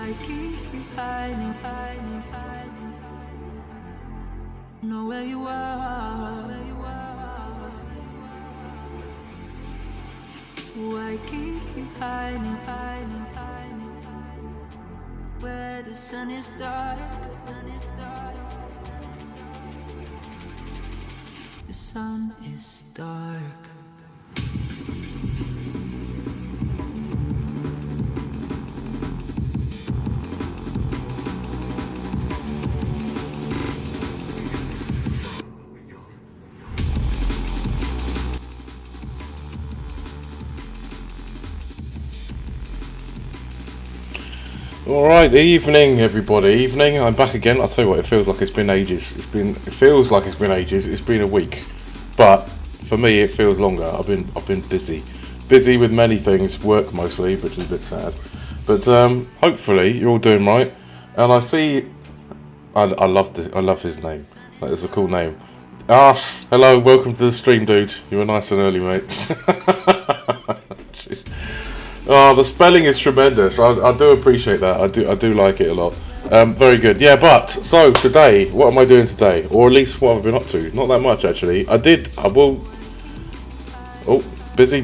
I keep hiding, hiding, hiding. Know where you are, where you are. Why keep hiding, hiding, hiding, hiding? Where the sun is dark, sun is dark. The sun is dark. Alright, evening everybody, evening. I'm back again. I'll tell you what, it feels like it's been ages. It feels like it's been ages. It's been a week. But for me it feels longer. I've been busy. Busy with many things, work mostly, which is a bit sad. But hopefully you're all doing right. And I see I love his name. That is a cool name. Ash, hello, welcome to the stream, dude. You were nice and early, mate. Oh, the spelling is tremendous. I do appreciate that. I do like it a lot. Very good. Yeah, but so today, what am I doing today? Or at least what have I been up to? Not that much actually. I will. Oh, busy.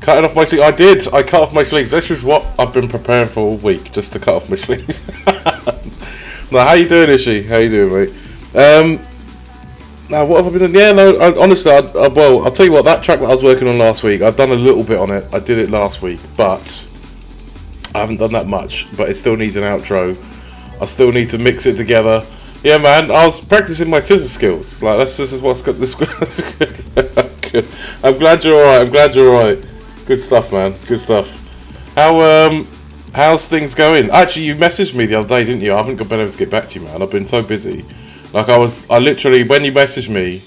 Cutting off my sleeves. I cut off my sleeves. This is what I've been preparing for all week, just to cut off my sleeves. Now, how you doing, Ishi? How you doing, mate? Now, what have I been doing? Yeah, no, honestly, well, I'll tell you what, that track that I was working on last week, I've done a little bit on it. I did it last week, but I haven't done that much. But it still needs an outro. I still need to mix it together. Yeah, man, I was practicing my scissor skills. Like, this is what's got this. Good. I'm glad you're alright. Good stuff, man. Good stuff. How's things going? Actually, you messaged me the other day, didn't you? I haven't been able to get back to you, man. I've been so busy. Like I literally, when you messaged me,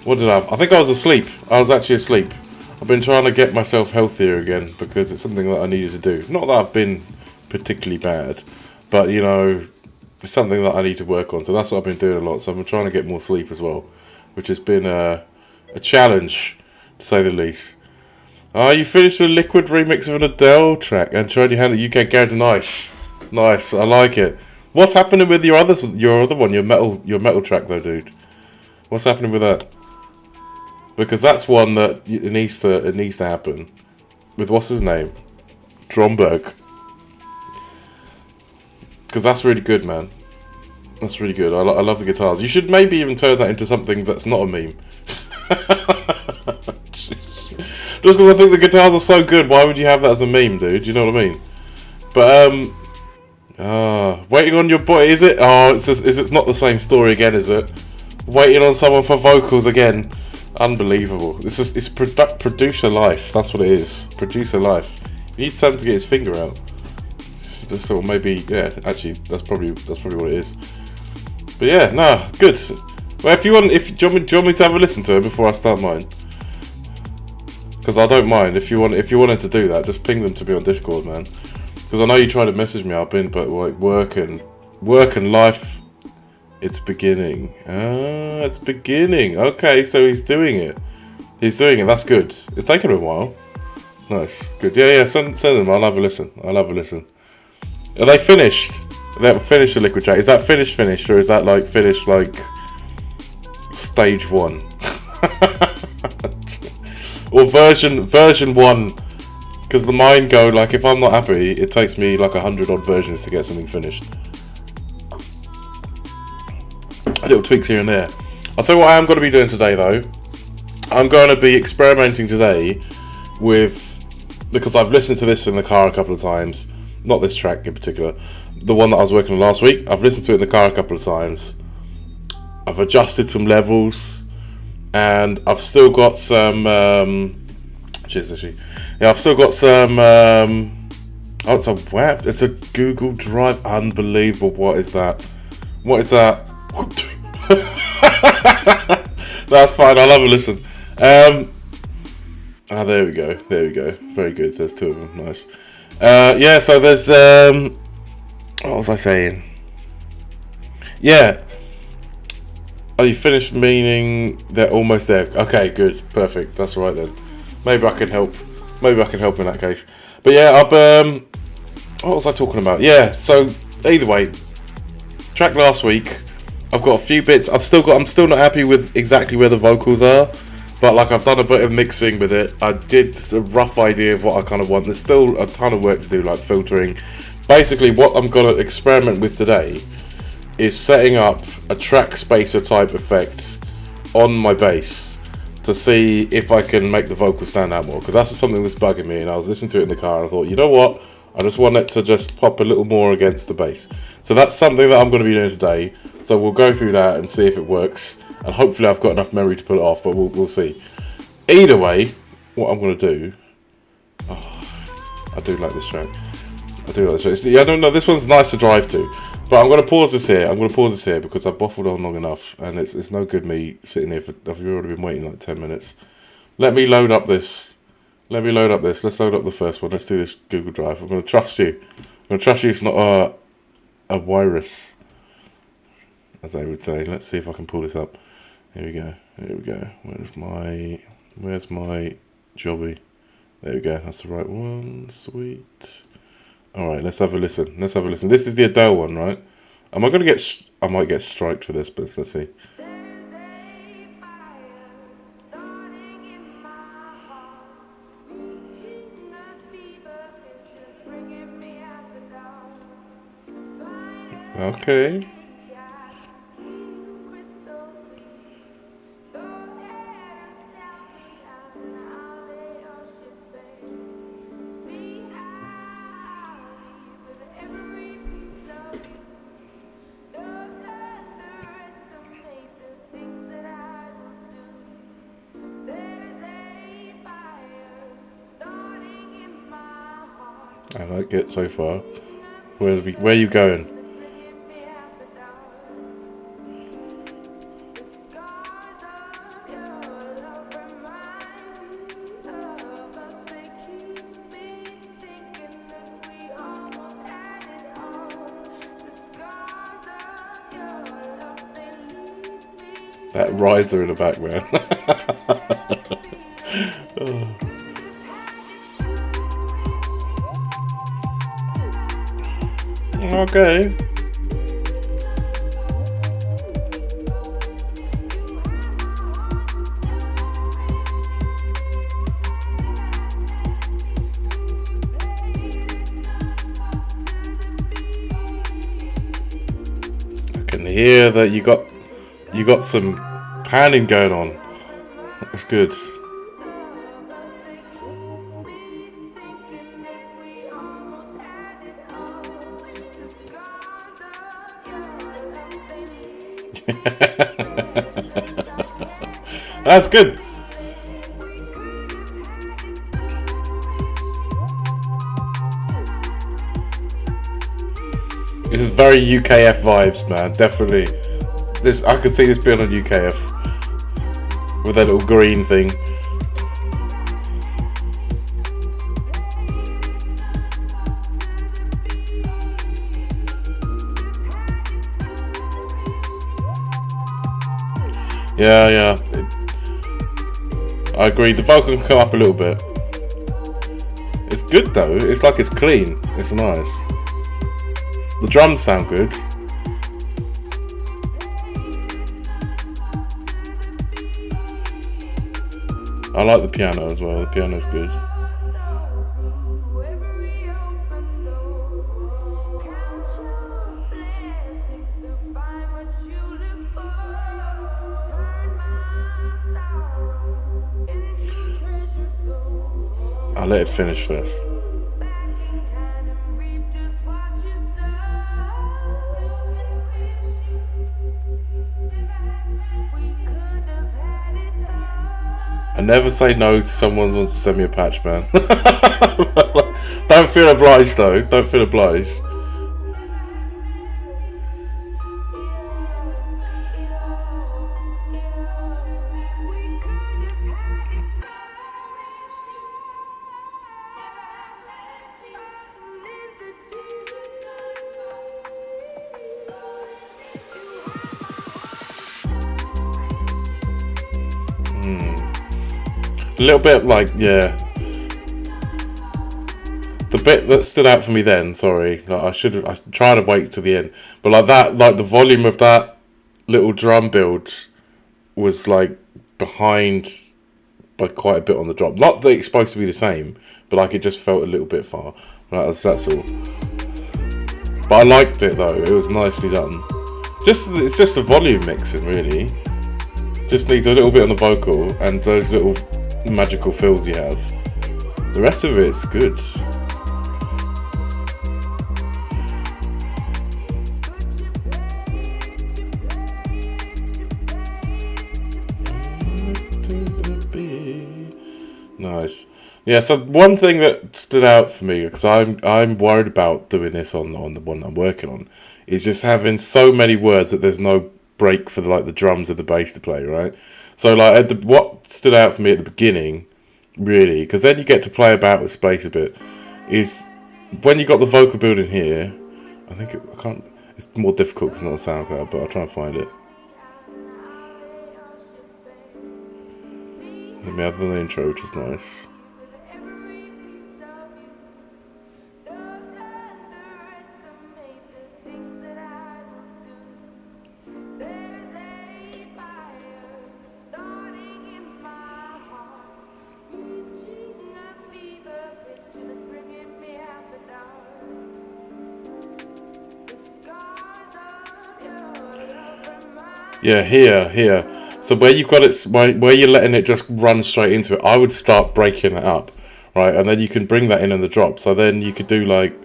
I think I was asleep. I was actually asleep. I've been trying to get myself healthier again because it's something that I needed to do. Not that I've been particularly bad, but you know, it's something that I need to work on. So that's what I've been doing a lot. So I've been trying to get more sleep as well, which has been a challenge, to say the least. You finished the Liquid remix of an Adele track and tried your hand at UK Garage. Nice. I like it. What's happening with your other one, your metal track though, dude? What's happening with that? Because that's one that it needs to happen. With what's his name? Stromberg. Because that's really good, man. That's really good. I love the guitars. You should maybe even turn that into something that's not a meme. Just because I think the guitars are so good, why would you have that as a meme, dude? You know what I mean? But waiting on your boy, is it? Oh, is it not the same story again, is it? Waiting on someone for vocals again. Unbelievable. It's producer life. That's what it is. Producer life. You need Sam to get his finger out. Just sort of maybe, yeah. Actually, that's probably what it is. But yeah, nah, good. Well, do you want me to have a listen to it before I start mine? Because I don't mind. If you wanted to do that, just ping them to me on Discord, man. Because I know you tried to message me. I've been, but like work and life. It's beginning. It's beginning. Okay, so he's doing it. That's good. It's taken a while. Nice. Good. Yeah. Send them. I'll have a listen. Are they finished? They haven't finished the Liquid track. Is that finished, or is that like finished like stage 1? Or version 1? Because the mind go, like, if I'm not happy, it takes me like 100 odd versions to get something finished. Little tweaks here and there. I'll tell you what I am going to be doing today, though. I'm going to be experimenting today with, because I've listened to this in the car a couple of times. Not this track in particular. The one that I was working on last week. I've listened to it in the car a couple of times. I've adjusted some levels. And I've still got some... Yeah, I've still got some. It's a web. It's a Google Drive. Unbelievable. What is that? That's fine. I'll have a listen. There we go. Very good. There's 2 of them. Nice. Yeah. So there's. What was I saying? Yeah. Are you finished? Meaning they're almost there. Okay. Good. Perfect. That's all right then. Maybe I can help in that case. But yeah, What was I talking about? Yeah, so either way, track last week. I've got a few bits. I'm still not happy with exactly where the vocals are, but like I've done a bit of mixing with it. I did a rough idea of what I kind of want. There's still a ton of work to do, like filtering. Basically, what I'm gonna experiment with today is setting up a trackspacer type effect on my bass to see if I can make the vocal stand out more, because that's something that's bugging me. And I was listening to it in the car and I thought, you know what, I just want it to just pop a little more against the bass. So that's something that I'm going to be doing today. So we'll go through that and see if it works, and hopefully I've got enough memory to pull it off, but we'll see. Either way, what I'm going to do, I do like this track. I do like this track. Yeah, I don't know, this one's nice to drive to. But I'm going to pause this here. Because I've waffled on long enough, and it's no good me sitting here I've already been waiting like 10 minutes. Let me load up this. Let's load up the first one. Let's do this Google Drive. I'm going to trust you. It's not a virus, as they would say. Let's see if I can pull this up. Here we go. Where's my jobby? There we go. That's the right one. Sweet. All right, let's have a listen. This is the Adele one, right? I might get striked for this, but let's see. Okay. I like it so far. Where are you going? That riser in the background. Oh. Okay. I can hear that you got some panning going on. That's good. That's good. This is very UKF vibes, man. Definitely. I could see this being on UKF with that little green thing. Yeah. I agree. The vocal can come up a little bit. It's good though. It's like it's clean. It's nice. The drums sound good. I like the piano as well. The piano's good. I'll let it finish first. I never say no to someone who wants to send me a patch, man. Don't feel obliged though. Don't feel obliged. A little bit like, yeah. the bit that stood out for me then, sorry, like I tried to wait to the end, but like that, like the volume of that little drum build was like behind by quite a bit on the drop. Not that it's supposed to be the same, but like it just felt a little bit far. That's all. But I liked it though. It was nicely done. It's just the volume mixing really. Just needs a little bit on the vocal and those little magical fills you have. The rest of it's good. Nice. Yeah, so one thing that stood out for me, because I'm worried about doing this on the one I'm working on, is just having so many words that there's no break for the drums and the bass to play, right? So like what stood out for me at the beginning, really, because then you get to play about with space a bit, is when you got the vocal build in here. I think it's more difficult because it's not a SoundCloud, but I'll try and find it. Let me have an intro, which is nice. Yeah, here. So where you've got it, where you're letting it just run straight into it, I would start breaking it up, right? And then you can bring that in the drop. So then you could do like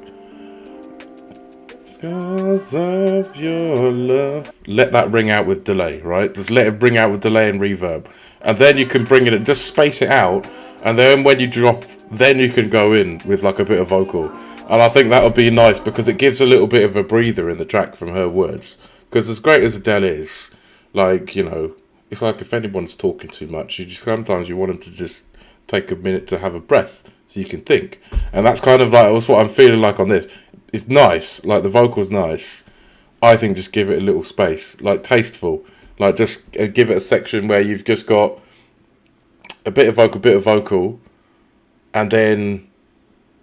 scars of your love. Let that ring out with delay, right? Just let it ring out with delay and reverb, and then you can bring it in, just space it out, and then when you drop, then you can go in with like a bit of vocal. And I think that would be nice because it gives a little bit of a breather in the track from her words. Because as great as Adele is, like, you know, it's like if anyone's talking too much, sometimes you want them to just take a minute to have a breath so you can think. And that's kind of like that's what I'm feeling like on this. It's nice, like the vocal's nice. I think just give it a little space, like tasteful. Like just give it a section where you've just got a bit of vocal, and then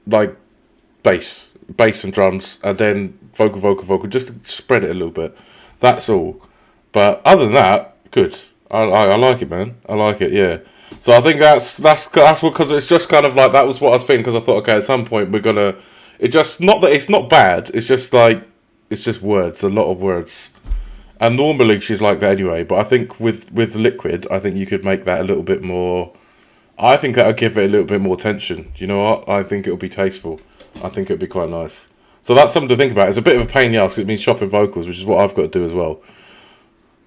like bass and drums, and then vocal, just to spread it a little bit. That's all. But other than that, good. I like it, man. I like it, yeah. So I think that's because it's just kind of like that was what I was thinking, because I thought, okay, at some point we're gonna. It just not that it's not bad. It's just like it's just words, a lot of words. And normally she's like that anyway. But I think with Liquid, I think you could make that a little bit more. I think that'll give it a little bit more tension. Do you know what? I think it'll be tasteful. I think it'll be quite nice. So that's something to think about. It's a bit of a pain in the ass because it means chopping vocals, which is what I've got to do as well.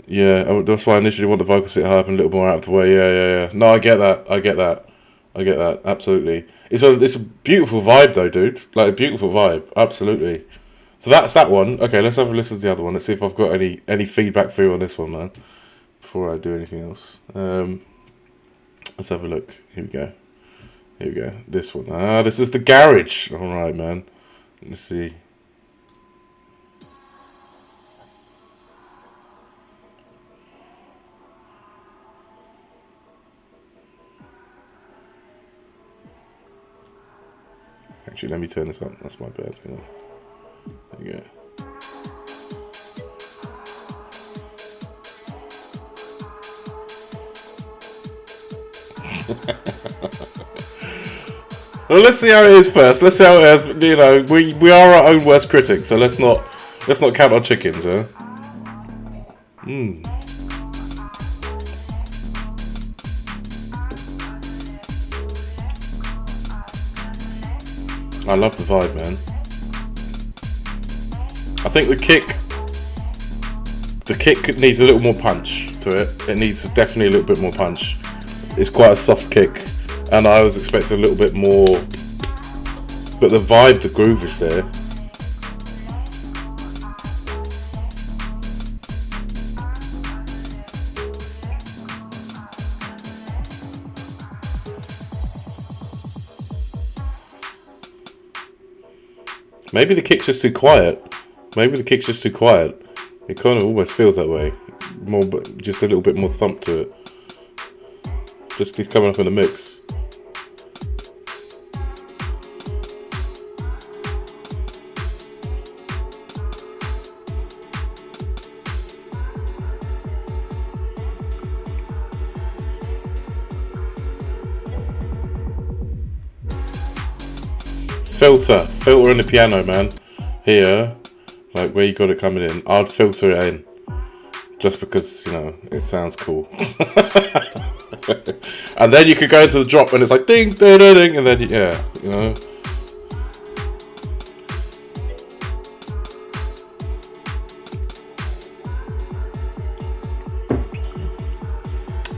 Yeah, that's why I initially want the vocal sit high up and a little more out of the way. Yeah. No, I get that. Absolutely. It's a beautiful vibe though, dude. Like a beautiful vibe. Absolutely. So that's that one. Okay, let's have a listen to the other one. Let's see if I've got any feedback for you on this one, man. Before I do anything else. Let's have a look. Here we go. This one. This is the garage. All right, man. Let's see. Actually, let me turn this up. That's my bad. There you go. Well, let's see how it is first. Let's see how it is. You know, we are our own worst critics, so let's not count our chickens, huh? I love the vibe, man. I think the kick needs a little more punch to it. It needs definitely a little bit more punch. It's quite a soft kick, and I was expecting a little bit more, but the vibe, the groove is there. Maybe the kick's just too quiet. It kind of almost feels that way. More, but just a little bit more thump to it. Just he's coming up in the mix. filter in the piano, man. Here, like where you got it coming in, I'd filter it in. Just because, you know, it sounds cool. And then you could go into the drop and it's like ding, ding, ding, ding, and then, yeah, you know.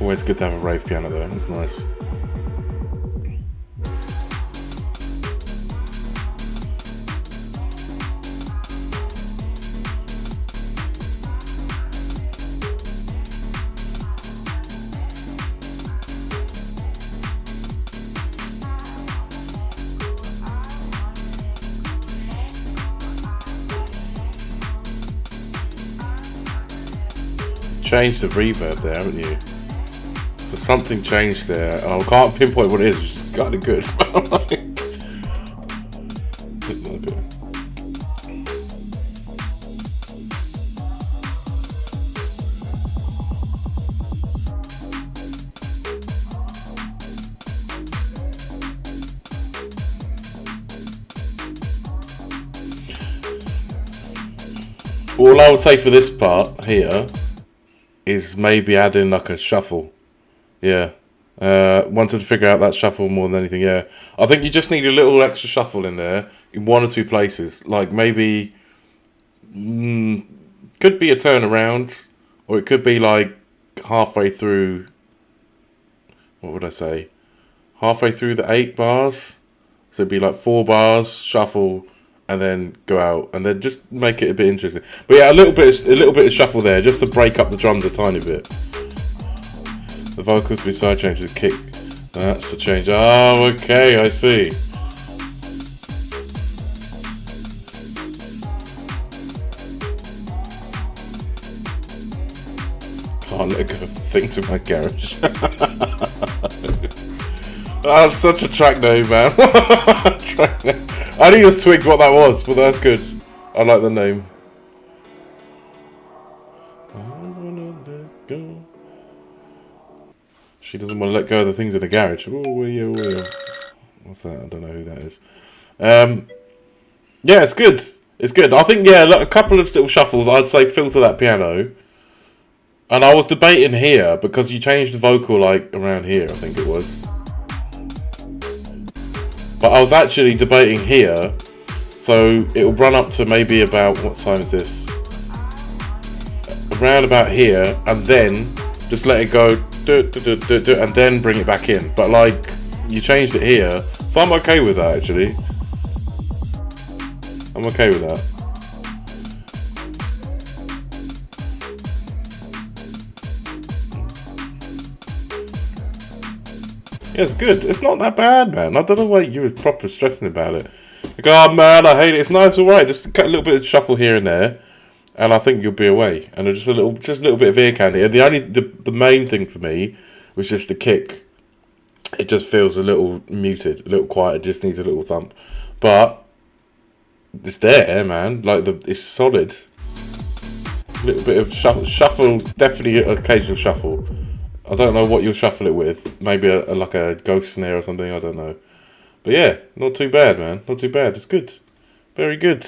Always good to have a rave piano though, it's nice. Changed the reverb there, haven't you? So something changed there. I can't pinpoint what it is, which is kind of good. All I would say for this part here is maybe add in like a shuffle. Yeah. Wanted to figure out that shuffle more than anything, yeah. I think you just need a little extra shuffle in there in one or two places. Like maybe could be a turnaround, or it could be like halfway through, what would I say? Halfway through the 8 bars. So it'd be like 4 bars, shuffle, and then go out, and then just make it a bit interesting. But yeah, a little bit of shuffle there, just to break up the drums a tiny bit. The vocals beside change the kick. That's the change. Oh, okay, I see. Can't let go of things in my garage. That's such a track name, man. I didn't just twig what that was, but that's good. I like the name. She doesn't want to let go of the things in the garage. Ooh. What's that? I don't know who that is. Yeah, it's good. It's good. I think, yeah, look, a couple of little shuffles. I'd say filter that piano. And I was debating here because you changed the vocal like around here, I think it was. But I was actually debating here, so it'll run up to maybe about, what time is this? Around about here, and then just let it go, and then bring it back in. But like, you changed it here, so I'm okay with that actually. I'm okay with that. Yeah, it's good. It's not that bad, man. I don't know why you was proper stressing about it. Like, oh man, I hate it. It's nice, alright. Just cut a little bit of shuffle here and there, and I think you'll be away. And just a little bit of ear candy. And the main thing for me was just the kick. It just feels a little muted, a little quiet. It just needs a little thump, but it's there, man. Like it's solid. A little bit of shuffle, definitely an occasional shuffle. I don't know what you'll shuffle it with. Maybe like a ghost snare or something. I don't know. But yeah, not too bad, man. Not too bad. It's good. Very good.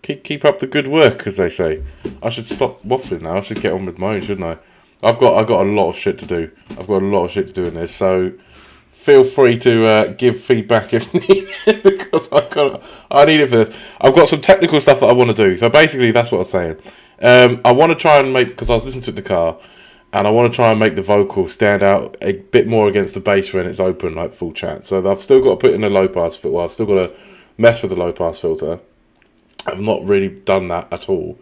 Keep up the good work, as they say. I should stop waffling now. I should get on with mine, shouldn't I? I've got a lot of shit to do. I've got a lot of shit to do in this. So feel free to give feedback if needed, because I need it for this. I've got some technical stuff that I want to do. So basically, that's what I was saying. I want to try and make, because I was listening to it in the car, and I want to try and make the vocal stand out a bit more against the bass when it's open, like full chat. So I've still got to put in a low pass filter. Well, I've still got to mess with the low pass filter. I've not really done that at all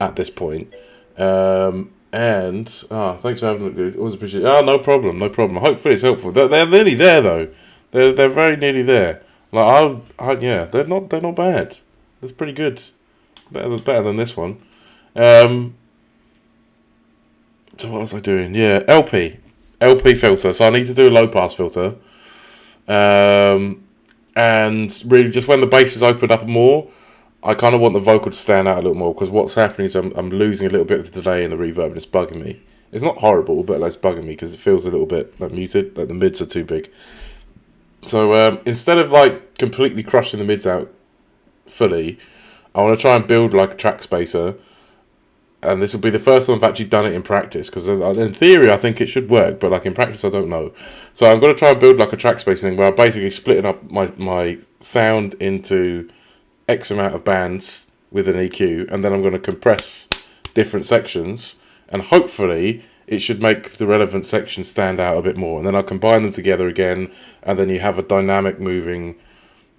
at this point. Thanks for having a look, dude. Always appreciate it. Oh, no problem. Hopefully it's helpful. They're nearly there though. They're very nearly there. Like yeah, they're not bad. That's pretty good. Better than this one. So what was I doing? Yeah, LP filter. So I need to do a low pass filter. And really just when the bass is opened up more, I kind of want the vocal to stand out a little more, because what's happening is I'm losing a little bit of the delay in the reverb, and it's bugging me. It's not horrible, but it's bugging me because it feels a little bit like muted, like the mids are too big. So instead of like completely crushing the mids out fully, I want to try and build like a track spacer. And this will be the first time I've actually done it in practice, because in theory I think it should work, but like in practice I don't know. So I'm going to try and build like a track spacing thing where I'm basically splitting up my sound into X amount of bands with an EQ, and then I'm going to compress different sections, and hopefully it should make the relevant sections stand out a bit more. And then I'll combine them together again, and then you have a dynamic moving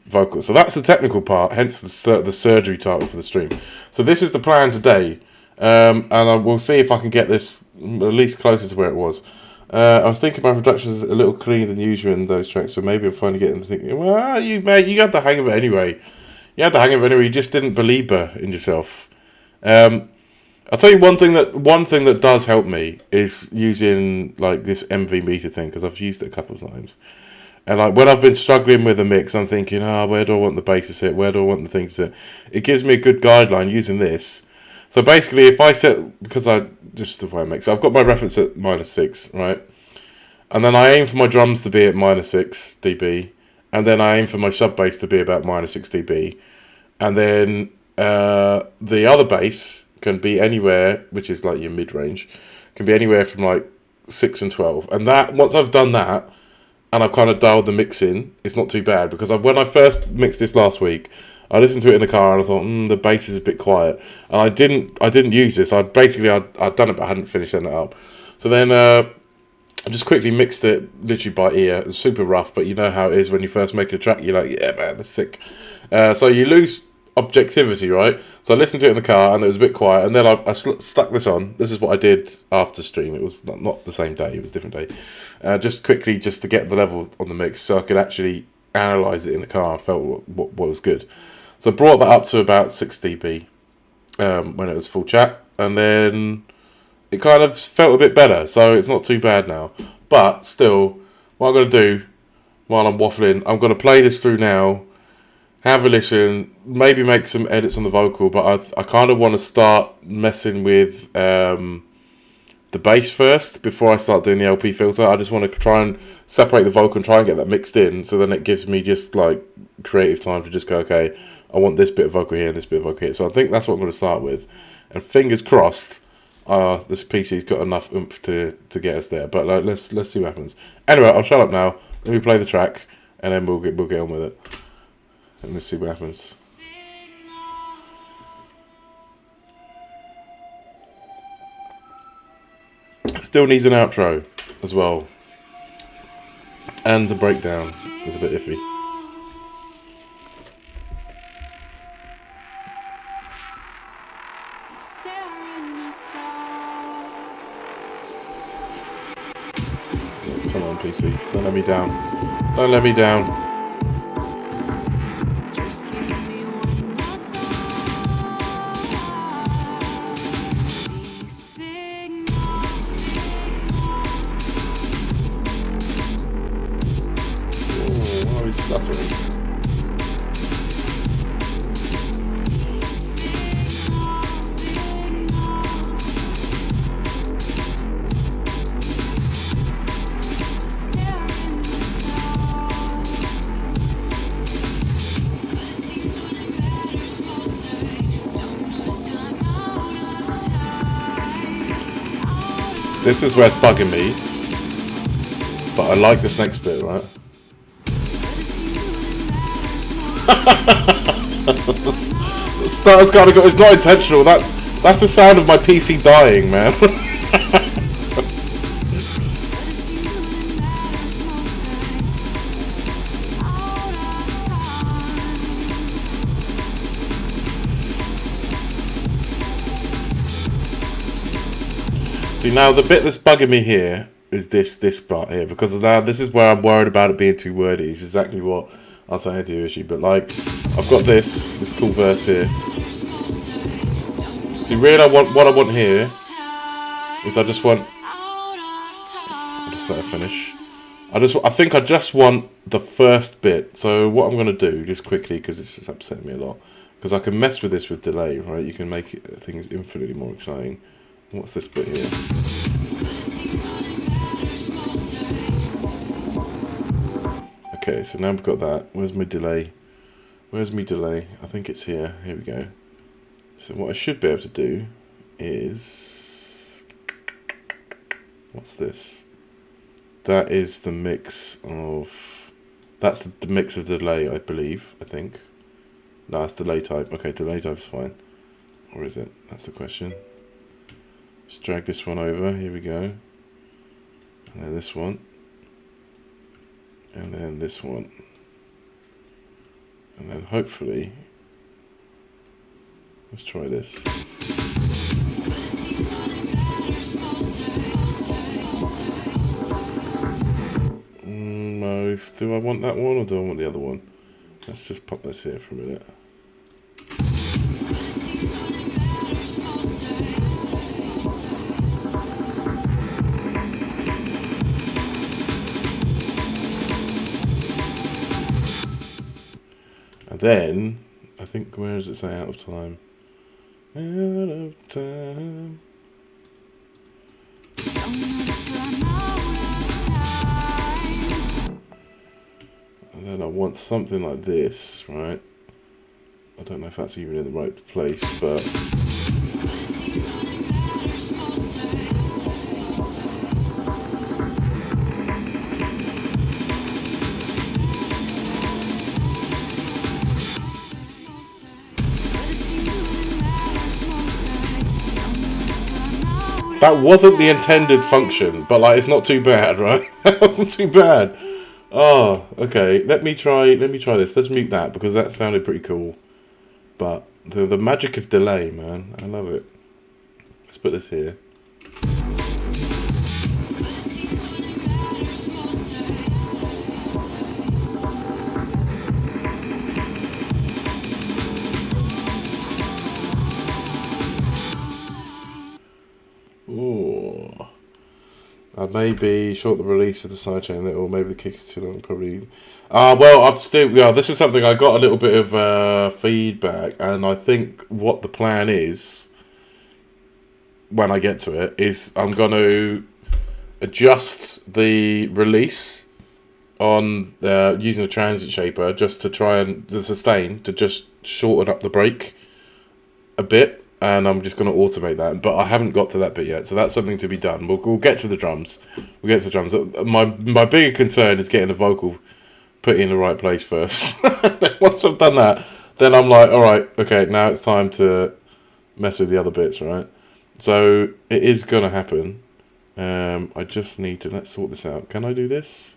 vocal. So that's the technical part, hence the surgery title for the stream. So this is the plan today. And I will see if I can get this at least closer to where it was. I was thinking my production is a little cleaner than usual in those tracks, so maybe I'm finally getting to thinking, well, you had the hang of it anyway. You had the hang of it anyway. You just didn't believe in yourself. I'll tell you one thing that does help me is using like this MV meter thing, because I've used it a couple of times. And like when I've been struggling with a mix, I'm thinking, where do I want the bass to sit? Where do I want the thing to sit? It gives me a good guideline using this. So basically, if I set, because just the way I mix, so I've got my reference at -6, right? And then I aim for my drums to be at -6 dB, and then I aim for my sub bass to be about -6 dB, and then the other bass can be anywhere, which is like your mid range, can be anywhere from like 6 and 12. And that once I've done that, and I've kind of dialed the mix in, it's not too bad, because when I first mixed this last week, I listened to it in the car and I thought, the bass is a bit quiet, and I didn't use this. I'd done it, but I hadn't finished setting it up. So then I just quickly mixed it, literally by ear. It was super rough, but you know how it is when you first make a track. You're like, yeah, man, that's sick. So you lose objectivity, right? So I listened to it in the car and it was a bit quiet, and then I stuck this on. This is what I did after stream. It was not the same day; it was a different day. Just quickly, just to get the level on the mix, so I could actually analyze it in the car and felt what was good. So I brought that up to about 6 dB when it was full chat, and then it kind of felt a bit better, so it's not too bad now. But still, what I'm going to do while I'm waffling, I'm going to play this through now, have a listen, maybe make some edits on the vocal, but I kind of want to start messing with the bass first before I start doing the LP filter. I just want to try and separate the vocal and try and get that mixed in, so then it gives me just like creative time to just go, okay, I want this bit of vocal here and this bit of vocal here. So I think that's what I'm going to start with, and fingers crossed this PC's got enough oomph to get us there. But let's see what happens. Anyway, I'll shut up now. Let me play the track, and then we'll get on with it. And let's see what happens. Still needs an outro as well, and the breakdown is a bit iffy. Come on, PC, don't let me down. Don't let me down. This is where it's bugging me, but I like this next bit, right? The starter's gotta go. It's not intentional. That's the sound of my PC dying, man. See, now the bit that's bugging me here is this part here, because now this is where I'm worried about it being too wordy. It's exactly what I was saying to you, Ishi. But like, I've got this cool verse here. See, really, what I want here is I'll just let it finish. I think I just want the first bit. So what I'm gonna do, just quickly, because this is upsetting me a lot, because I can mess with this with delay, right? You can make things infinitely more exciting. What's this bit here? Okay, Okay, so now we've got that. Where's my delay? Where's my delay? I think it's here. Here we go. So what I should be able to do is... What's this? That is the mix of... That's the mix of delay, I believe. I think. No, it's delay type. Okay, delay type's fine. Or is it? That's the question. Let's drag this one over. Here we go. And then this one. And then this one. And then hopefully... Let's try this. Most. Do I want that one or do I want the other one? Let's just pop this here for a minute. And then, I think, where does it say out of time? Out of time. And then I want something like this, right? I don't know if that's even in the right place, but... That wasn't the intended function, but like it's not too bad, right? That wasn't too bad. Oh, okay. Let me try this. Let's mute that because that sounded pretty cool. But the magic of delay, man. I love it. Let's put this here. Ooh. I'd maybe short the release of the sidechain a little, maybe the kick is too long, probably. Well, I've still, yeah, this is something I got a little bit of feedback, and I think what the plan is, when I get to it, is I'm going to adjust the release on using a transit shaper just to try and, the sustain, to just shorten up the break a bit. And I'm just going to automate that, but I haven't got to that bit yet, so that's something to be done. We'll get to the drums. We'll get to the drums. My bigger concern is getting the vocal put in the right place first. Once I've done that, then I'm like, all right, okay, now it's time to mess with the other bits, right? So it is going to happen. I just need to, let's sort this out. Can I do this?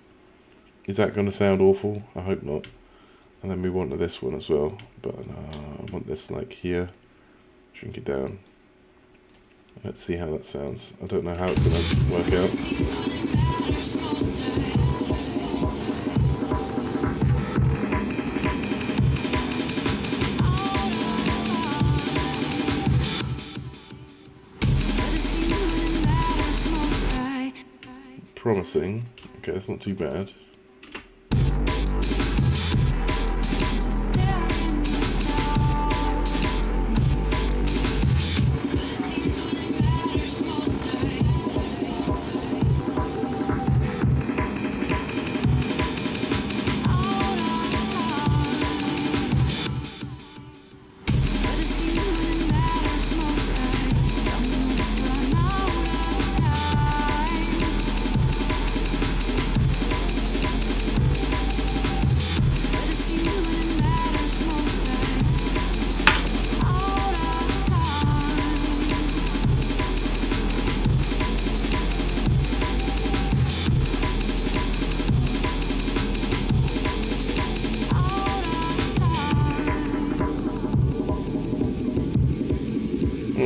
Is that going to sound awful? I hope not. And then we want this one as well, but I want this like here. Shrink it down. Let's see how that sounds. I don't know how it's going to work out. Promising. Okay, that's not too bad.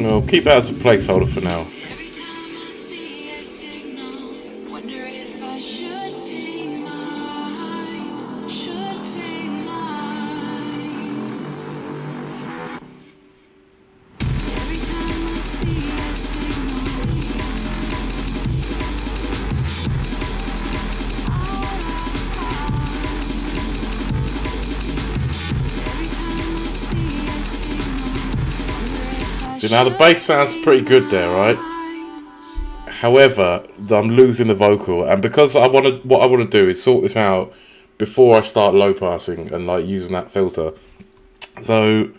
I'll keep that as a placeholder for now. Now the bass sounds pretty good there, right? However, I'm losing the vocal, and because what I want to do is sort this out before I start low passing and like using that filter. So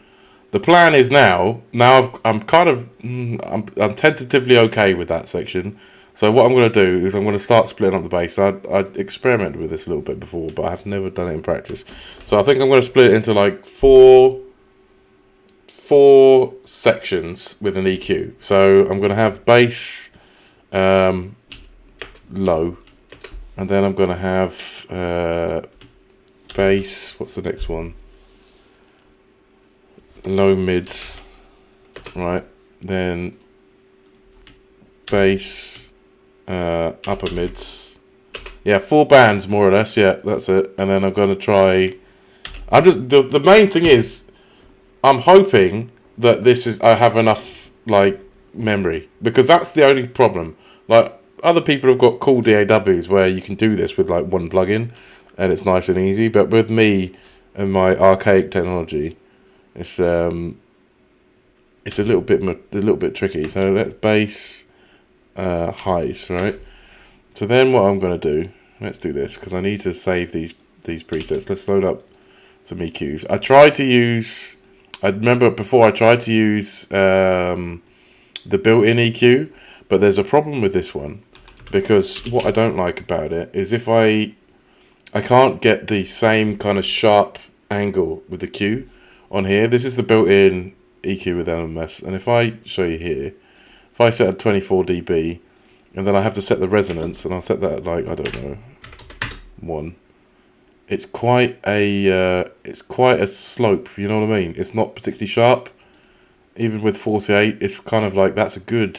the plan is I'm kind of I'm tentatively okay with that section. So what I'm going to do is I'm going to start splitting up the bass. I experimented with this a little bit before, but I've never done it in practice. So I think I'm going to split it into like four sections with an EQ. So I'm going to have bass, low, and then I'm going to have bass. What's the next one? Low mids, right? Then bass, upper mids. Yeah, 4 bands more or less. Yeah, that's it. And then I'm going to try. I'm just the main thing is I'm hoping that I have enough like memory, because that's the only problem. Like other people have got cool DAWs where you can do this with like one plugin and it's nice and easy, but with me and my archaic technology, it's a little bit tricky. So let's bass highs, right? So then what I'm going to do, let's do this because I need to save these presets. Let's load up some EQs. I remember before I tried to use the built-in EQ, but there's a problem with this one, because what I don't like about it is if I can't get the same kind of sharp angle with the Q on here. This is the built-in EQ with LMMS, and if I show you here, if I set a 24 dB, and then I have to set the resonance, and I'll set that at like, I don't know, 1. It's quite a slope, you know what I mean? It's not particularly sharp. Even with 48, it's kind of like, that's a good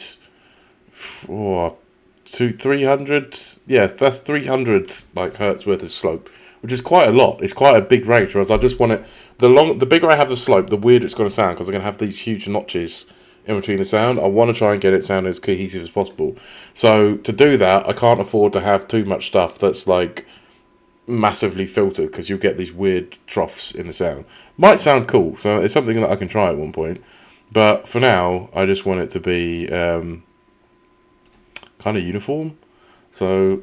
300. Yeah, that's 300 like hertz worth of slope, which is quite a lot. It's quite a big range. Whereas I just want it, the bigger I have the slope, the weirder it's going to sound, because I'm going to have these huge notches in between the sound. I want to try and get it sound as cohesive as possible. So to do that, I can't afford to have too much stuff that's like massively filtered, because you'll get these weird troughs in the sound. Might sound cool, so it's something that I can try at one point. But for now, I just want it to be kind of uniform. So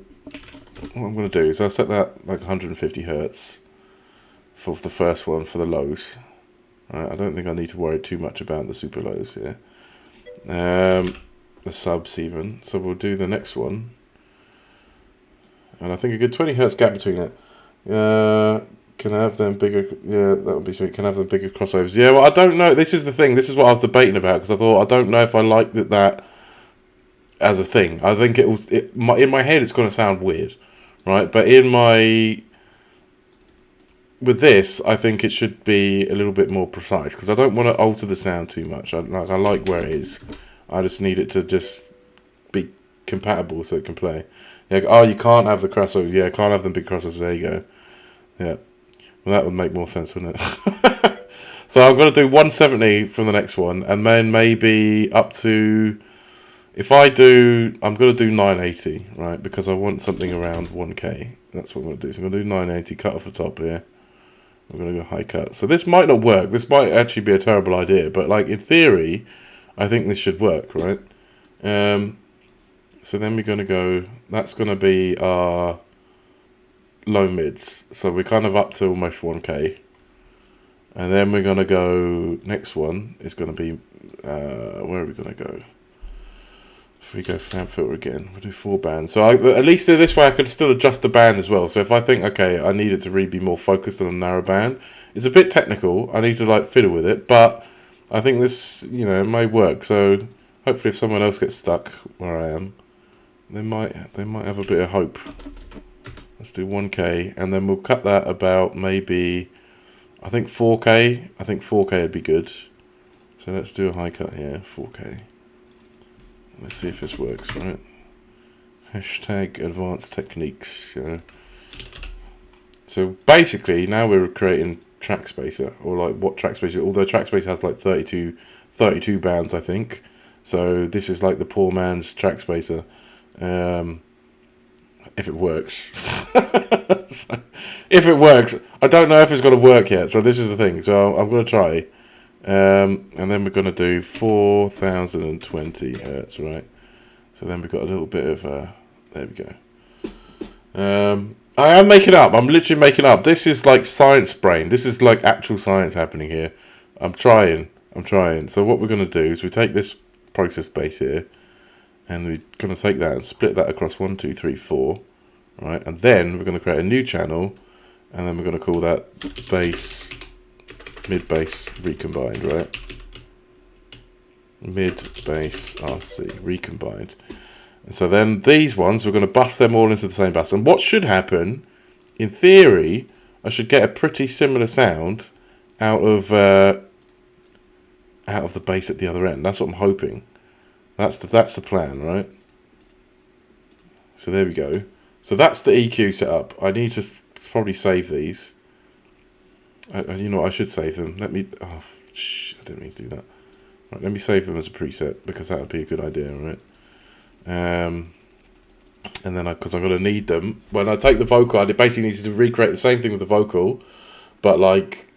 what I'm going to do is I'll set that like 150 hertz for the first one for the lows. Right, I don't think I need to worry too much about the super lows here. The subs even. So we'll do the next one. And I think a good 20 hertz gap between it. Can I have them bigger? Yeah, that would be sweet. Can I have them bigger crossovers? Yeah, well, I don't know. This is the thing. This is what I was debating about, because I thought, I don't know if I like that as a thing. I think in my head it's going to sound weird, right? But with this, I think it should be a little bit more precise, because I don't want to alter the sound too much. I like where it is. I just need it to just be compatible so it can play. Yeah. Oh, you can't have the crossovers. Yeah, can't have them big crossovers. There you go. Yeah. Well, that would make more sense, wouldn't it? So I'm going to do 170 from the next one, and then maybe up to, I'm going to do 980, right? Because I want something around 1K. That's what I'm going to do. So I'm going to do 980, cut off the top here. I'm going to go high cut. So this might not work. This might actually be a terrible idea, but like in theory, I think this should work, right? So then we're going to go, that's going to be our low mids. So we're kind of up to almost 1K. And then we're going to go, next one is going to be, where are we going to go? If we go fan filter again, we'll do 4 bands. So at least this way I can still adjust the band as well. So if I think, okay, I need it to really be more focused on a narrow band, it's a bit technical. I need to like fiddle with it, but I think this, it may work. So hopefully if someone else gets stuck where I am, they might have a bit of hope. Let's do 1K, and then we'll cut that about maybe, I think 4K. I think 4K would be good. So let's do a high cut here, 4K. Let's see if this works, right? Hashtag advanced techniques. So basically, now we're creating trackspacer, or like what trackspacer, although trackspacer has like 32 bands, I think. So this is like the poor man's trackspacer. If it works. So, if it works. I don't know if it's going to work yet, so this is the thing. So I'm going to try. And then we're going to do 4020 hertz, right? So then we've got a little bit of, there we go. I am making up. I'm literally making up. This is like science brain. This is like actual science happening here. I'm trying. So what we're going to do is we take this process base here, and we're going to take that and split that across 1, 2, 3, 4, right? And then we're going to create a new channel, and then we're going to call that bass, mid-bass recombined, right? Mid-bass RC recombined. And so then these ones, we're going to bus them all into the same bus. And what should happen, in theory, I should get a pretty similar sound out of the bass at the other end. That's what I'm hoping. That's the plan, right? So there we go. So that's the EQ setup. I need to probably save these. You know what? I should save them. Let me. Oh, I didn't mean to do that. Right, let me save them as a preset because that would be a good idea, right? And then because I'm going to need them when I take the vocal, I basically need to recreate the same thing with the vocal, but like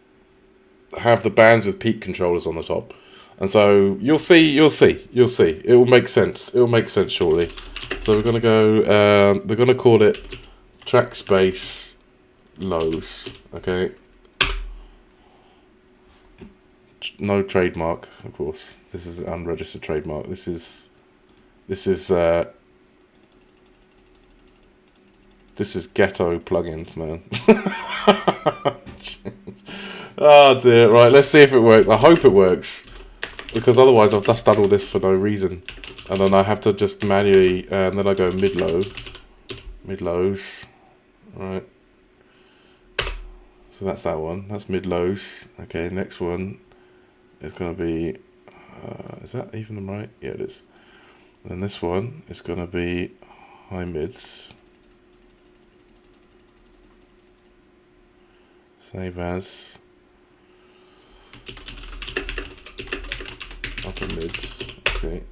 have the bands with peak controllers on the top. And so you'll see. It will make sense. It will make sense shortly. So we're gonna go. We're gonna call it trackspace lows. Okay. No trademark, of course. This is an unregistered trademark. This is ghetto plugins, man. Oh dear. Right. Let's see if it works. I hope it works. Because otherwise I've just done all this for no reason. And then I have to just manually, and then I go mid-low. Mid-lows. Right. So that's that one. That's mid-lows. Okay, next one is going to be, is that even right? Yeah, it is. And then this one is going to be high mids. Save as. Upper mids, okay.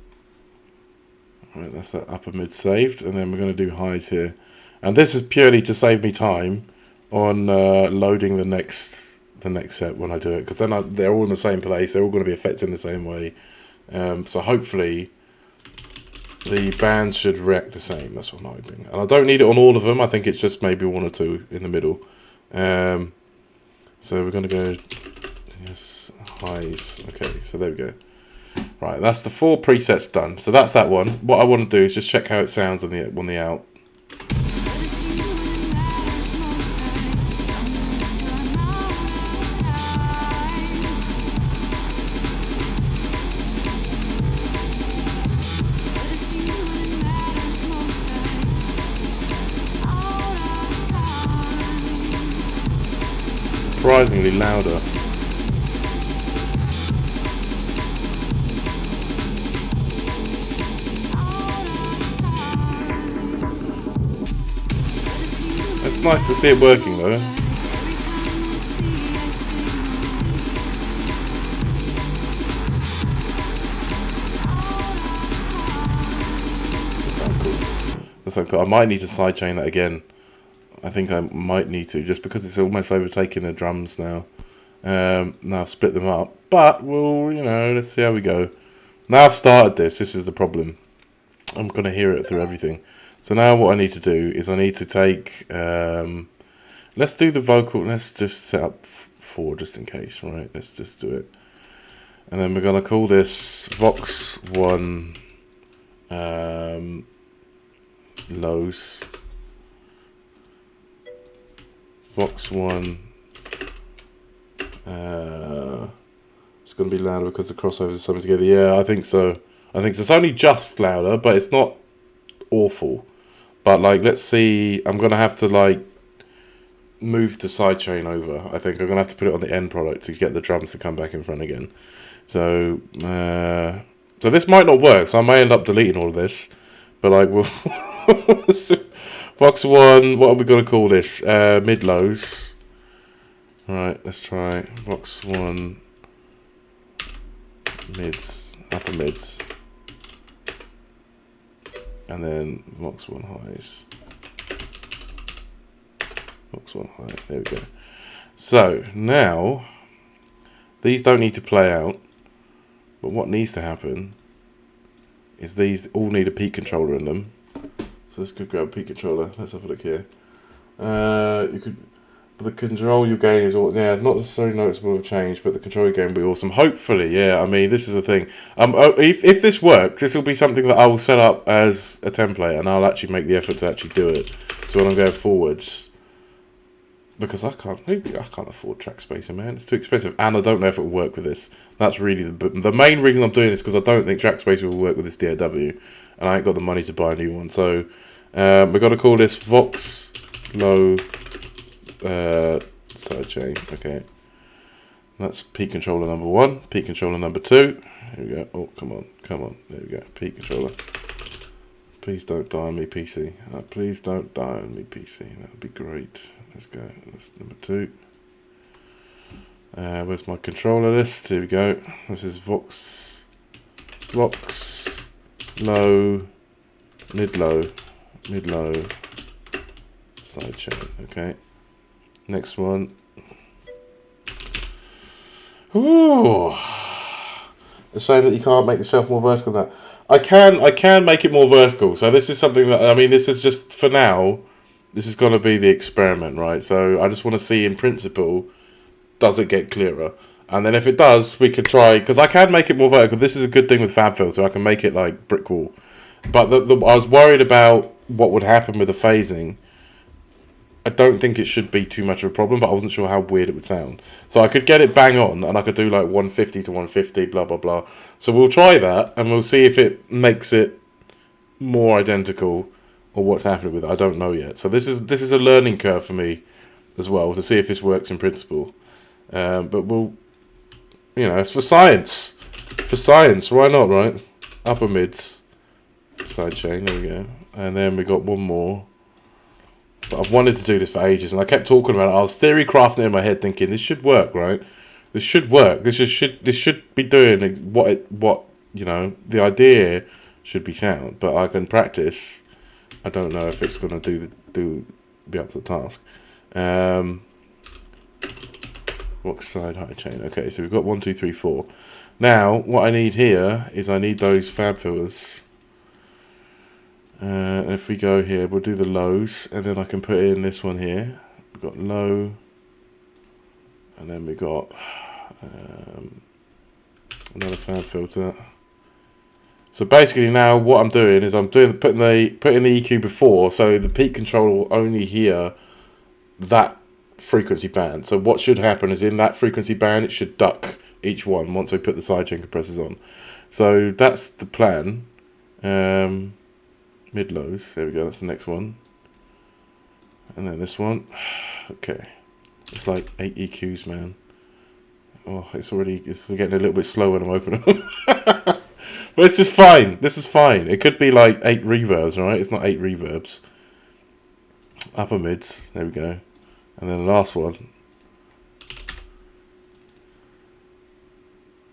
Alright, that's that upper mid saved, and then we're going to do highs here. And this is purely to save me time on loading the next set when I do it, because then they're all in the same place, they're all going to be affected in the same way. So hopefully the bands should react the same, that's what I'm hoping. And I don't need it on all of them, I think it's just maybe 1 or 2 in the middle. So we're going to go, yes, highs, okay, so there we go. Right, that's the 4 presets done. So that's that one. What I want to do is just check how it sounds on the out. Surprisingly louder. It's nice to see it working though. That's so cool. I might need to sidechain that again. I think I might need to, just because it's almost overtaking the drums now. Now I've split them up, but we'll, let's see how we go. Now I've started this is the problem. I'm going to hear it through everything. So now what I need to do is I need to take, let's do the vocal, let's just set up 4 just in case, right? Let's just do it. And then we're going to call this Vox 1 lows. Vox 1, it's going to be louder because the crossovers are something together. Yeah, I think so. It's only just louder, but it's not awful. But like, let's see. I'm gonna have to like move the sidechain over. I think I'm gonna have to put it on the end product to get the drums to come back in front again. So, so this might not work. So I may end up deleting all of this. But like, we'll Vox 1. What are we gonna call this? Mid lows. All right, let's try Vox 1 mids, upper mids. And then Vox 1 highs. Vox 1 high. There we go. So now these don't need to play out, but what needs to happen is these all need a peak controller in them. So let's go grab a peak controller. Let's have a look here. You could, but the control you gain is all, yeah, not necessarily noticeable of change, but the control you gain will be awesome. Hopefully, yeah. I mean, this is the thing. If this works, this will be something that I will set up as a template, and I'll actually make the effort to actually do it. So when I'm going forwards, because I can't afford trackspacer, man. It's too expensive, and I don't know if it will work with this. That's really the main reason I'm doing this, because I don't think trackspacer will work with this DAW, and I ain't got the money to buy a new one. So we've got to call this Vox Low sidechain. Okay, that's peak controller number 1, peak controller number 2. Here we go. Oh, come on. There we go. Peak controller. Please don't die on me, PC. Please don't die on me, PC. That would be great. Let's go. That's number 2. Where's my controller list? Here we go. This is Vox low, mid low, sidechain. Okay. Next one. Ooh. They're saying that you can't make the shelf more vertical than that. I can make it more vertical. So this is something that, I mean, this is just, for now, this is going to be the experiment, right? So I just want to see, in principle, does it get clearer? And then if it does, we could try, because I can make it more vertical. This is a good thing with FabFilter, so I can make it like brick wall. But I was worried about what would happen with the phasing. I don't think it should be too much of a problem, but I wasn't sure how weird it would sound. So I could get it bang on, and I could do like 150 to 150, blah, blah, blah. So we'll try that, and we'll see if it makes it more identical, or what's happening with it. I don't know yet. So this is a learning curve for me as well, to see if this works in principle. But we'll, it's for science. For science, why not, right? Upper mids, sidechain, there we go. And then we got one more. But I've wanted to do this for ages, and I kept talking about it. I was theory crafting it in my head, thinking this should work, right? This should work. This should be doing what the idea should be sound. But I can practice. I don't know if it's going to be up to the task. What side height chain? Okay, so we've got 1, 2, 3, 4. Now what I need here is I need those fab filters. If we go here, we'll do the lows, and then I can put in this one here. We've got low, and then we got another fan filter. So basically, now what I'm doing is I'm putting the EQ before, so the peak controller will only hear that frequency band. So what should happen is, in that frequency band, it should duck each one once I put the sidechain compressors on. So that's the plan. Mid lows, there we go, that's the next one. And then this one. Okay. It's like 8 EQs, man. Oh, it's getting a little bit slow when I'm opening them. But it's just fine. This is fine. It could be like 8 reverbs, right? It's not 8 reverbs. Upper mids, there we go. And then the last one.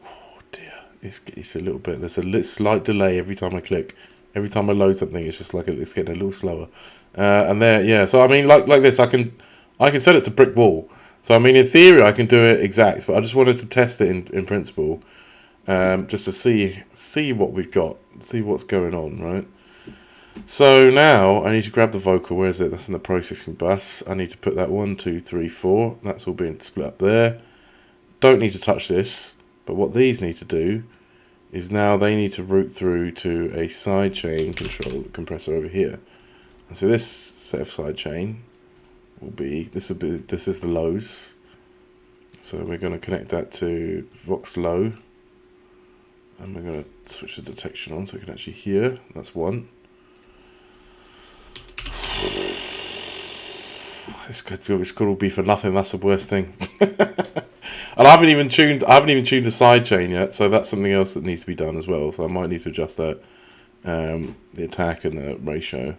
Oh dear. It's a little bit, there's a slight delay every time I click. Every time I load something, it's just like it's getting a little slower. And there, yeah. So I mean, like this, I can set it to brick wall. So I mean, in theory, I can do it exact, but I just wanted to test it in principle, just to see what we've got, see what's going on, right? So now I need to grab the vocal. Where is it? That's in the processing bus. I need to put that 1, 2, 3, 4. That's all being split up there. Don't need to touch this, but what these need to do is now they need to route through to a sidechain compressor over here. And so this set of sidechain will be this is the lows. So we're going to connect that to Vox low, and we're going to switch the detection on so we can actually hear. That's one. This could all be for nothing. That's the worst thing. And I haven't even tuned the sidechain yet, so that's something else that needs to be done as well. So I might need to adjust that, the attack and the ratio.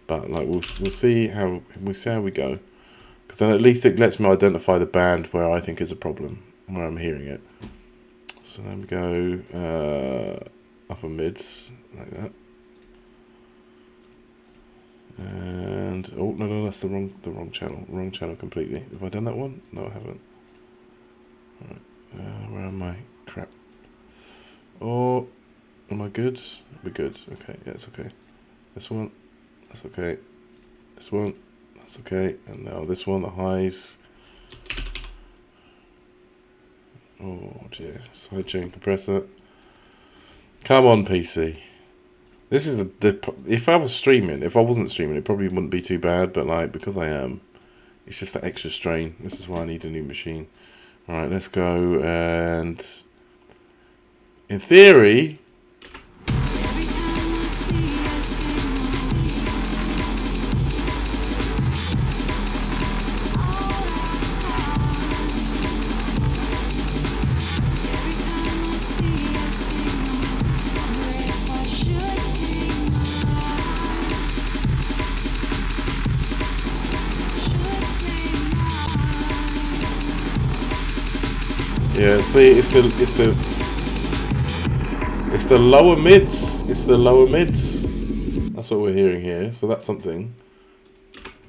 But like we'll see how we go, because then at least it lets me identify the band where I think is a problem, where I'm hearing it. So then we go upper mids like that. And oh no, that's the wrong channel completely. Have I done that one? No, I haven't. Alright, where am I? Crap. Oh, am I good? We're good. Okay, yeah, it's okay. This one, that's okay. This one, That's okay. And now this one, the highs. Oh dear, sidechain compressor. Come on, PC. This is if I was streaming, if I wasn't streaming, it probably wouldn't be too bad. But like, because I am, it's just that extra strain. This is why I need a new machine. All right, let's go. And in theory, yeah, see, it's the lower mids. It's the lower mids. That's what we're hearing here. So that's something.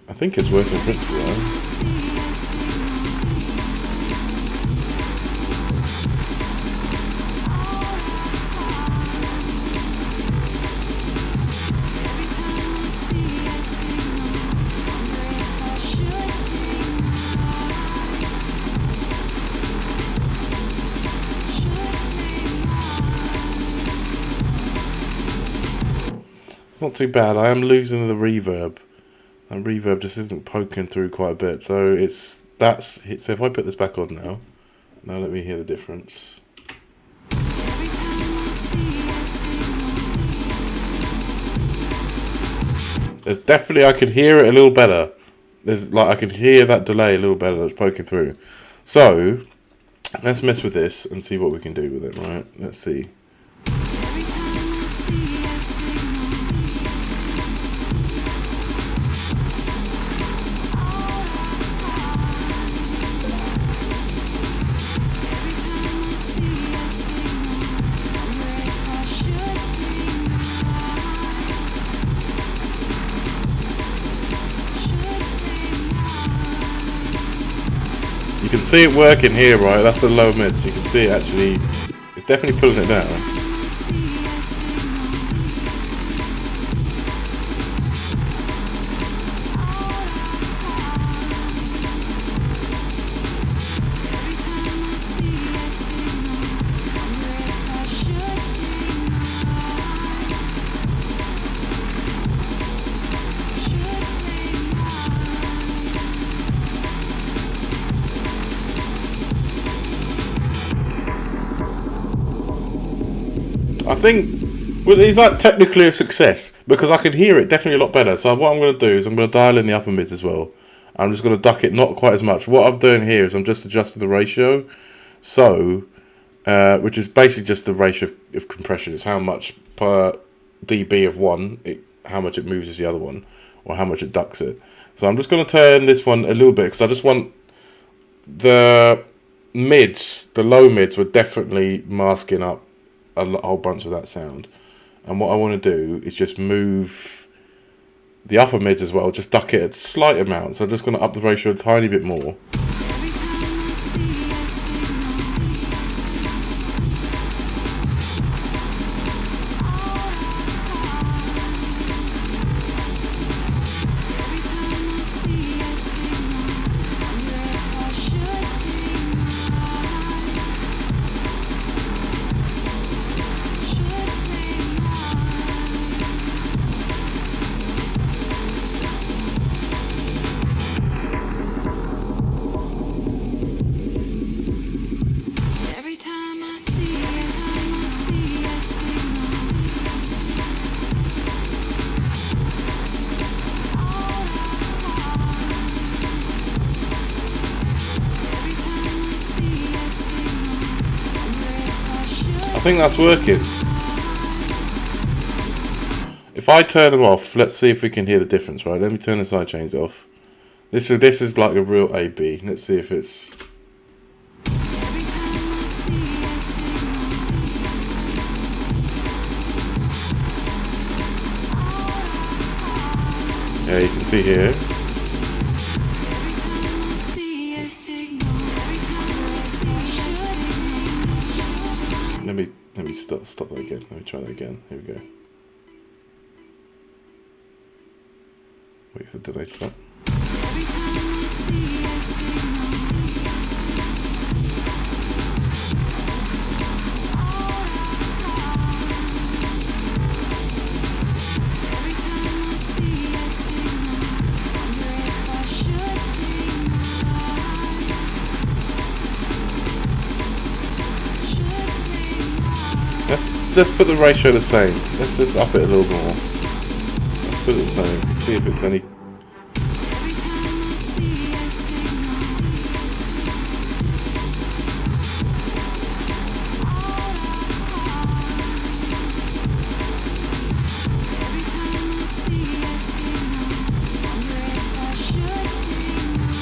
I think it's working in principle, right? It's not too bad. I am losing the reverb. And reverb just isn't poking through quite a bit. So so if I put this back on now let me hear the difference. There's definitely, I could hear it a little better. I could hear that delay a little better that's poking through. So let's mess with this and see what we can do with it, right? Let's see. You can see it working here, right? That's the low mids. You can see it actually. It's definitely pulling it down. I think, well, is that technically a success? Because I can hear it definitely a lot better. So what I'm going to do is I'm going to dial in the upper mids as well. I'm just going to duck it not quite as much. What I'm doing here is I'm just adjusting the ratio. So, which is basically just the ratio of compression. It's how much per dB of one, how much it moves as the other one, or how much it ducks it. So I'm just going to turn this one a little bit because I just want the mids, the low mids were definitely masking up a whole bunch of that sound, and what I want to do is just move the upper mids as well, just duck it a slight amount. So I'm just going to up the ratio a tiny bit more. I think that's working. If I turn them off, let's see if we can hear the difference, right? Let me turn the side chains off. This is like a real AB. Let's see if it's... Yeah, you can see here. Let me stop that again. Let me try that again. Here we go. Wait for the delay to stop. Let's put the ratio the same. Let's just up it a little more. Let's put it the same. Let's see if it's any.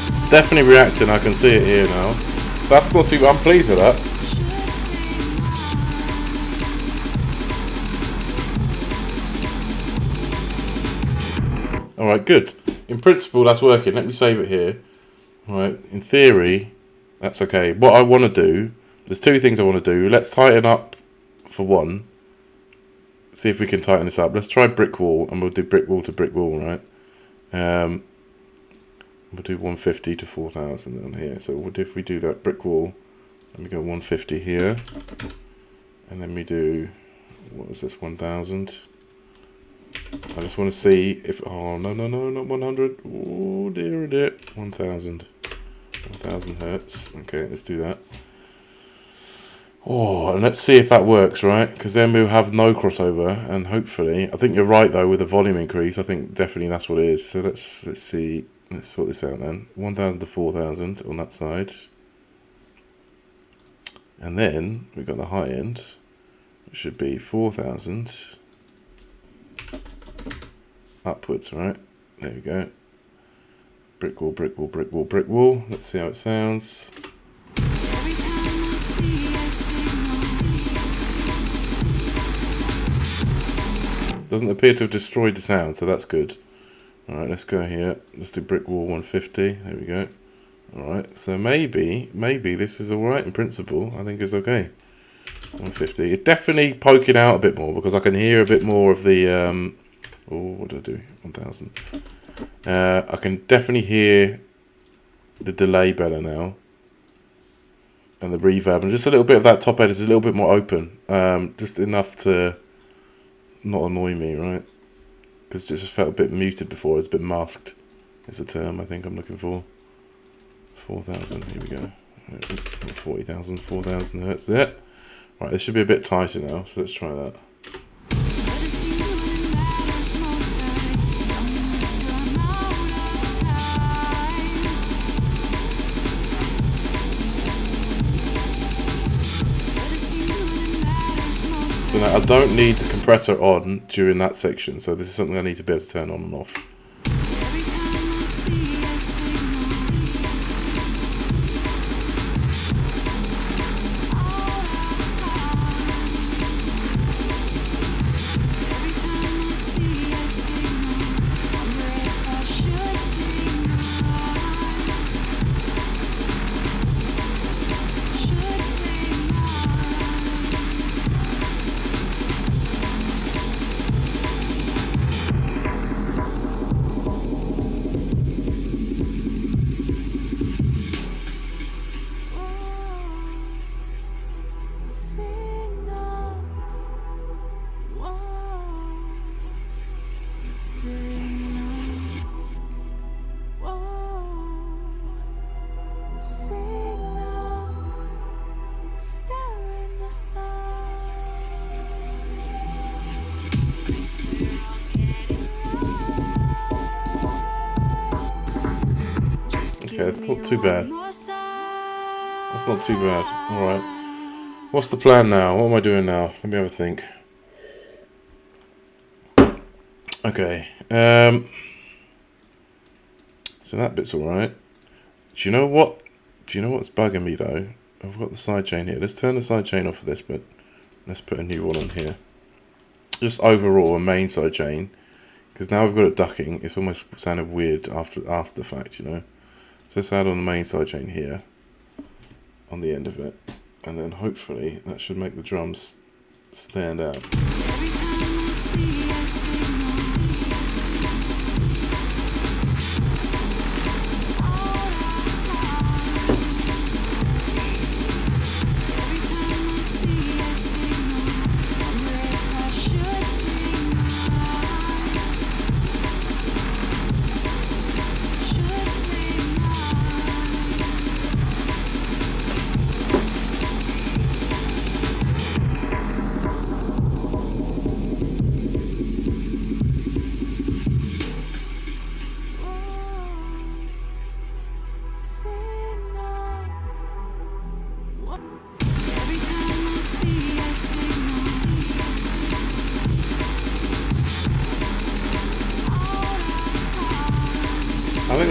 It's definitely reacting. I can see it here now. That's not too. I'm pleased with that. Alright, good. In principle, that's working. Let me save it here. Alright, in theory, that's okay. What I want to do, there's two things I want to do. Let's tighten up for one. See if we can tighten this up. Let's try brick wall, and we'll do brick wall to brick wall, right? We'll do 150 to 4,000 on here. So if we do that brick wall, let me go 150 here. And then we do, what is this, 1,000? I just want to see if, oh no, not 100. Oh dear, 1,000. 1,000 hertz. Okay, let's do that. Oh, and let's see if that works, right? Because then we'll have no crossover, and hopefully, I think you're right though with the volume increase. I think definitely that's what it is. So let's see. Let's sort this out then. 1,000 to 4,000 on that side, and then we've got the high end, which should be 4,000. Upwards, right? There we go. Brick wall, brick wall, brick wall, brick wall. Let's see how it sounds. Doesn't appear to have destroyed the sound, so that's good. Alright, let's go here. Let's do brick wall 150. There we go. Alright, so maybe this is alright in principle. I think it's okay. 150. It's definitely poking out a bit more because I can hear a bit more of the oh, what did I do? 1,000. I can definitely hear the delay better now. And the reverb. And just a little bit of that top end is a little bit more open. Just enough to not annoy me, right? Because it just felt a bit muted before. It's a bit masked. Is the term I think I'm looking for. 4,000. Here we go. 40,000. 4,000 hertz. There. Right, this should be a bit tighter now. So let's try that. So now I don't need the compressor on during that section, so this is something I need to be able to turn on and off. Okay, that's not too bad. That's not too bad. Alright. What's the plan now? What am I doing now? Let me have a think. Okay. So that bit's alright. Do you know what? Do you know what's bugging me though? I've got the sidechain here. Let's turn the sidechain off for this bit. Let's put a new one on here. Just overall a main sidechain. Because now we've got it ducking, it's almost sounded weird after the fact, you know. So let's add on the main sidechain here, on the end of it, and then hopefully that should make the drums stand out.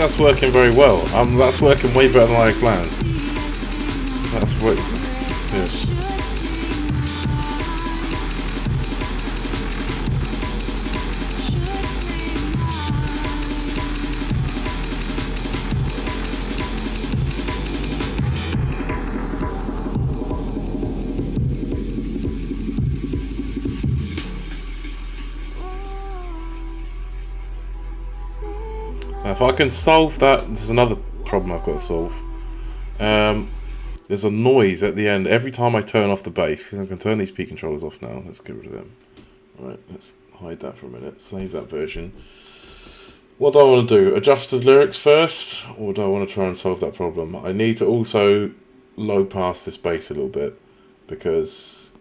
that's working very well. That's working way better than I planned. That's what. Yes. Now, if I can solve that, there's another problem I've got to solve. There's a noise at the end every time I turn off the bass. I can turn these P controllers off now. Let's get rid of them. Alright, let's hide that for a minute. Save that version. What do I want to do? Adjust the lyrics first? Or do I want to try and solve that problem? I need to also low pass this bass a little bit. Because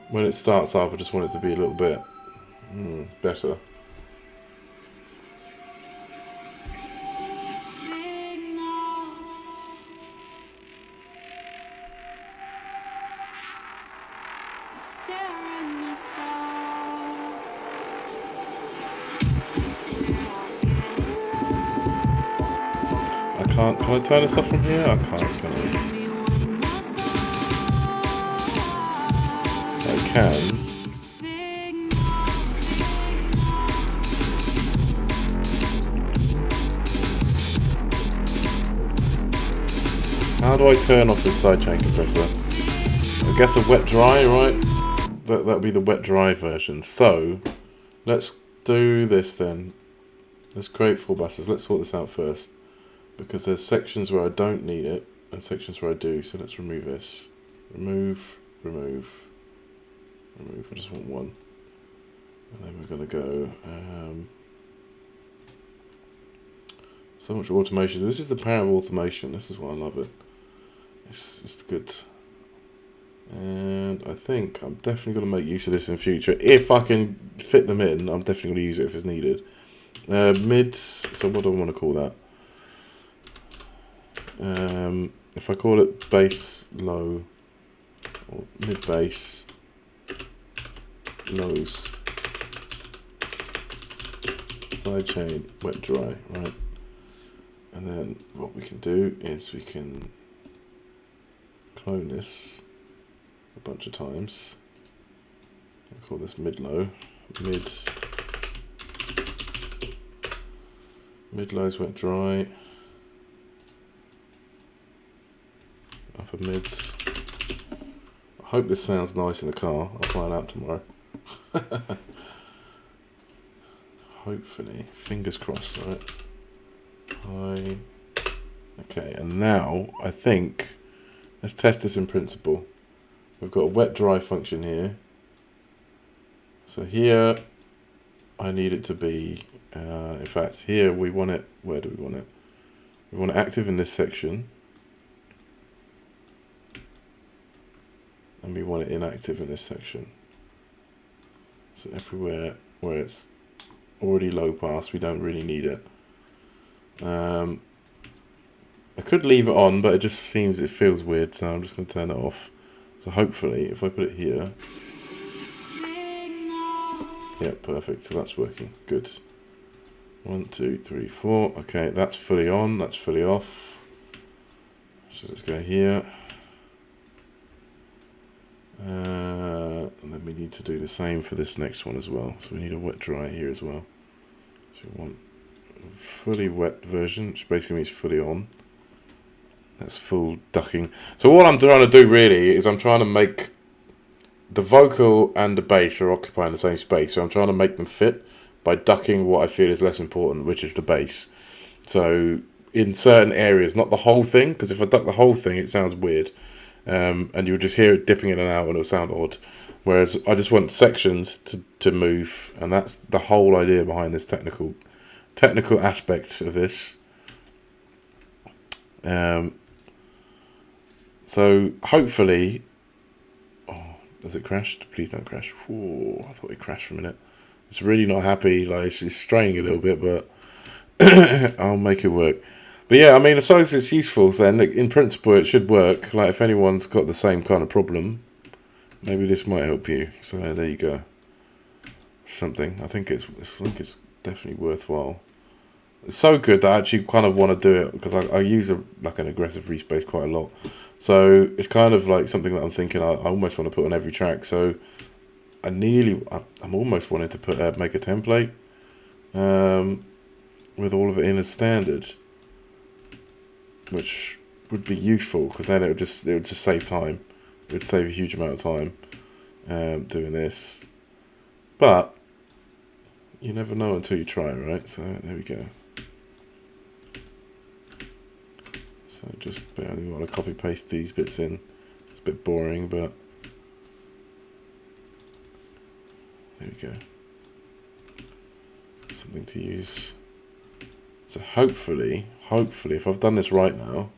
when it starts up, I just want it to be a little bit better. Can I turn this off from here? I can't, can I can. How do I turn off this sidechain compressor? I guess a wet dry, right? That'll be the wet dry version. So, let's do this then. Let's create full buses. Let's sort this out first. Because there's sections where I don't need it, and sections where I do, so let's remove this. Remove, remove, remove, I just want one. And then we're going to go, so much automation. This is the power of automation, this is why I love it. It's just good. And I think I'm definitely going to make use of this in future. If I can fit them in, I'm definitely going to use it if it's needed. Mid, so what do I want to call that? If I call it bass low or mid bass lows sidechain wet dry, right? And then what we can do is we can clone this a bunch of times. I'll call this mid low, mid lows wet dry. Upper mids. I hope this sounds nice in the car. I'll find out tomorrow. Hopefully. Fingers crossed, right? High. Okay, and now I think let's test this in principle. We've got a wet dry function here. So here I need it to be in fact here we want it, where do we want it? We want it active in this section. And we want it inactive in this section. So everywhere where it's already low pass, we don't really need it. I could leave it on, but it just seems, it feels weird, so I'm just going to turn it off. So hopefully, if I put it here, yeah, perfect. So that's working. Good. 1, 2, 3, 4. Okay, that's fully on. That's fully off. So let's go here. And then we need to do the same for this next one as well. So we need a wet dry here as well. So we want a fully wet version, which basically means fully on. That's full ducking. So what I'm trying to do really is I'm trying to make the vocal and the bass are occupying the same space. So I'm trying to make them fit by ducking what I feel is less important, which is the bass. So in certain areas, not the whole thing, because if I duck the whole thing, it sounds weird. And you'll just hear it dipping in and out and it'll sound odd. Whereas I just want sections to move, and that's the whole idea behind this technical aspect of this. So hopefully, oh, has it crashed? Please don't crash. Ooh, I thought it crashed for a minute. It's really not happy. Like it's straining a little bit, but I'll make it work. But yeah, I mean, as long as it's useful, then in principle it should work. Like if anyone's got the same kind of problem, maybe this might help you. So there you go. something. I think it's definitely worthwhile. It's so good that I actually kind of want to do it because I use like an aggressive respace quite a lot. So it's kind of like something that I'm thinking I almost want to put on every track. So I'm almost wanting to put make a template with all of it in as standard, which would be useful because then it would just save time. It would save a huge amount of time doing this. But you never know until you try, right? So there we go. So just I only want to copy paste these bits in. It's a bit boring, but there we go. Something to use. So hopefully, if I've done this right now.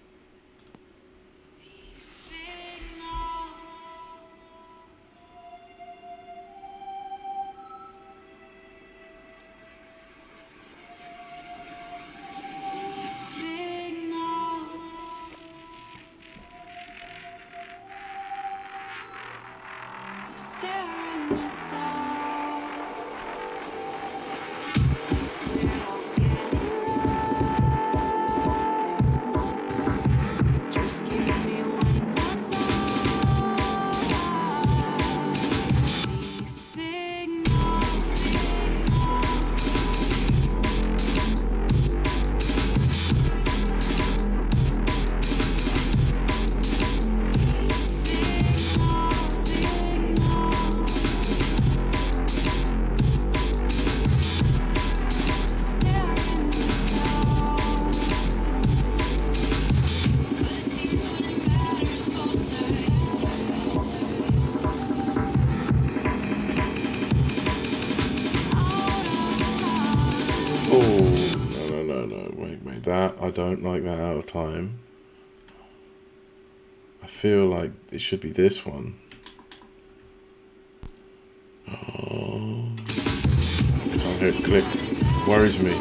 I don't like that out of time. I feel like it should be this one. Oh. I hear it click. It worries me.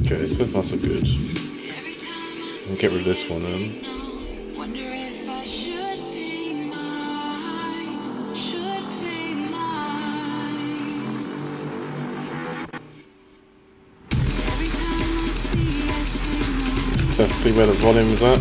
Okay, so far so good. I'll get rid of this one then. Let's see where the volume is at.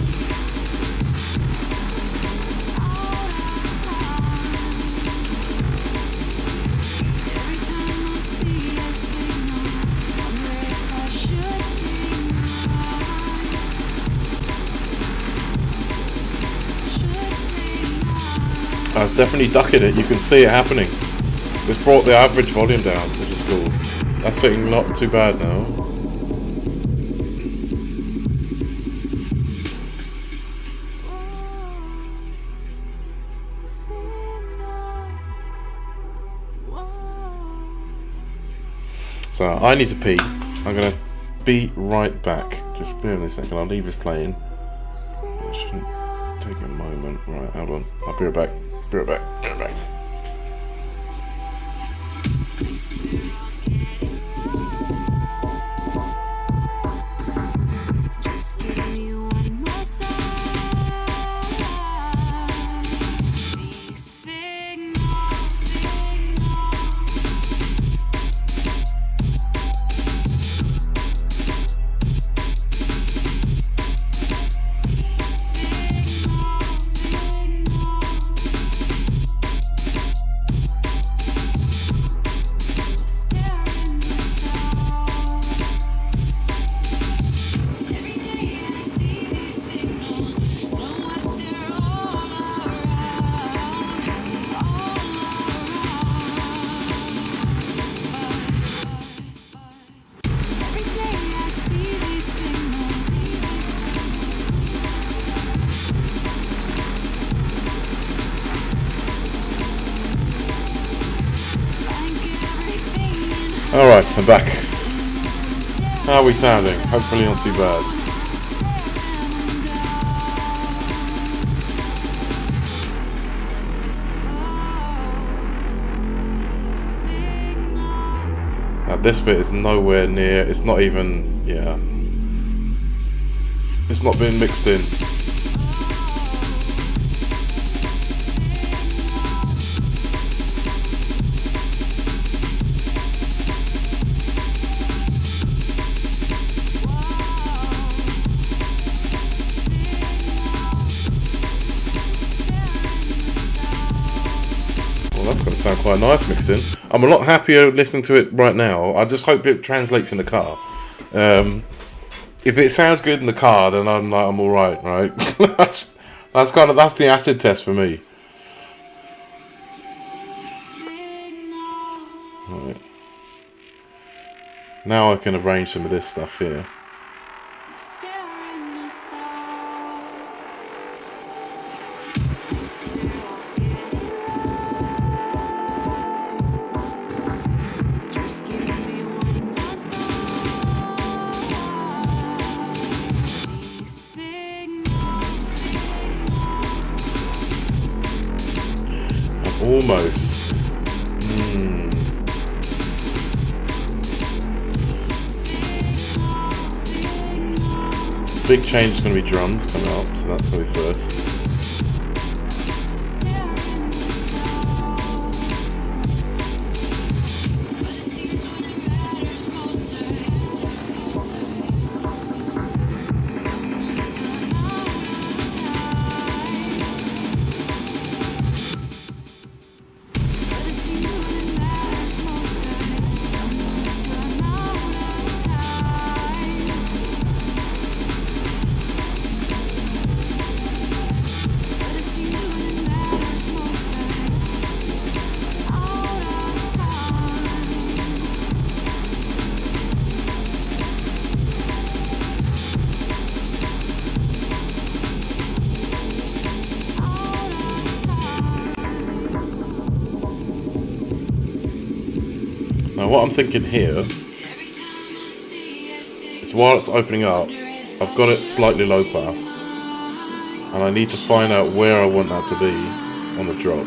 It's definitely ducking it. You can see it happening. It's brought the average volume down, which is cool. That's sitting not too bad now. So I need to pee. I'm gonna be right back. Just bear with me a second. I'll leave this playing. It shouldn't take a moment. Right, hold on. I'll be right back. Be right back. Be right back. Stay Alright, I'm back. How are we sounding? Hopefully not too bad. Now this bit is nowhere near, it's not even, yeah. It's not being mixed in. That's going to sound quite nice mixed in. I'm a lot happier listening to it right now. I just hope it translates in the car. If it sounds good in the car, then I'm all right, right? that's the acid test for me. Right. Now I can arrange some of this stuff here. Almost. Big change is going to be drums coming up, so that's going to be first. Now what I'm thinking here is while it's opening up, I've got it slightly low pass, and I need to find out where I want that to be on the drop.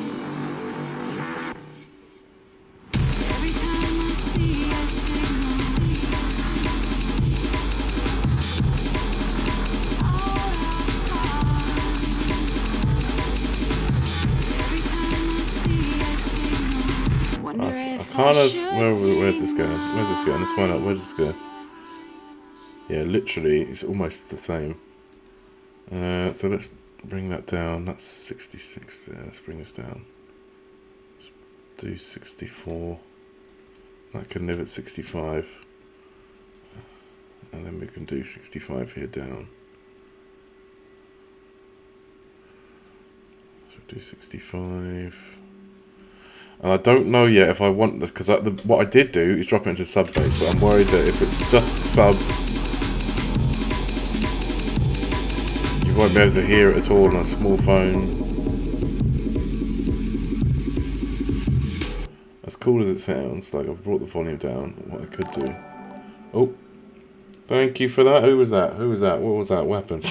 Kind of, where's this going? Where's this going? Let's find out, where does this go? Yeah, literally, it's almost the same. So let's bring that down. That's 66 there. Let's bring this down. Let's do 64. That can live at 65. And then we can do 65 here down. So do 65. And I don't know yet if I want this, because what I did do is drop it into sub bass, but I'm worried that if it's just sub, you won't be able to hear it at all on a small phone. As cool as it sounds, like I've brought the volume down, what I could do. Oh, thank you for that. Who was that? Who was that? What was that? What happened?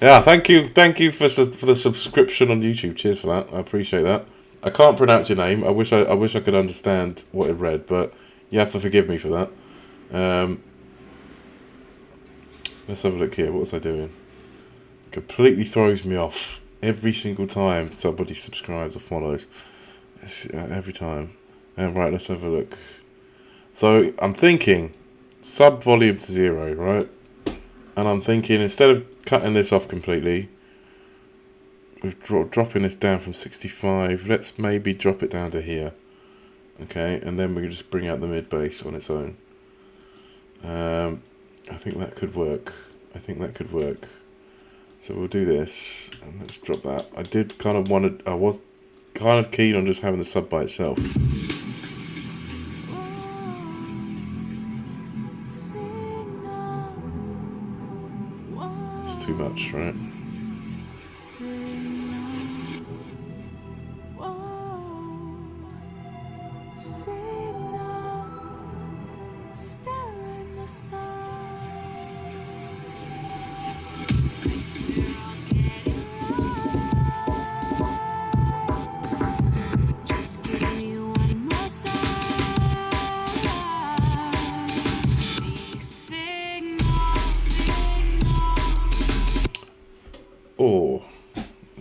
Yeah, thank you for the subscription on YouTube. Cheers for that. I appreciate that. I can't pronounce your name. I wish I could understand what it read, but you have to forgive me for that. Let's have a look here. What was I doing? Completely throws me off every single time somebody subscribes or follows. Every time. Right, let's have a look. So I'm thinking sub volume to 0, right? And I'm thinking instead of cutting this off completely, we're dropping this down from 65. Let's maybe drop it down to here. Okay, and then we can just bring out the mid bass on its own. I think that could work. So we'll do this, and let's drop that. I was kind of keen on just having the sub by itself. It's too much, right?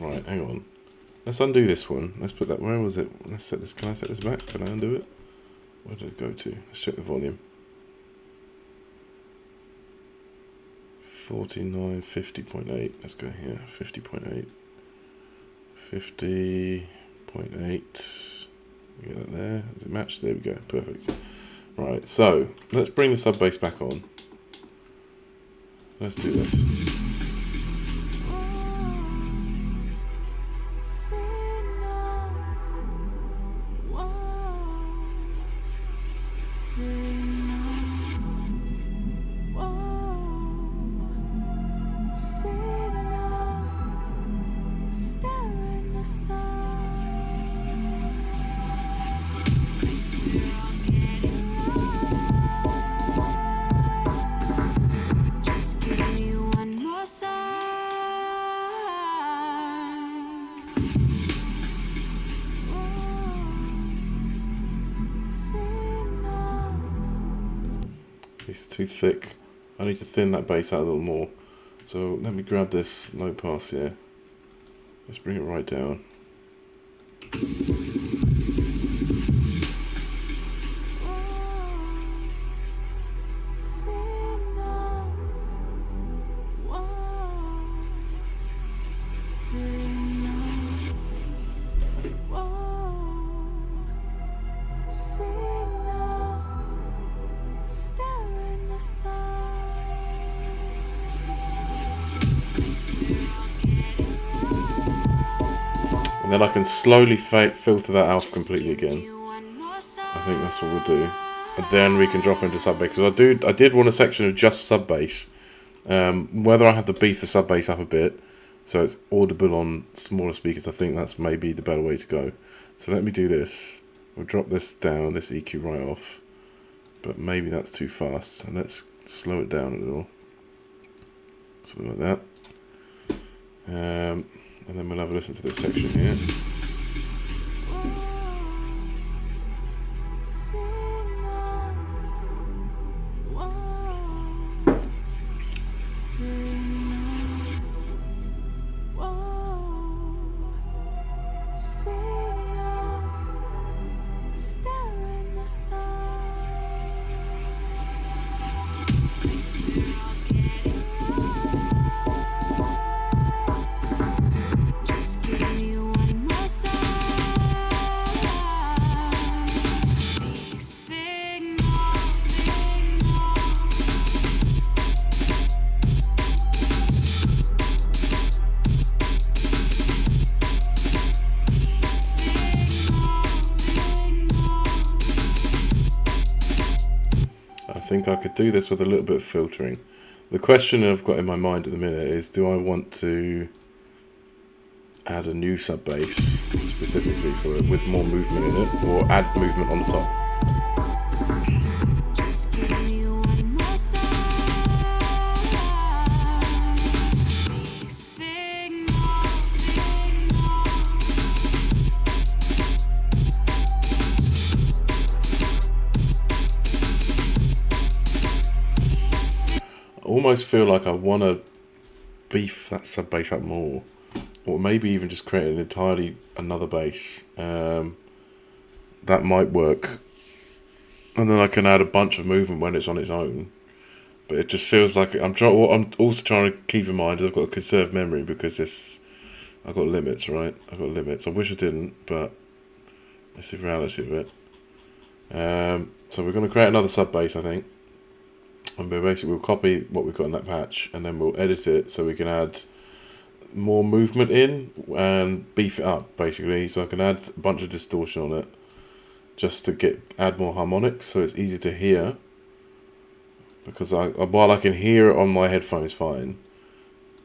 Right, hang on. Let's undo this one. Let's put that. Where was it? Let's set this. Can I set this back? Can I undo it? Where did it go to? Let's check the volume. 49, 50.8. Let's go here. 50.8. 50.8. Get that there. Does it match? There we go. Perfect. Right. So let's bring the sub bass back on. Let's do this. It's too thick. I need to thin that bass out a little more. So let me grab this low pass here. Let's bring it right down. And then I can slowly filter that out completely again. I think that's what we'll do. And then we can drop into sub bass. Because I did want a section of just sub bass. Whether I have to beef the sub bass up a bit, so it's audible on smaller speakers, I think that's maybe the better way to go. So let me do this. We'll drop this down, this EQ right off. But maybe that's too fast. So let's slow it down a little. Something like that. And then we'll have a listen to this section here. I think I could do this with a little bit of filtering. The question I've got in my mind at the minute is, do I want to add a new sub bass specifically for it with more movement in it, or add movement on the top? I almost feel like I want to beef that sub bass up more, or maybe even just create an entirely another bass. That might work, and then I can add a bunch of movement when it's on its own. But it just feels like what I'm also trying to keep in mind is I've got to conserve memory, because I've got limits, right? I've got limits. I wish I didn't, but it's the reality of it. So we're going to create another sub bass, I think. And we'll copy what we've got in that patch, and then we'll edit it so we can add more movement in and beef it up, basically. So I can add a bunch of distortion on it, just to add more harmonics, so it's easy to hear. Because while I can hear it on my headphones fine,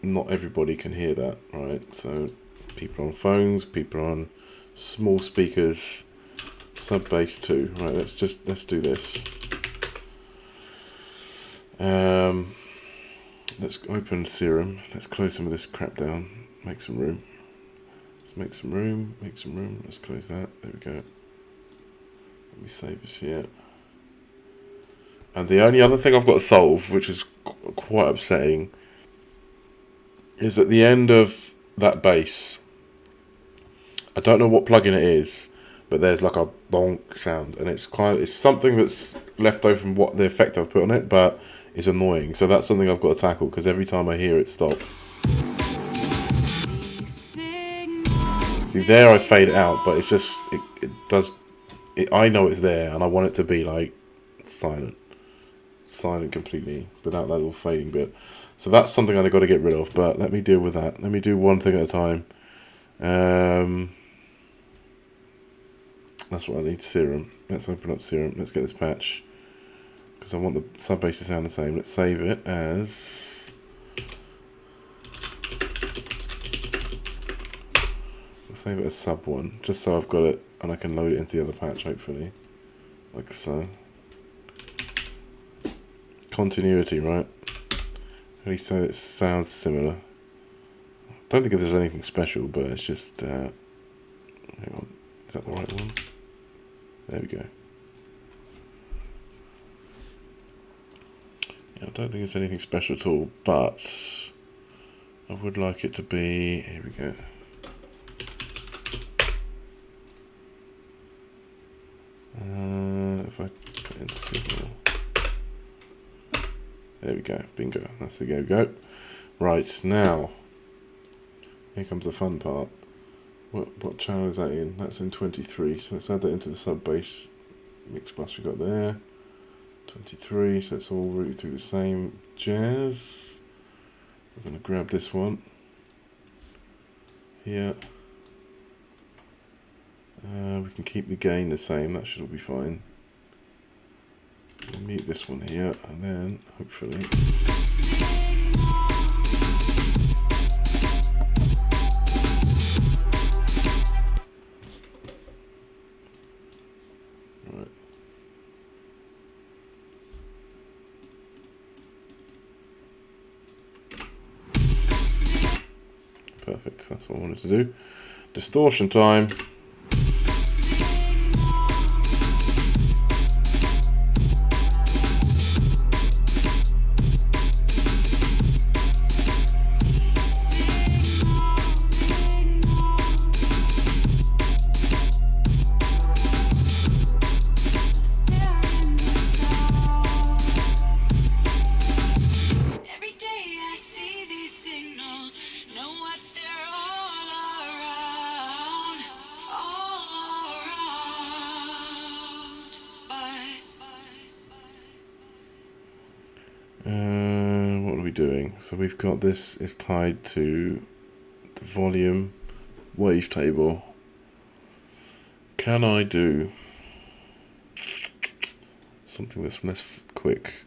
not everybody can hear that, right? So people on phones, people on small speakers, sub bass too, right? Let's do this. Let's open Serum. Let's close some of this crap down. Make some room. Let's make some room. Make some room. Let's close that. There we go. Let me save this here. And the only other thing I've got to solve, which is quite upsetting, is at the end of that bass, I don't know what plugin it is, but there's like a bonk sound, and it's something that's left over from what the effect I've put on it, but it's annoying. So that's something I've got to tackle, because every time I hear it stop. See, there I fade it out, but it's just it does. I know it's there, and I want it to be like silent completely without that little fading bit. So that's something I've got to get rid of. But let me deal with that. Let me do one thing at a time. That's what I need. Serum. Let's open up Serum. Let's get this patch, because I want the sub bass to sound the same. Let's save it as. We'll save it as sub 1, just so I've got it and I can load it into the other patch, hopefully, like so. Continuity, right? At least so it sounds similar. Don't think there's anything special, but it's just. Hang on, is that the right one? There we go. Yeah, I don't think it's anything special at all, but I would like it to be. Here we go. If I put in signal. There we go, bingo, that's the go. Right, now, here comes the fun part. What channel is that in? That's in 23, so let's add that into the sub bass mix bus we got there. 23, so it's all routed through the same jazz. We're going to grab this one here. We can keep the gain the same, that should all be fine. We'll mute this one here, and then hopefully. Right. Perfect, that's what I wanted to do. Distortion time. What are we doing? So we've got this is tied to the volume wavetable. Can I do something that's less quick?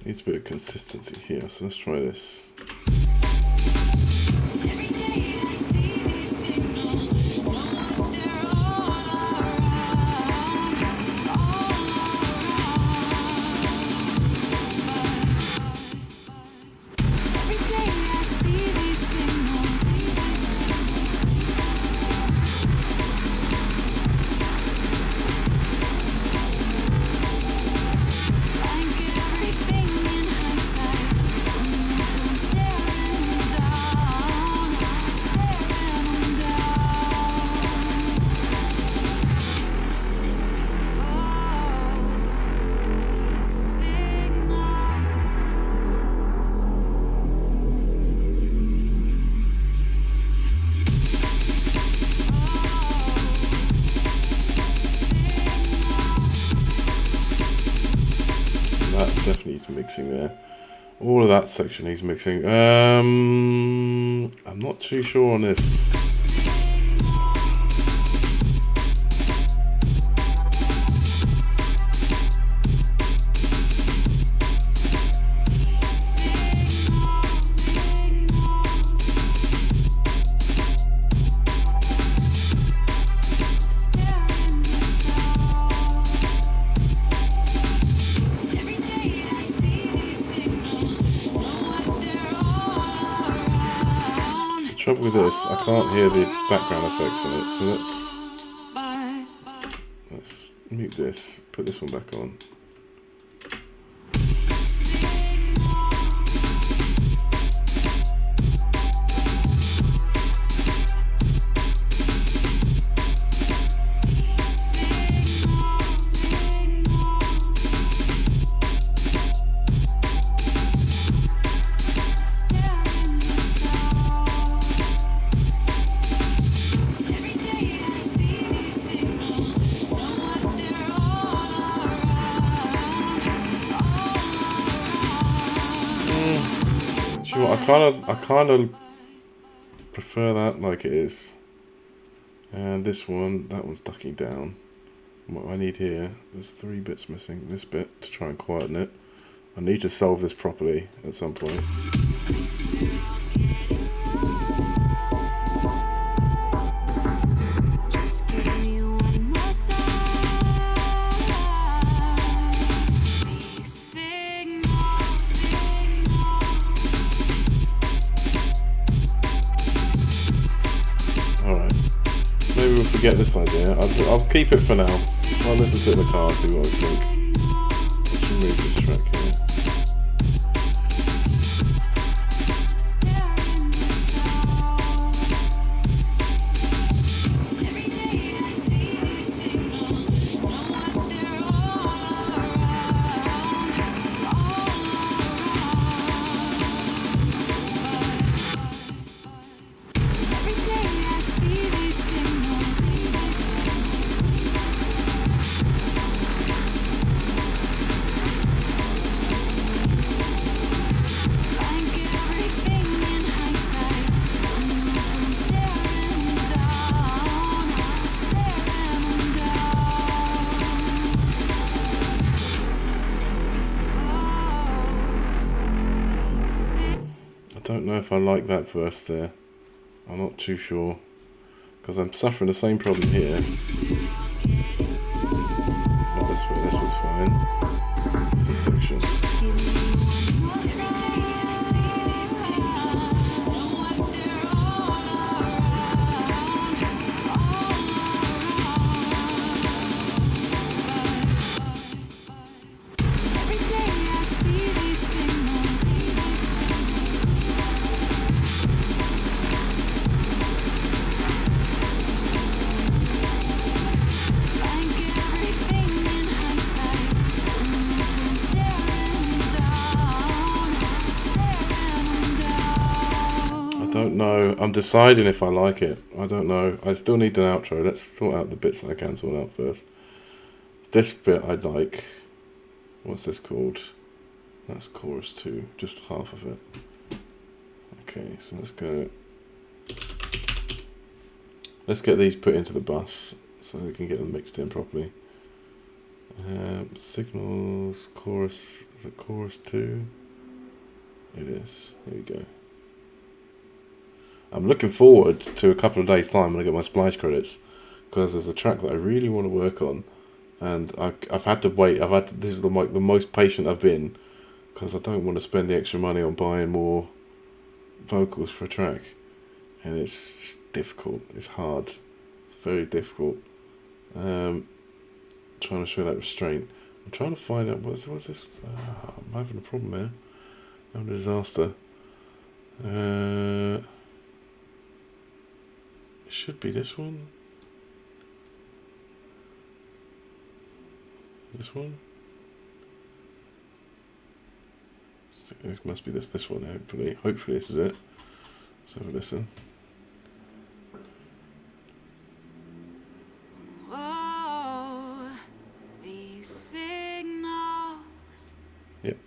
Needs a bit of consistency here, so let's try this. Definitely needs mixing there. All of that section needs mixing. I'm not too sure on this. Trouble with this, I can't hear the background effects on it, so let's mute this, put this one back on. I kind of prefer that like it is. And this one, that one's ducking down. What I need here, there's 3 bits missing. This bit to try and quieten it. I need to solve this properly at some point. Maybe we'll forget this idea. I'll keep it for now. I'll listen to it in the car, see what I think. Let's remove this track here. don't know if I like that verse there. I'm not too sure. Because I'm suffering the same problem here. Not this one, this one's fine. It's this section. I don't know. I'm deciding if I like it. I don't know. I still need an outro. Let's sort out the bits that I can sort out first. This bit I like. What's this called? That's chorus 2. Just half of it. Okay, so let's go. Let's get these put into the bus so we can get them mixed in properly. Signals, chorus. Is it chorus 2? It is. Here we go. I'm looking forward to a couple of days' time when I get my splice credits, because there's a track that I really want to work on, and I've had to wait. This is the most patient I've been, because I don't want to spend the extra money on buying more vocals for a track, and it's difficult. It's hard. It's very difficult. Trying to show that restraint. I'm trying to find out what's this. I'm having a problem here. I'm having a disaster. It should be this one. This one. So it must be this one. Hopefully this is it. Let's have a listen. Whoa, these signals. Yep.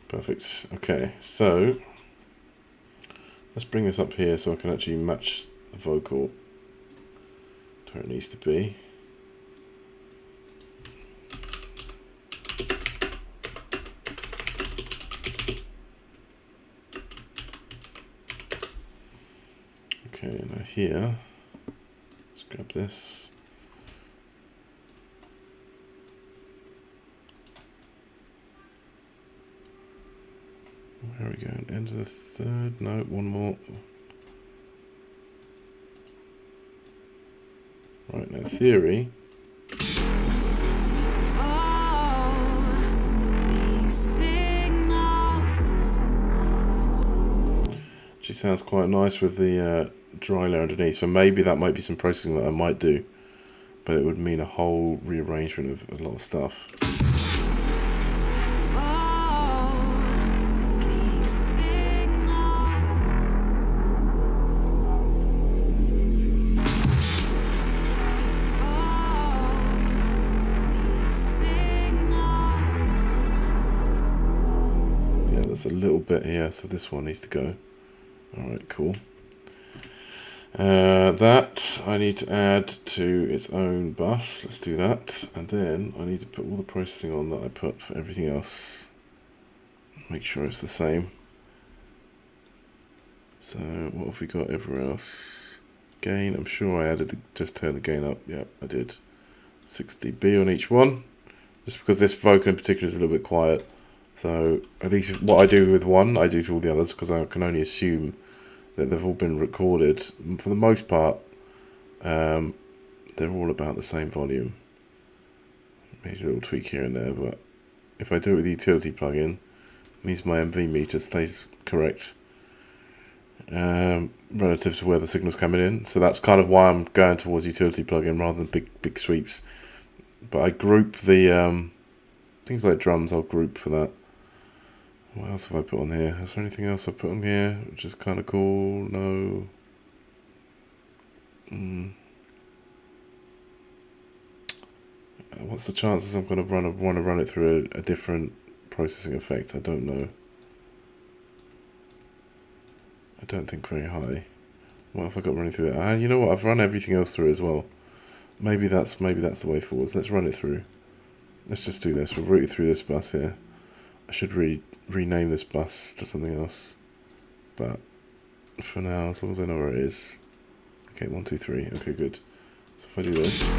Perfect. Okay, so let's bring this up here so I can actually match the vocal to where it needs to be. Okay, now here, let's grab this. Where are we going? End of the third? No, one more. Right, now theory. She sounds quite nice with the dry layer underneath, so maybe that might be some processing that I might do, but it would mean a whole rearrangement of a lot of stuff. A little bit here, so this one needs to go. Alright, cool. That I need to add to its own bus. Let's do that. And then I need to put all the processing on that I put for everything else. Make sure it's the same. So what have we got everywhere else? Gain, I'm sure I added, just turned the gain up. Yeah, I did. 6 dB on each one. Just because this vocal in particular is a little bit quiet. So at least what I do with one, I do to all the others, because I can only assume that they've all been recorded. For the most part, they're all about the same volume. Maybe a little tweak here and there, but if I do it with the utility plugin, it means my MV meter stays correct relative to where the signal's coming in. So that's kind of why I'm going towards utility plugin rather than big sweeps. But I group the things like drums, I'll group for that. What else have I put on here? Is there anything else I put on here which is kind of cool? No. What's the chances I'm going to want to run it through a different processing effect? I don't know. I don't think very high. What have I got running through that? You know what? I've run everything else through as well. Maybe that's the way forwards. Let's run it through. Let's just do this. We'll route it through this bus here. I should rename this bus to something else. but for now, as long as I know where it is. Okay, 1, 2, 3. Okay, good. So if I do this.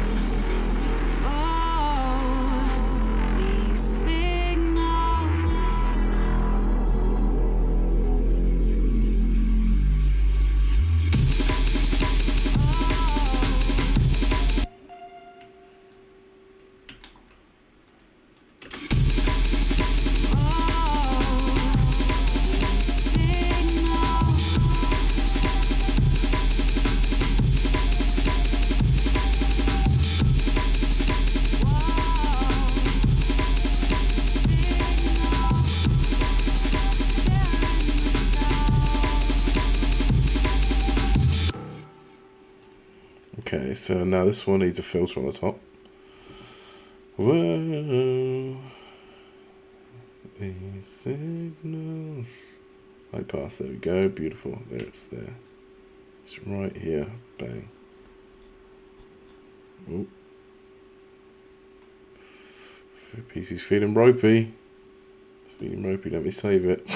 Okay, so now this one needs a filter on the top. Whoa, these signals. High pass, there we go, beautiful. There it's there. It's right here, bang. Oh. PC's feeling ropey. It's feeling ropey, let me save it.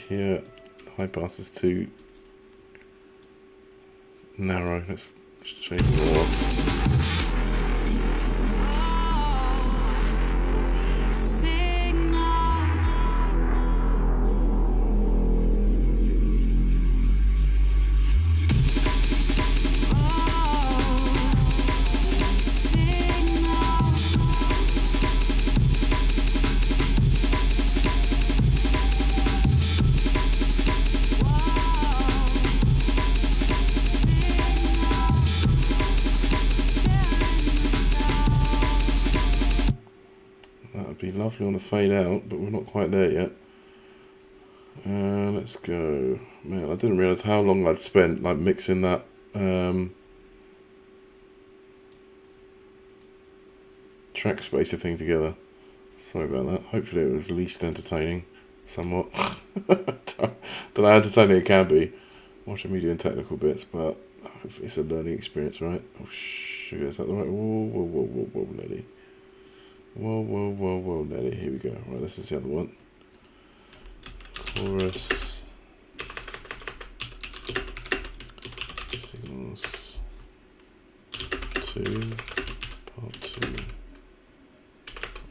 Here, high pass is too narrow. Let's change it more. Be lovely on the fade out, but we're not quite there yet. Let's go. Man, I didn't realise how long I'd spent like mixing that trackspacer thing together. Sorry about that. Hopefully it was at least entertaining, somewhat. Don't know how entertaining it can be, watching me doing technical bits, but it's a learning experience, right? Oh sugar, is that the right? Whoa, whoa, whoa, whoa, whoa, Nelly. Whoa, whoa, whoa, whoa, Nelly. Here we go. Right, this is the other one. Chorus. Signals. 2. Part 2.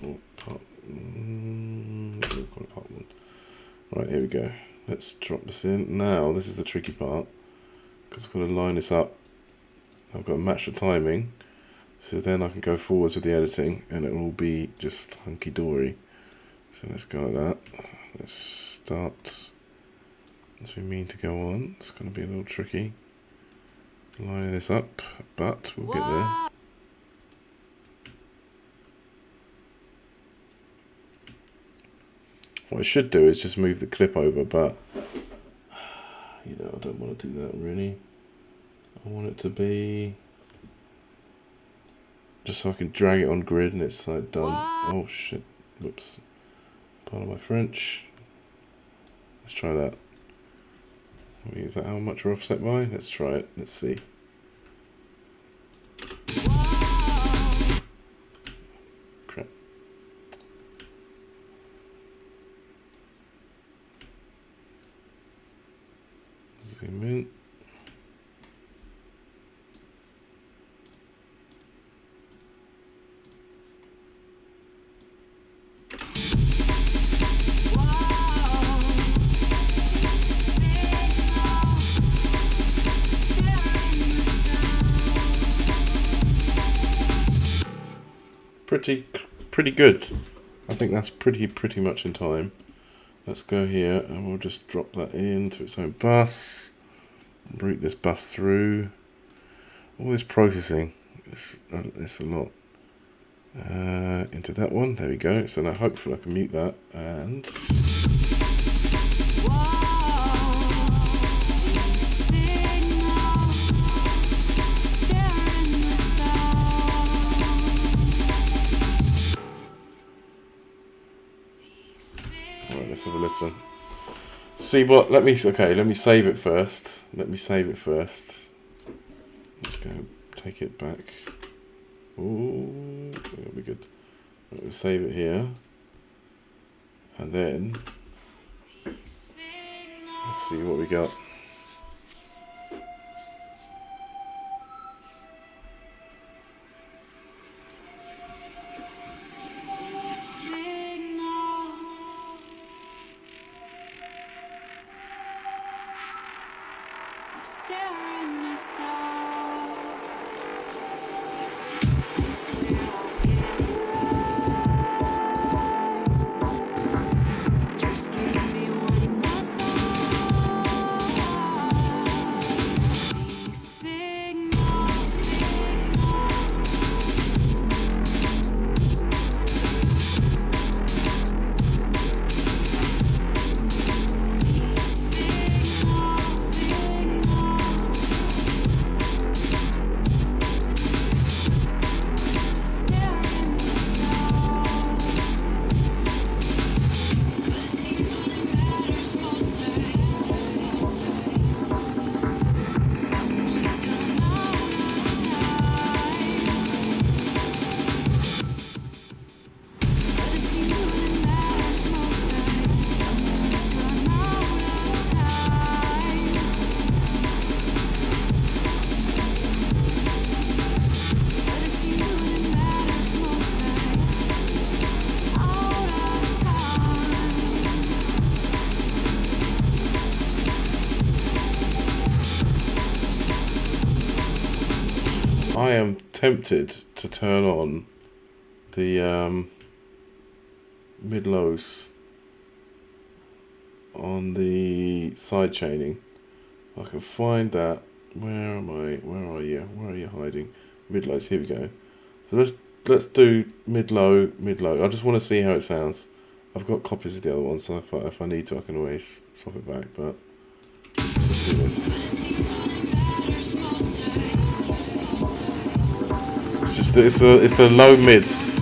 Oh, part... we'll call it part 1. Right, here we go. Let's drop this in. Now, this is the tricky part. Because I've got to line this up. I've got to match the timing. So then I can go forwards with the editing and it will all be just hunky-dory. So let's go like that. Let's start as we mean to go on. It's going to be a little tricky lining this up, but we'll get there. What I should do is just move the clip over, but you know, I don't want to do that really. I want it to be just so I can drag it on grid and it's like done. Oh shit, whoops. Part of my French. Let's try that. Is that how much we're offset by? Let's try it, let's see. Crap. Zoom in. Pretty good. I think that's pretty much in time. Let's go here and we'll just drop that into its own bus. Route this bus through. All this processing. It's a lot. Into that one. There we go. So now hopefully I can mute that and. Alright, let's have a listen. See what, let me save it first. Let's go take it back. Ooh, that'll be good. Right, we'll save it here. And then, let's see what we got. I am tempted to turn on the mid-lows on the side chaining. I can find that. Where am I? Where are you? Where are you hiding? Mid-lows. Here we go. So let's do mid-low, mid-low. I just want to see how it sounds. I've got copies of the other one, so if I need to, I can always swap it back. But let's do this. It's the low mids.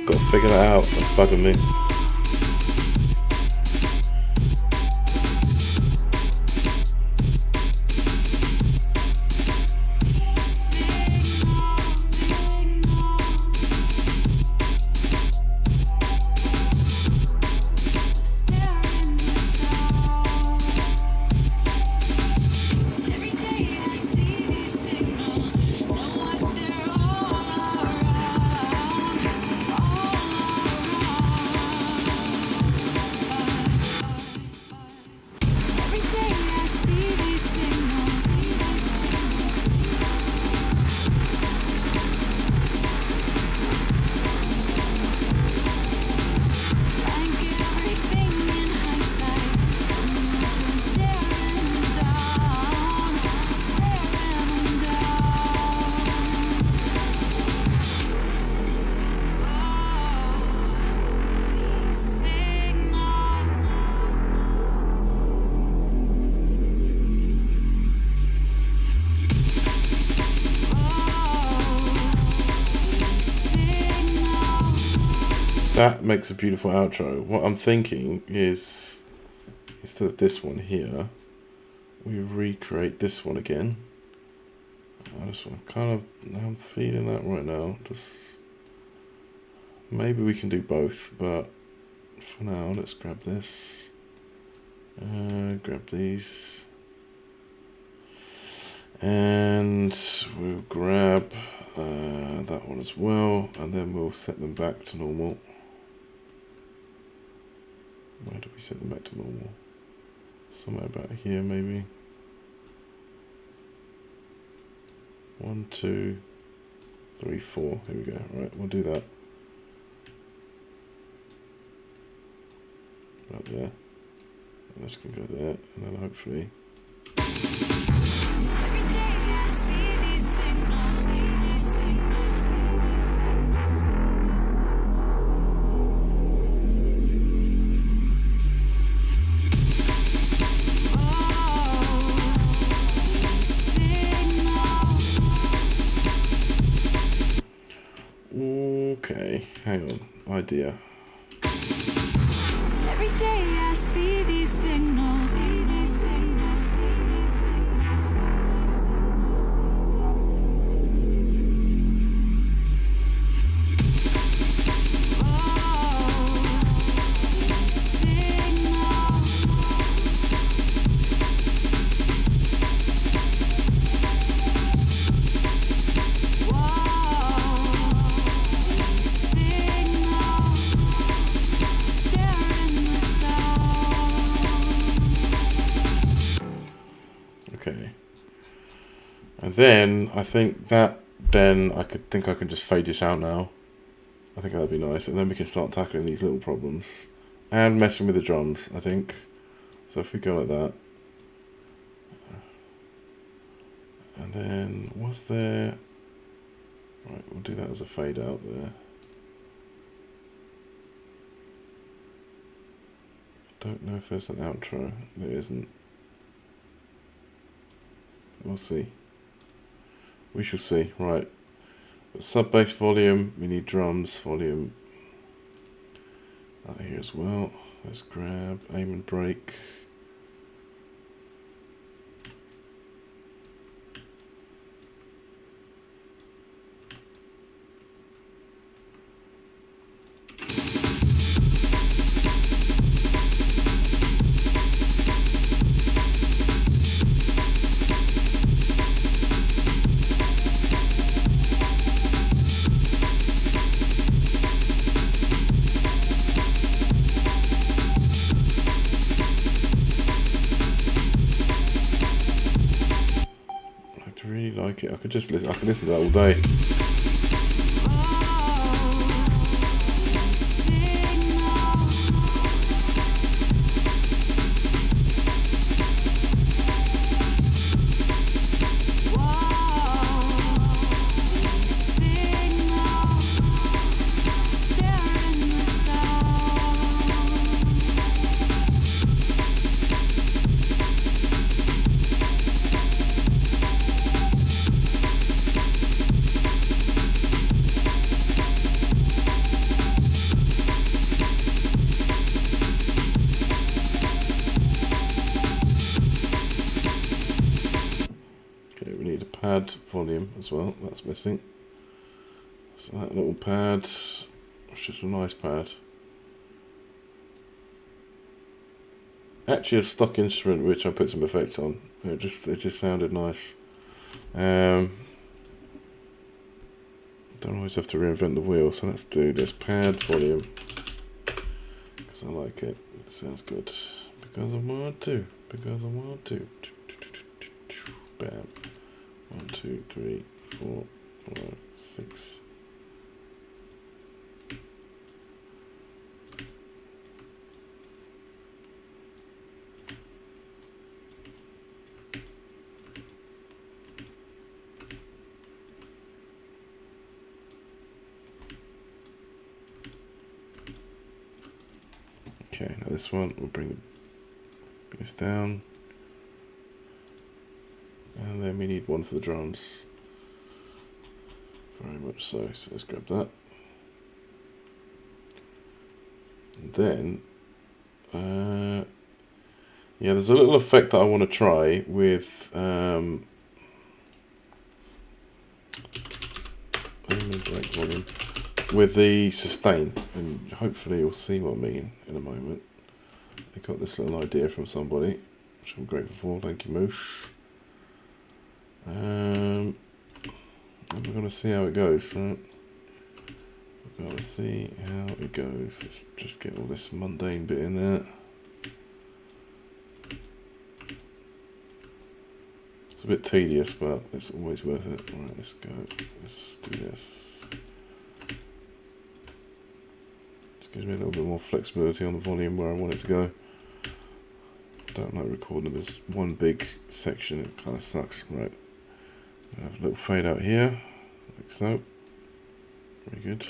Gotta figure that out. That's bugging me. That makes a beautiful outro. What I'm thinking is, instead of this one here, we recreate this one again. I'm feeling that right now. Just maybe we can do both, but for now, let's grab this. Grab these. And we'll grab that one as well, and then we'll set them back to normal. Where do we set them back to normal? Somewhere about here, maybe. 1, 2, 3, 4. Here we go. Right, we'll do that. About there. And this can go there, and then hopefully. Every day I see these signals. Okay, hang on. Idea. Every day I see these signals. Okay. And then I think that I can just fade this out now. I think that'd be nice, and then we can start tackling these little problems and messing with the drums, I think. So if we go like that, and then was there? Right, we'll do that as a fade out there. I don't know if there's an outro. There isn't. We'll see. We shall see. Right. Sub bass volume. We need drums volume. Out here as well. Let's grab aim and break. Like it. I could just listen. I could listen to that all day. Pad volume as well, that's missing. So that little pad, it's just a nice pad. Actually a stock instrument which I put some effects on. It just sounded nice. Don't always have to reinvent the wheel, so let's do this pad volume. Because I like it. It sounds good. Because I want to. Because I want to. Bam. 1, 2, 3, 4, 5, 6. Okay, now this one we'll bring this down. And then we need one for the drums. Very much so. So let's grab that. And then, yeah, there's a little effect that I want to try with break volume with the sustain, and hopefully you'll see what I mean in a moment. I got this little idea from somebody, which I'm grateful for. Thank you, Moosh. And we're going to see how it goes, right? We're going to see how it goes. Let's just get all this mundane bit in there. It's a bit tedious, but it's always worth it. Right, let's go. Let's do this. Just gives me a little bit more flexibility on the volume where I want it to go. Don't like recording this one big section, it kind of sucks. Right, I have a little fade out here, like so. Very good.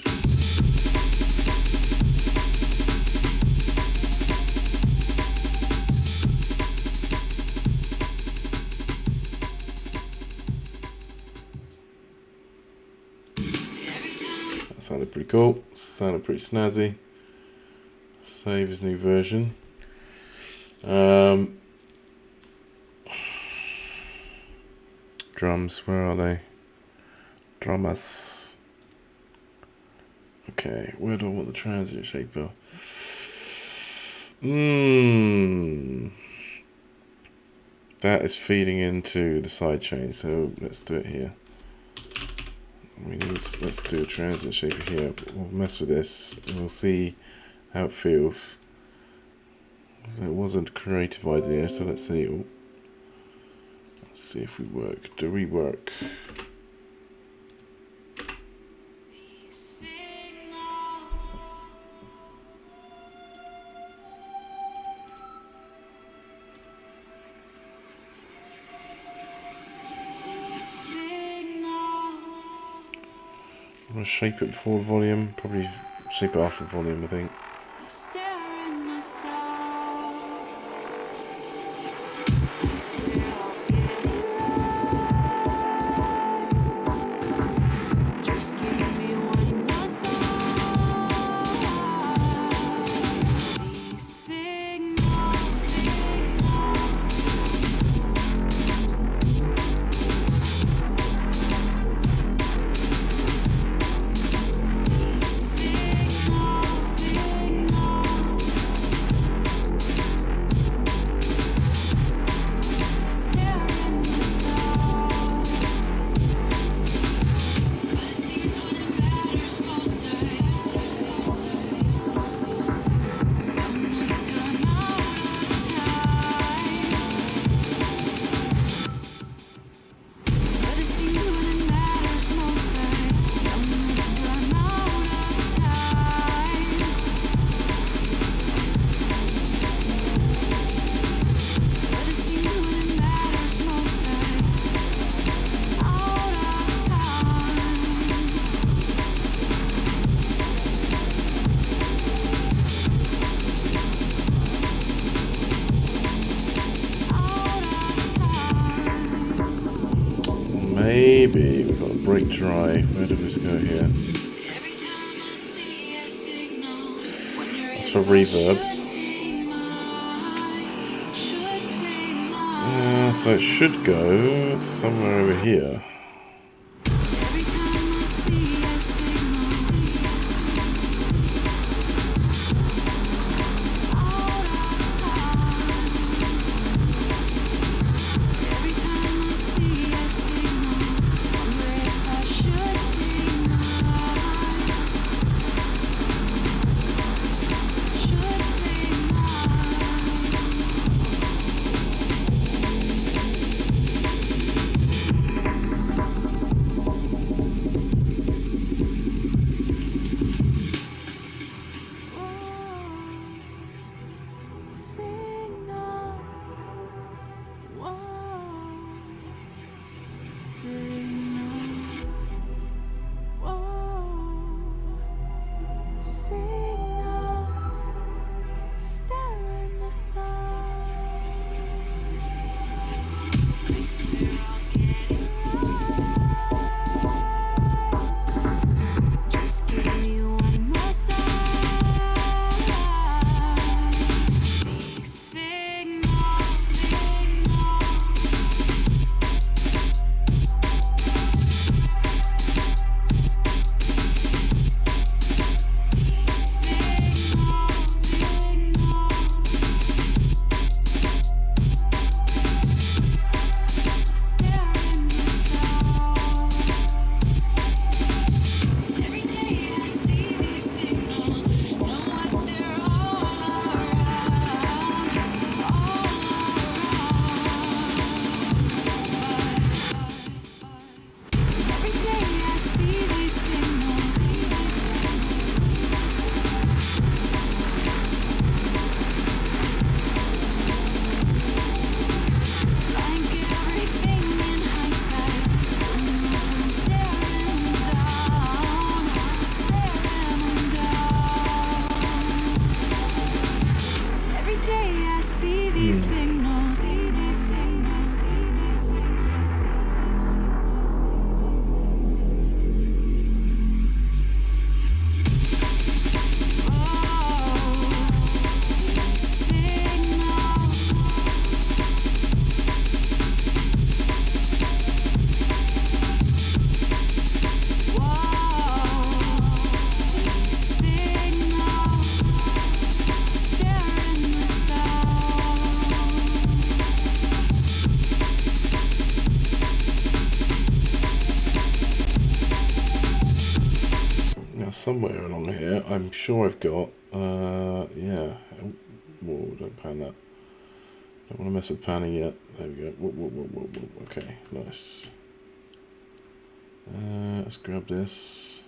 That sounded pretty cool, sounded pretty snazzy. Save his new version. Drums, where are they? Drummers. Okay, where do I want the transient shaper? That is feeding into the side chain, so let's do it here. Let's do a transient shaper here. We'll mess with this and we'll see how it feels. So it wasn't a creative idea, so let's see. Let's see if we work. Do we work? I'm going to shape it before volume, probably shape it after volume, I think. Maybe we've got a break dry. Where did this go here? That's for reverb. So it should go somewhere over here. I'm sure I've got. Yeah. Whoa, don't pan that. Don't want to mess with panning yet. There we go. Whoa. Okay, nice. Let's grab this.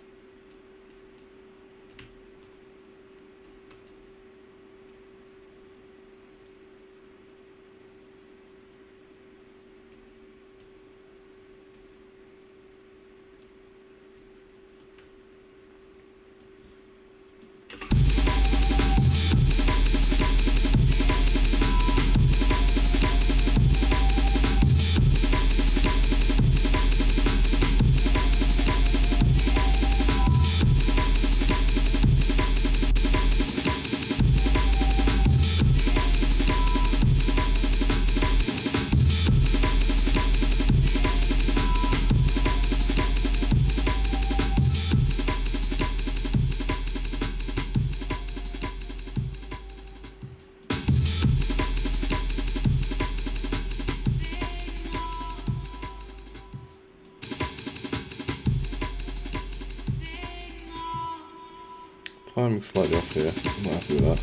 Timing's slightly off here. I'm not happy with that.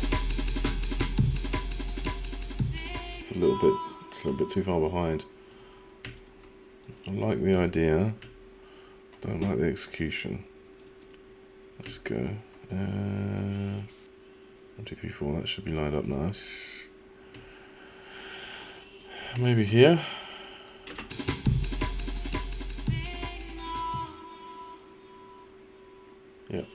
It's a little bit too far behind. I like the idea. Don't like the execution. Let's go. 1, 2, 3, 4. That should be lined up nice. Maybe here. Yep.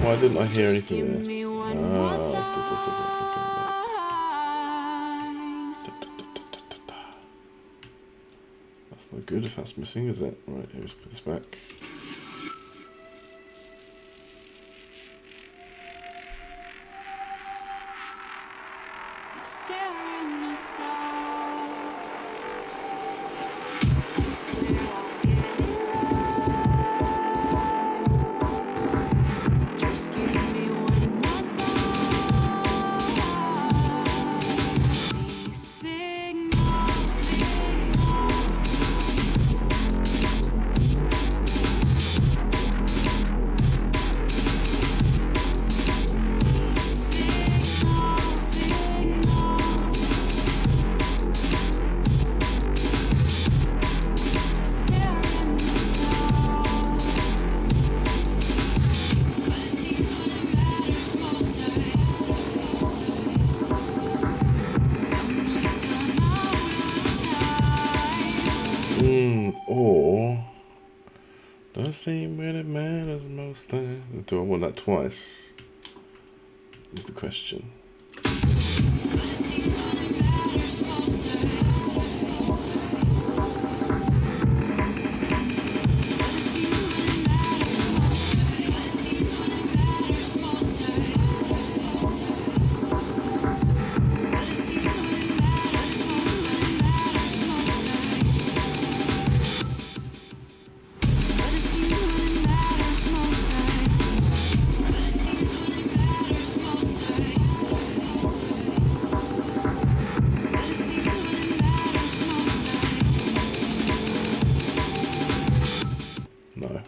Why didn't I hear anything there? That's no good if that's missing, is it? Right, let's put this back. Or does seem when it matters most then? Do I want that twice? Is the question. No,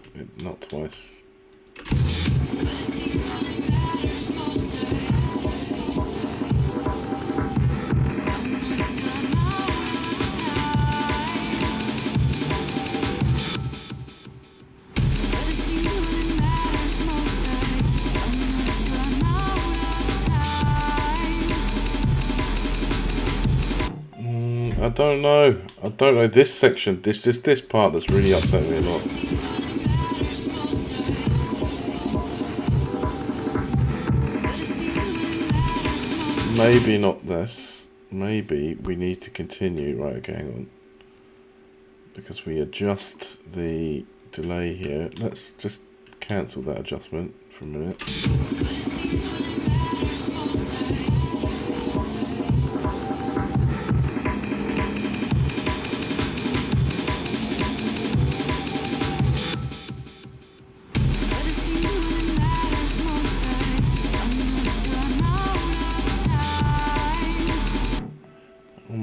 not twice. I don't know. I don't know. This section, this part that's really upset me a lot. Maybe not this. Maybe we need to continue. Right, okay, hang on. Because we adjust the delay here. Let's just cancel that adjustment for a minute.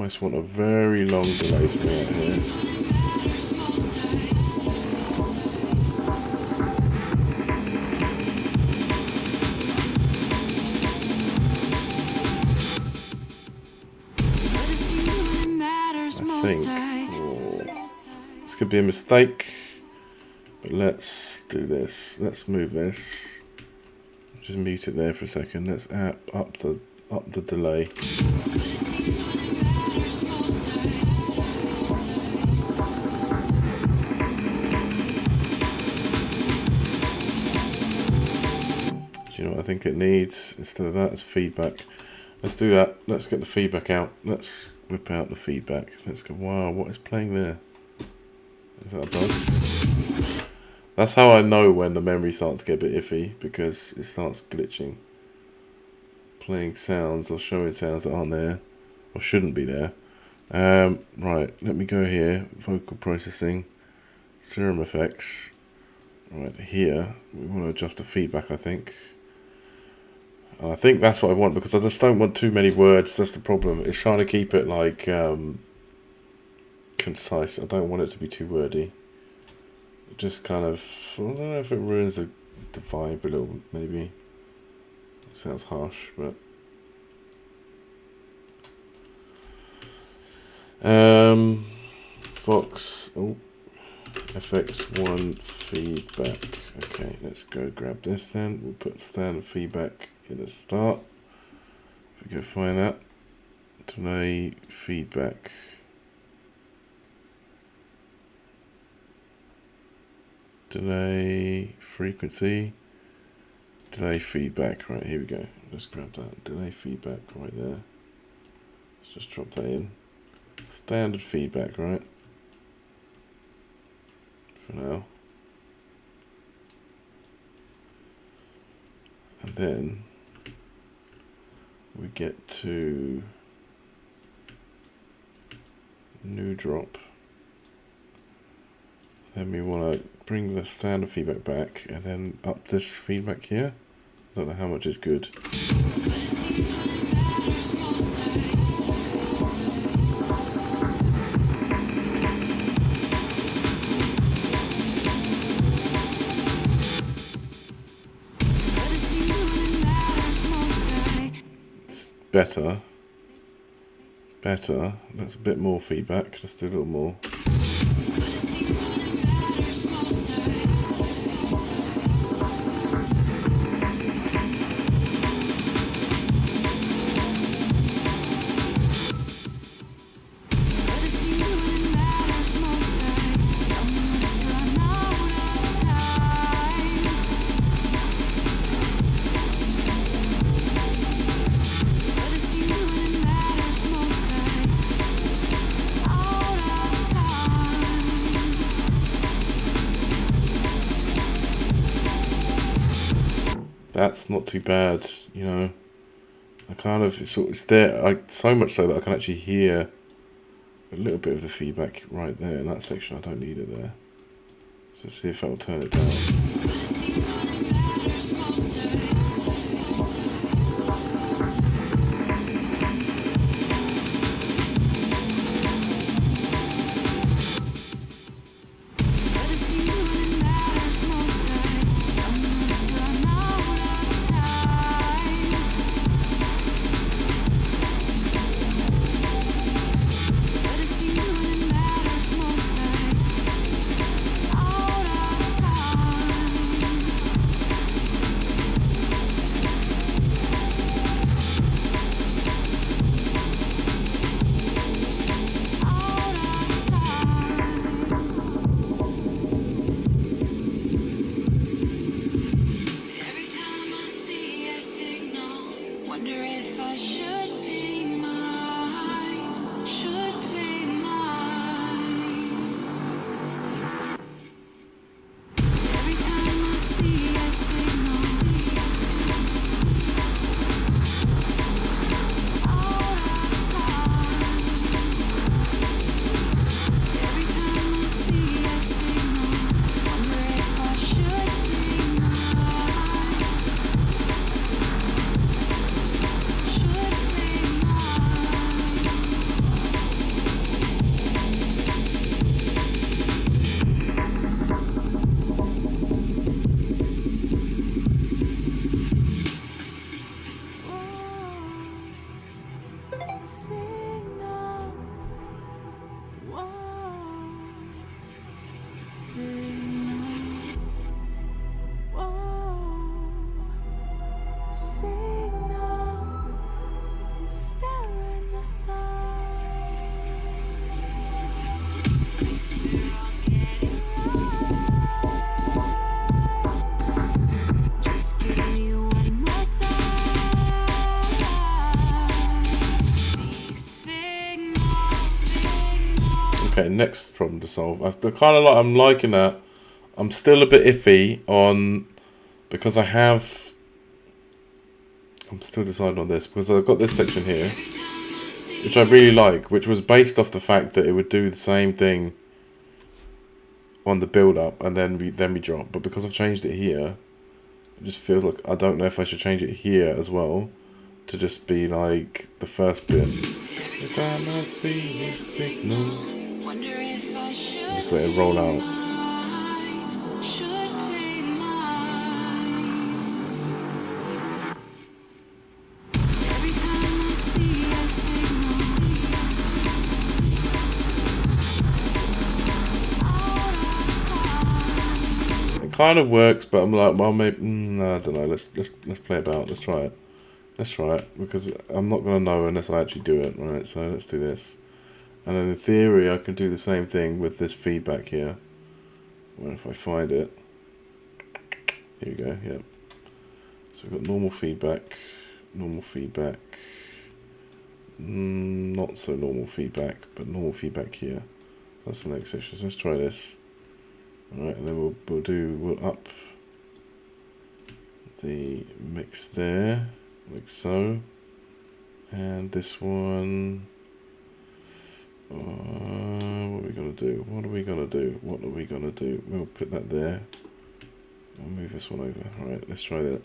just want a very long delay to be out here. I think this could be a mistake, but let's do this. Let's move this. Just mute it there for a second. Let's up the delay. Do you know what I think it needs? Instead of that, it's feedback. Let's do that. Let's get the feedback out. Let's whip out the feedback. Let's go. Wow, what is playing there? Is that a bug? That's how I know when the memory starts to get a bit iffy, because it starts glitching. Playing sounds or showing sounds that aren't there or shouldn't be there. Right, let me go here. Vocal processing, serum effects. Right here, we want to adjust the feedback, I think. And I think that's what I want, because I just don't want too many words. That's the problem. It's trying to keep it like concise. I don't want it to be too wordy. It just kind of, I don't know if it ruins the vibe a little, maybe. It sounds harsh, but Fox, FX1 feedback. Okay, let's go grab this then. We'll put standard feedback in the start. If we go find that, delay feedback. Delay frequency. Delay feedback. Right, here we go. Let's grab that. Delay feedback right there. Let's just drop that in. Standard feedback, right? For now. And then we get to new drop. Then we want to bring the standard feedback back and then up this feedback here. I don't know how much is good. It's better. Better. That's a bit more feedback. Let's do a little more. That's not too bad, you know. I kind of, it's there, so much so that I can actually hear a little bit of the feedback right there in that section. I don't need it there. So let's see if that'll turn it down. Okay, next problem to solve. I'm liking that. I'm still a bit iffy on, because I'm still deciding on this, because I've got this section here, which I really like, which was based off the fact that it would do the same thing on the build up and then we drop. But because I've changed it here, it just feels like I don't know if I should change it here as well to just be like the first bit. Every time I see this signal, just let it roll out. Kind of works, but I'm like, well, maybe no, I don't know. Let's play about. Let's try it. Let's try it, because I'm not gonna know unless I actually do it. Right, so let's do this, and then in theory I can do the same thing with this feedback here. Well, if I find it, here we go. Yep. So we've got normal feedback, not so normal feedback, but normal feedback here. That's the next section. So let's try this. Alright, and then we'll up the mix there, like so, and this one, what are we gonna do? We'll put that there, I'll move this one over. Alright, let's try that.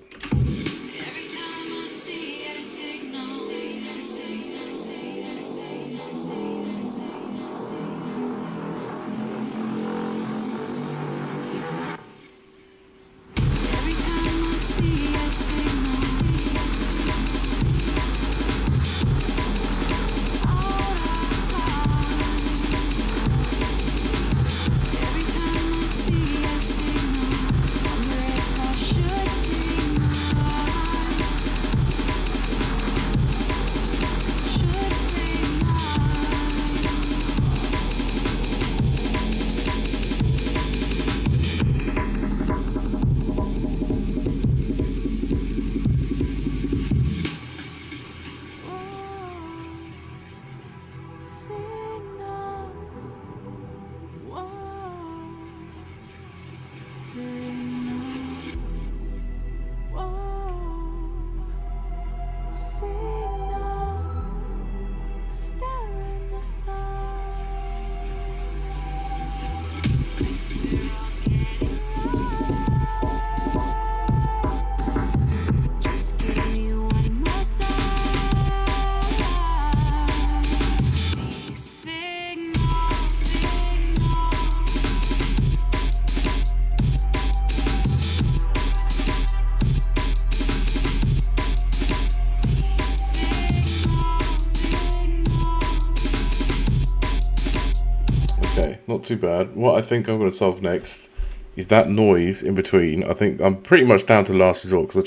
Not too bad. What I think I'm going to solve next is that noise in between. I think I'm pretty much down to last resort, because I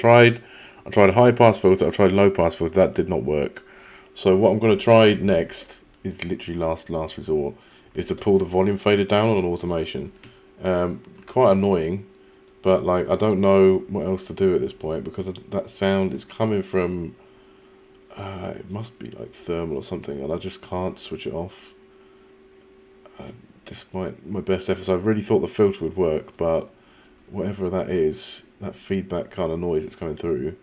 tried high pass filter, I tried low pass filter, that did not work. So what I'm going to try next is literally last resort, is to pull the volume fader down on an automation. Quite annoying, but like I don't know what else to do at this point, because that sound is coming from it must be like thermal or something, and I just can't switch it off. Despite my best efforts, I really thought the filter would work, but whatever that is, that feedback kind of noise that's coming through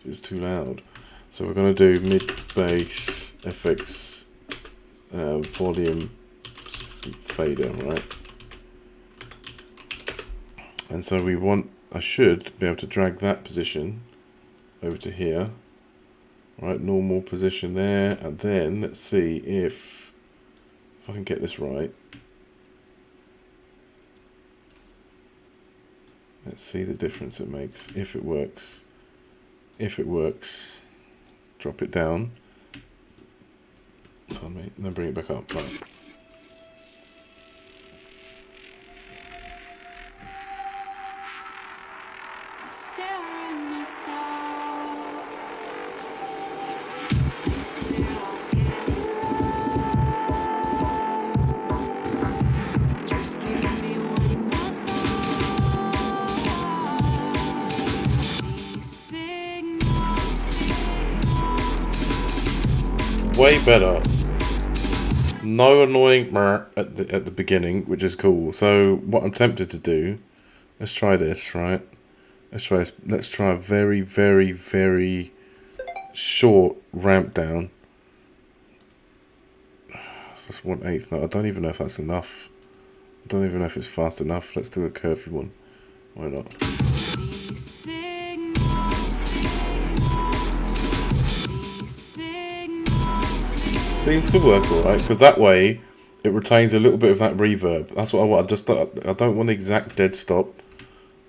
is too loud. So we're going to do mid bass FX volume fader, right? And so I should be able to drag that position over to here, right? Normal position there, and then let's see if I can get this right. Let's see the difference it makes, if it works. If it works, drop it down. Pardon me. And then bring it back up. Right. Way better. No annoying at the beginning, which is cool. So what I'm tempted to do, let's try this, right? Let's try this. Let's try a very, very, very short ramp down. That's just 1/8 now. I don't even know if that's enough. I don't even know if it's fast enough. Let's do a curvy one. Why not? Seems to work alright, because that way it retains a little bit of that reverb. That's what I want. I don't want the exact dead stop,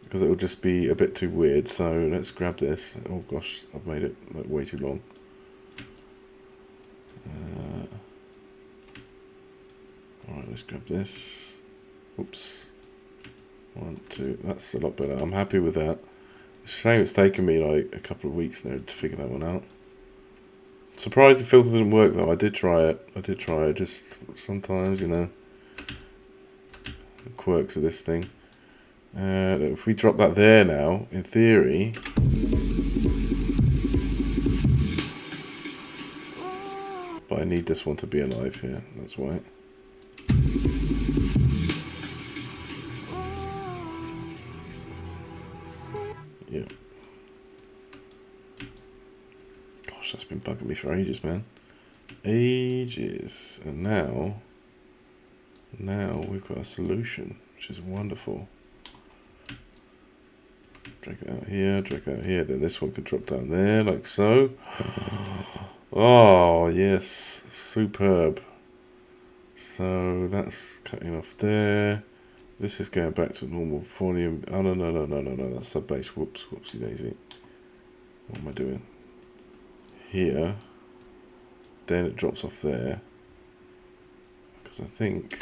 because it will just be a bit too weird. So let's grab this. Oh gosh, I've made it like way too long. Alright, let's grab this. Oops. 1, 2. That's a lot better. I'm happy with that. It's a shame it's taken me like a couple of weeks now to figure that one out. Surprised the filter didn't work though. I did try it. Just sometimes, you know, the quirks of this thing. If we drop that there now, in theory, but I need this one to be alive here. That's why. Yeah. Gosh, that's been bugging me for ages, man. Ages. And now we've got a solution, which is wonderful. Drag it out here, drag that out here. Then this one can drop down there, like so. Oh, yes. Superb. So that's cutting off there. This is going back to normal volume. Oh, no. That's sub bass. Whoops, whoopsie daisy. What am I doing? Here. Then it drops off there. Because I think...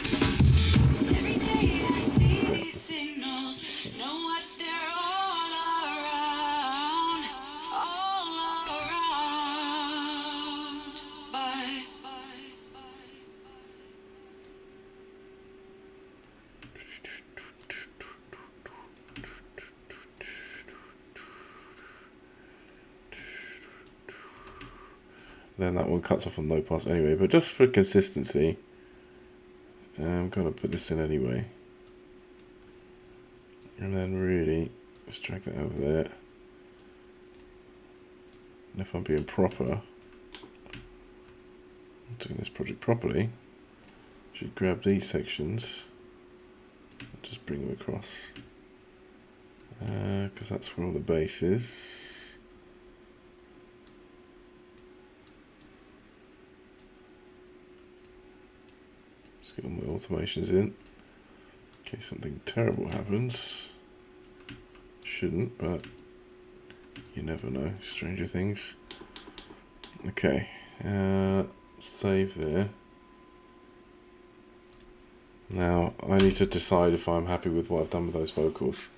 Then that one cuts off on low pass anyway, but just for consistency, I'm going to put this in anyway. And then really, let's drag that over there. And if I'm being proper, doing this project properly, I should grab these sections and just bring them across. Because that's where all the bass is. Let's get all my automations in, in case something terrible happens. Shouldn't, but you never know. Stranger things. Okay, save there. Now I need to decide if I'm happy with what I've done with those vocals.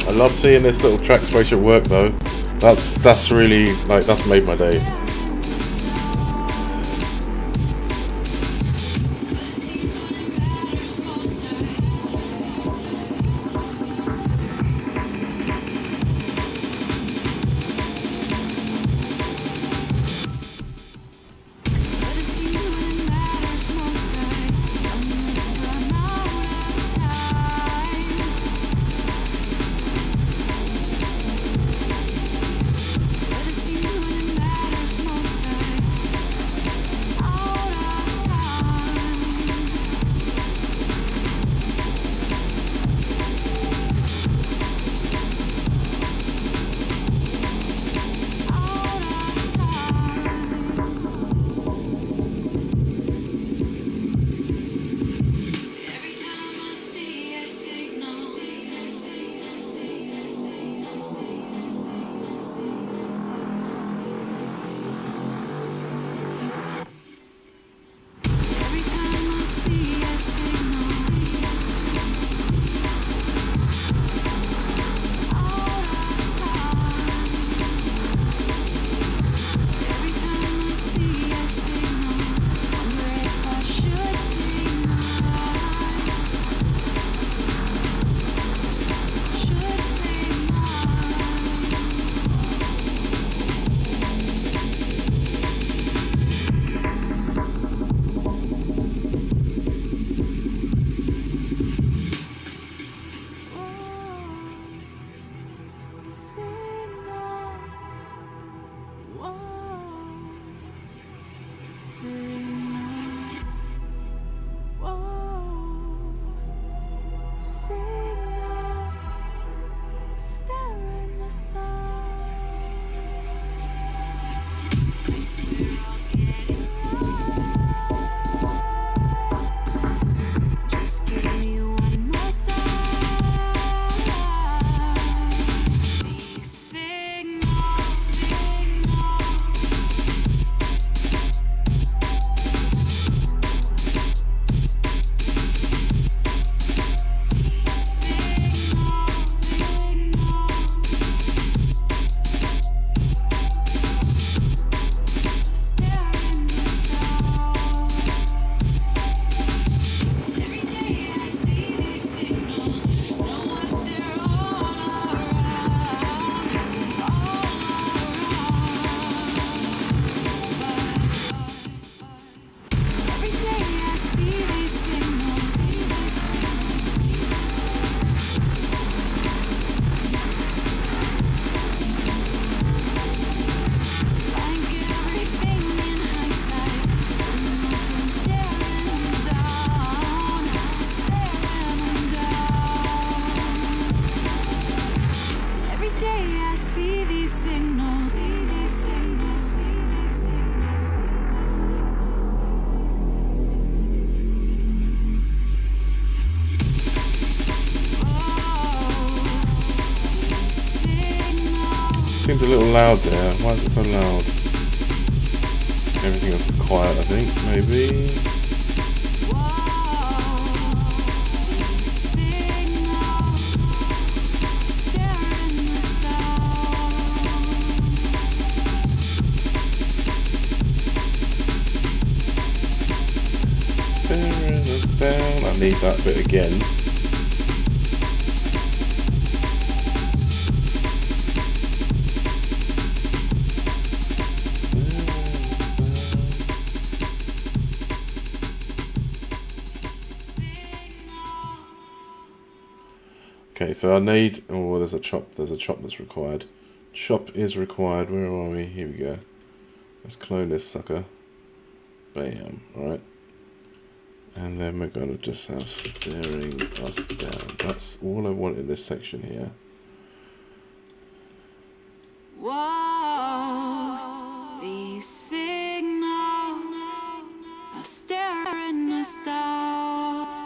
I love seeing this little trackspacer work though. That's really, like, that's made my day. Seems a little loud there. Why is it so loud? Everything else is quiet, I think. Maybe. Staring us down. I need that bit again. Okay, so I need, oh, there's a chop that's required. Chop is required. Where are we? Here we go. Let's clone this sucker. Bam. Alright. And then we're going to just have staring us down. That's all I want in this section here. Whoa, these signals are staring us down.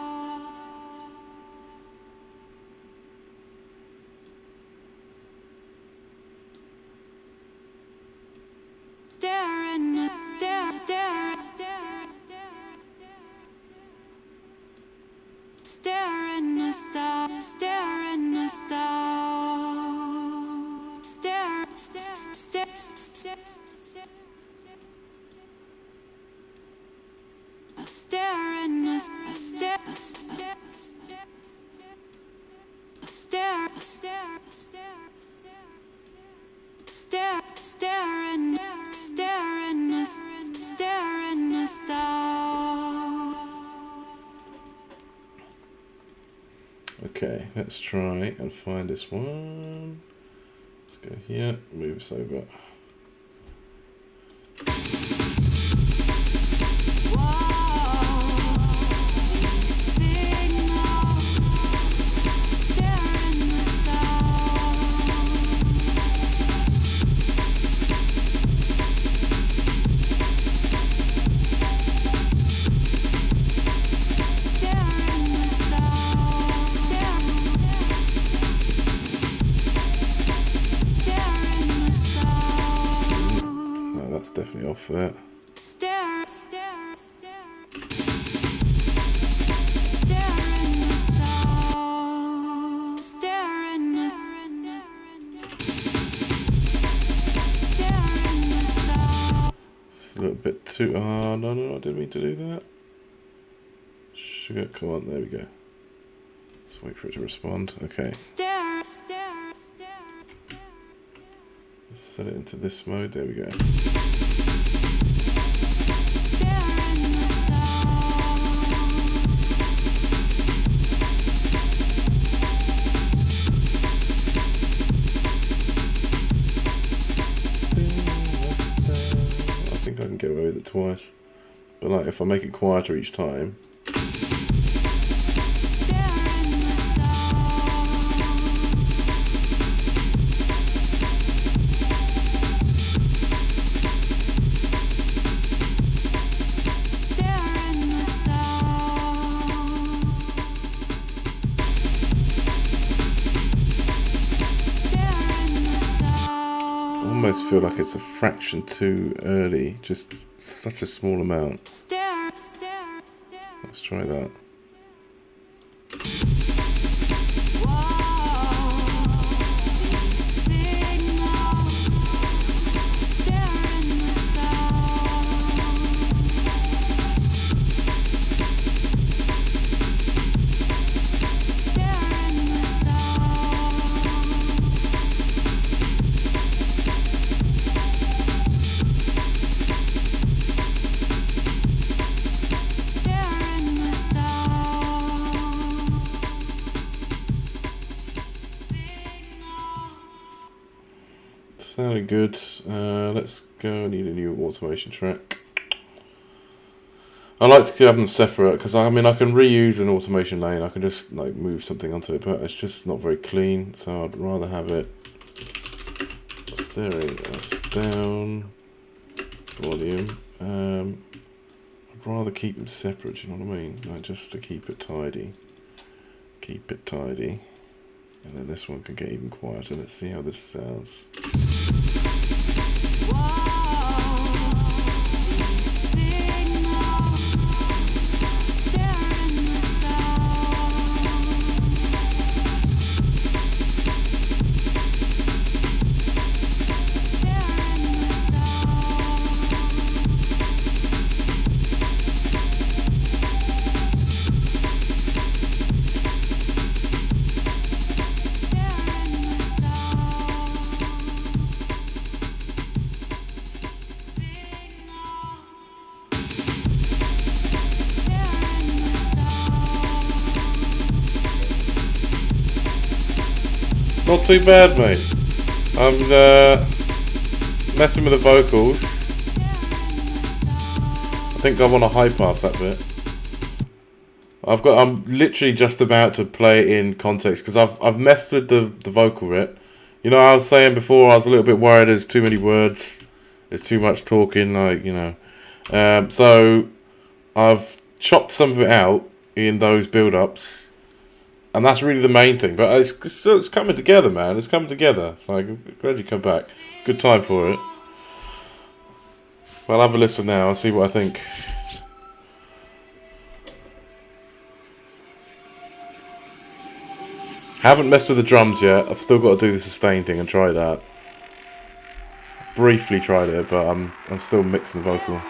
Staring us down, staring us down, staring us down. Okay, let's try and find this one. Let's go here, move this over. Definitely off that. It's a little bit too. Oh, no, I didn't mean to do that. Sugar, come on, there we go. Let's wait for it to respond. Okay. Let's set it into this mode. There we go. I can get away with it twice. But like, if I make it quieter each time. I almost feel like it's a fraction too early, just such a small amount. Let's try that. Sounded good. Let's go. I need a new automation track. I like to have them separate because I mean I can reuse an automation lane. I can just like move something onto it, but it's just not very clean. So I'd rather have it stereo. That's down. Volume. I'd rather keep them separate. Do you know what I mean? Like just to keep it tidy. Keep it tidy. And then this one can get even quieter. Let's see how this sounds. Not too bad, mate. I'm messing with the vocals. I think I want to high pass that bit. I'm literally just about to play it in context because I've messed with the vocal bit. You know, I was saying before I was a little bit worried. There's too many words. There's too much talking. Like so I've chopped some of it out in those build-ups. And that's really the main thing. But it's coming together, man. It's coming together. Like, I'm glad you come back. Good time for it. Well, I'll have a listen now. I'll see what I think. Haven't messed with the drums yet. I've still got to do the sustain thing and try that. Briefly tried it, but I'm still mixing the vocal.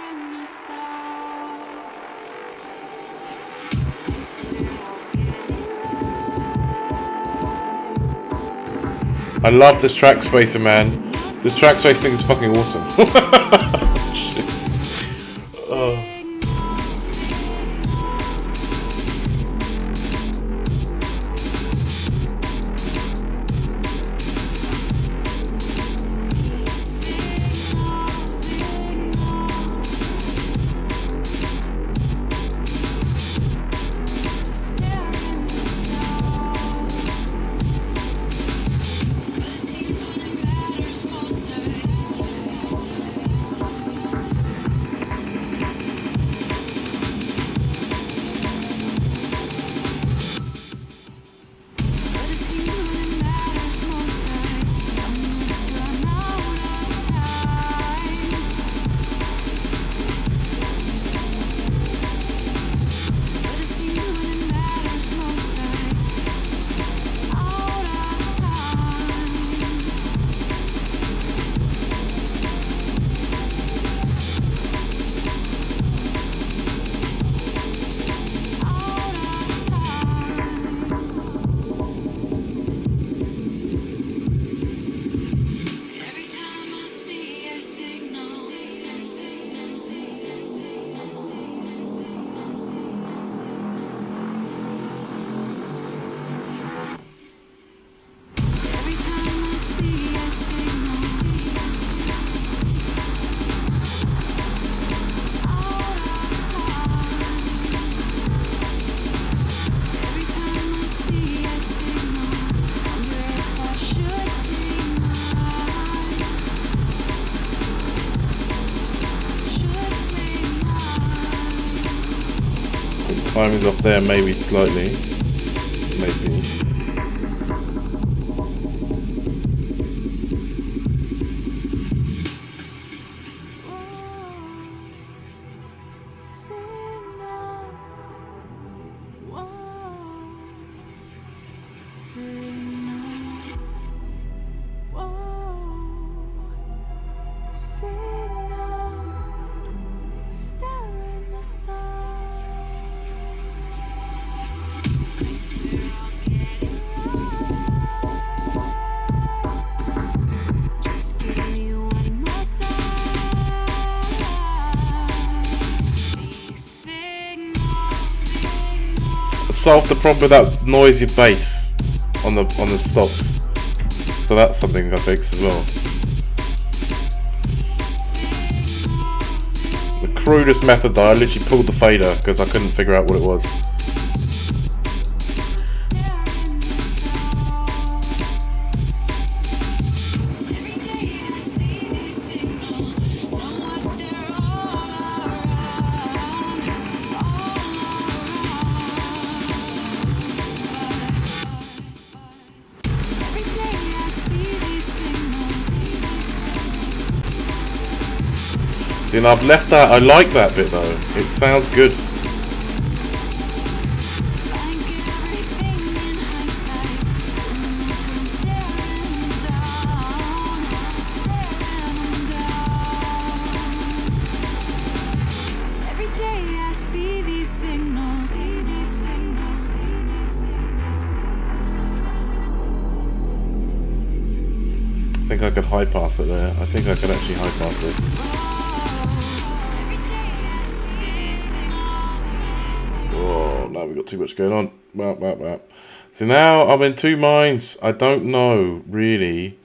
I love this trackspacer, man. This trackspacer thing is fucking awesome. Oh. Timing's off there, maybe slightly. Maybe. Solve the problem with that noisy bass on the stops. So that's something I fixed as well. The crudest method though, I literally pulled the fader because I couldn't figure out what it was. See, and I've left that. I like that bit though. It sounds good. I think I could high pass it there. I think I could actually high pass this. Oh, now we've got too much going on. So now I'm in two minds. I don't know, really.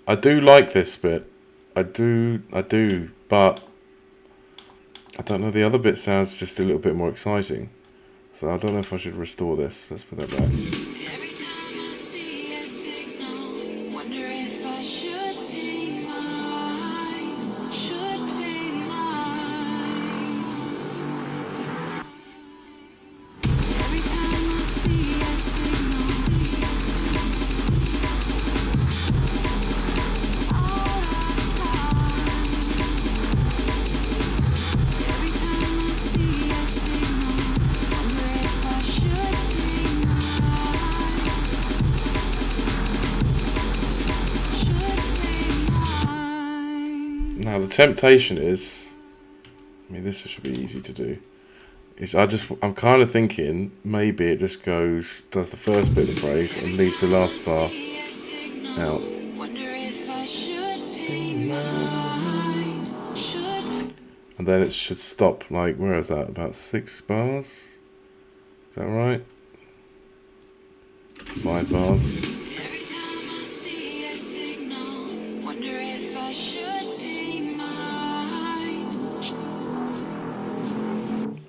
I do like this bit. I do, but I don't know. The other bit sounds just a little bit more exciting. So I don't know if I should restore this. Let's put that back. Now the temptation is, I mean, this should be easy to do. I'm kind of thinking maybe it just does the first bit of the phrase and leaves the last bar out. And then it should stop, like, where is that? About 6 bars? Is that right? 5 bars.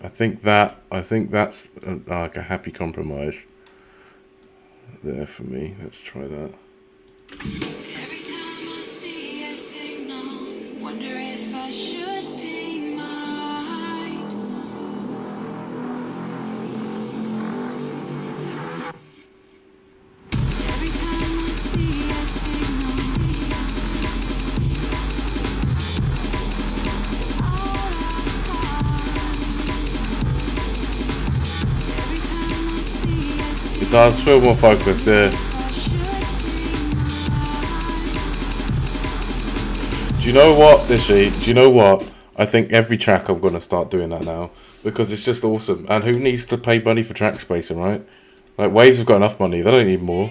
I think that's like a happy compromise there for me. Let's try that. It does feel more focused there. Do you know what, Dishy? Do you know what? I think every track I'm going to start doing that now. Because it's just awesome. And who needs to pay money for trackspacer, right? Like, Waves have got enough money. They don't need more.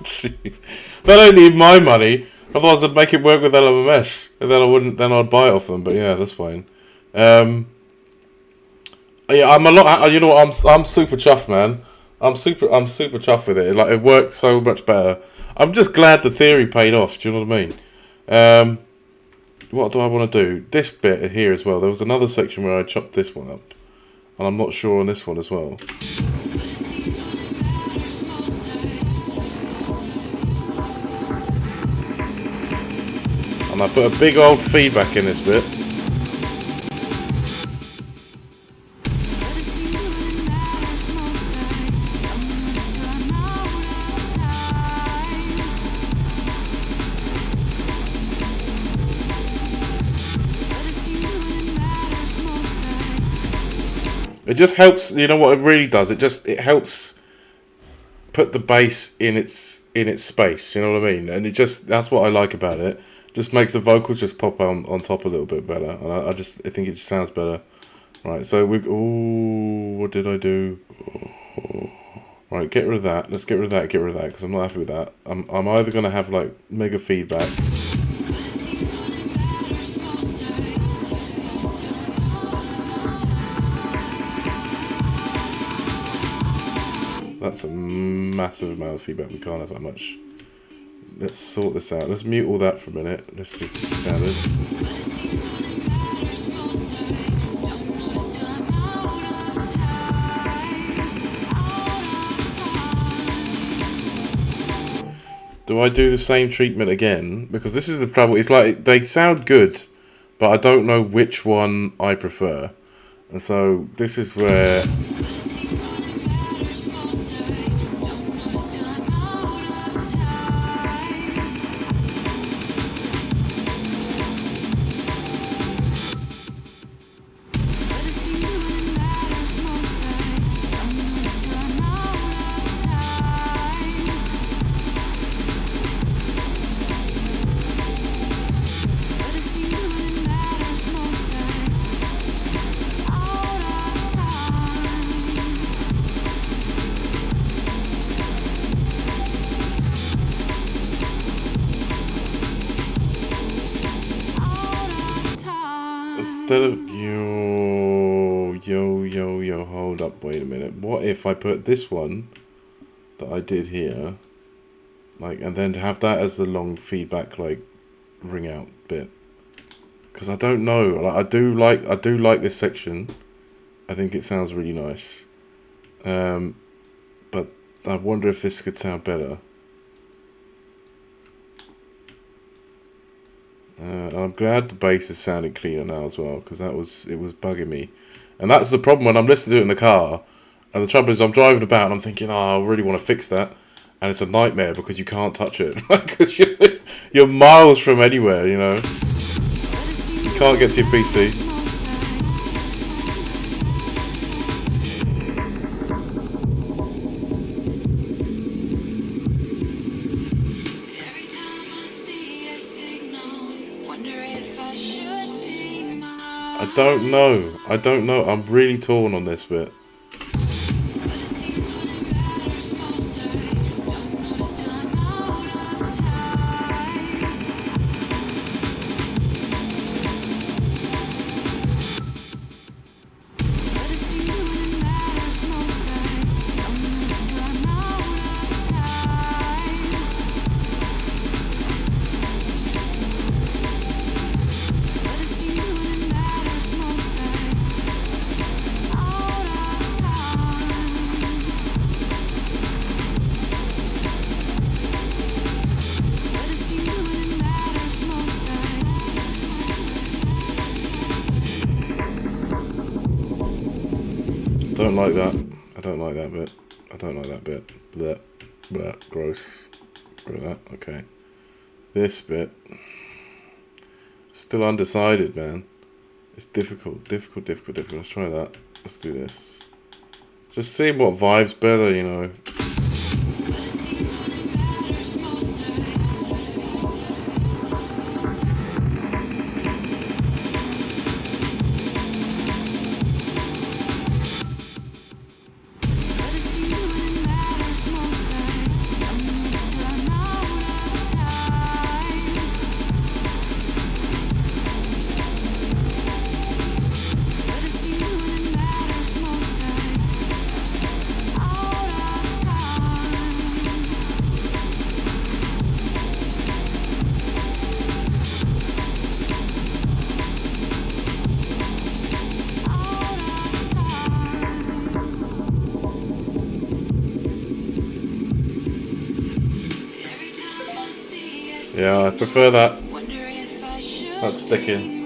Jeez. They don't need my money. Otherwise I'd make it work with LMMS. And then I'd buy it off them. But yeah, that's fine. Yeah, I'm a lot. You know what? I'm super chuffed, man. I'm super chuffed with it. Like, it worked so much better. I'm just glad the theory paid off. Do you know what I mean? What do I want to do? This bit here as well. There was another section where I chopped this one up, and I'm not sure on this one as well. And I put a big old feedback in this bit. It just helps. You know what it really does? It helps put the bass in its space. You know what I mean? And that's what I like about it. Just makes the vocals just pop on top a little bit better. And I think it just sounds better. Right. So what did I do? Right, get rid of that. Let's get rid of that. Get rid of that because I'm not happy with that. I'm either gonna have like mega feedback. That's a massive amount of feedback. We can't have that much. Let's sort this out. Let's mute all that for a minute. Let's see if it's standard. Do I do the same treatment again? Because this is the trouble. It's like they sound good, but I don't know which one I prefer. And so this is where... Instead of yo, hold up, wait a minute. What if I put this one that I did here, like, and then have that as the long feedback, like, ring out bit? Because I don't know. Like, I do like this section. I think it sounds really nice. But I wonder if this could sound better. I'm glad the bass is sounding cleaner now as well, because it was bugging me, and that's the problem when I'm listening to it in the car. And the trouble is, I'm driving about and I'm thinking, oh, I really want to fix that, and it's a nightmare because you can't touch it, because you're miles from anywhere. You know, you can't get to your PC. I don't know. I'm really torn on this bit. I don't like that. I don't like that bit. I don't like that bit. Blech. Blech. Gross. That. Okay. This bit. Still undecided, man. It's difficult. Difficult. Let's try that. Let's do this. Just seeing what vibe's better, you know. Yeah, I prefer that. That's sticking.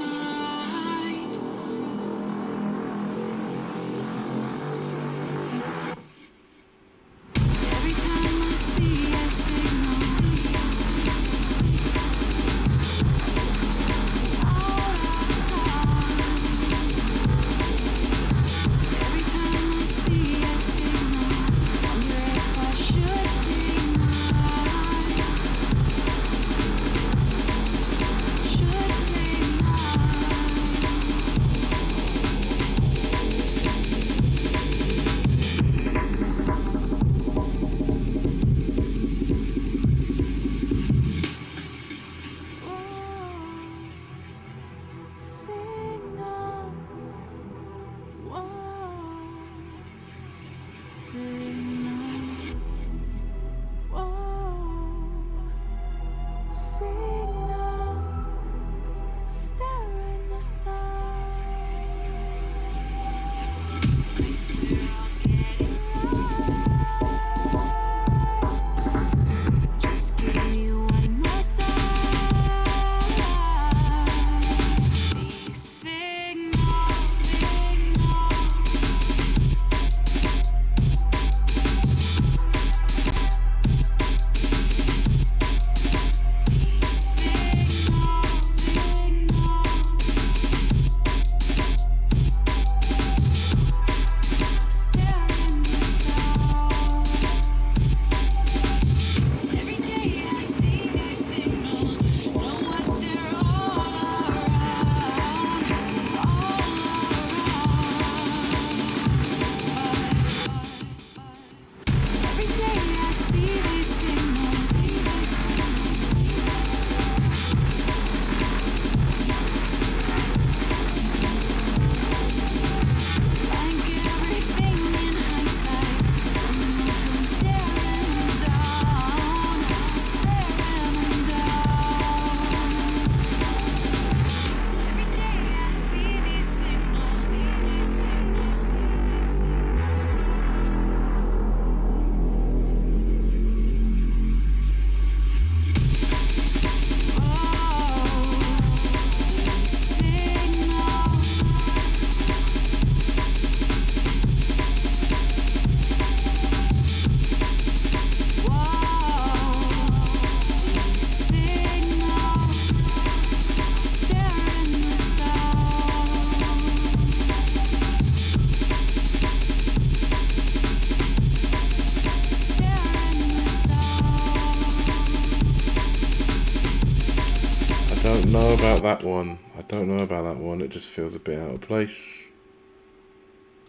don't know about that one. I don't know about that one. It just feels a bit out of place.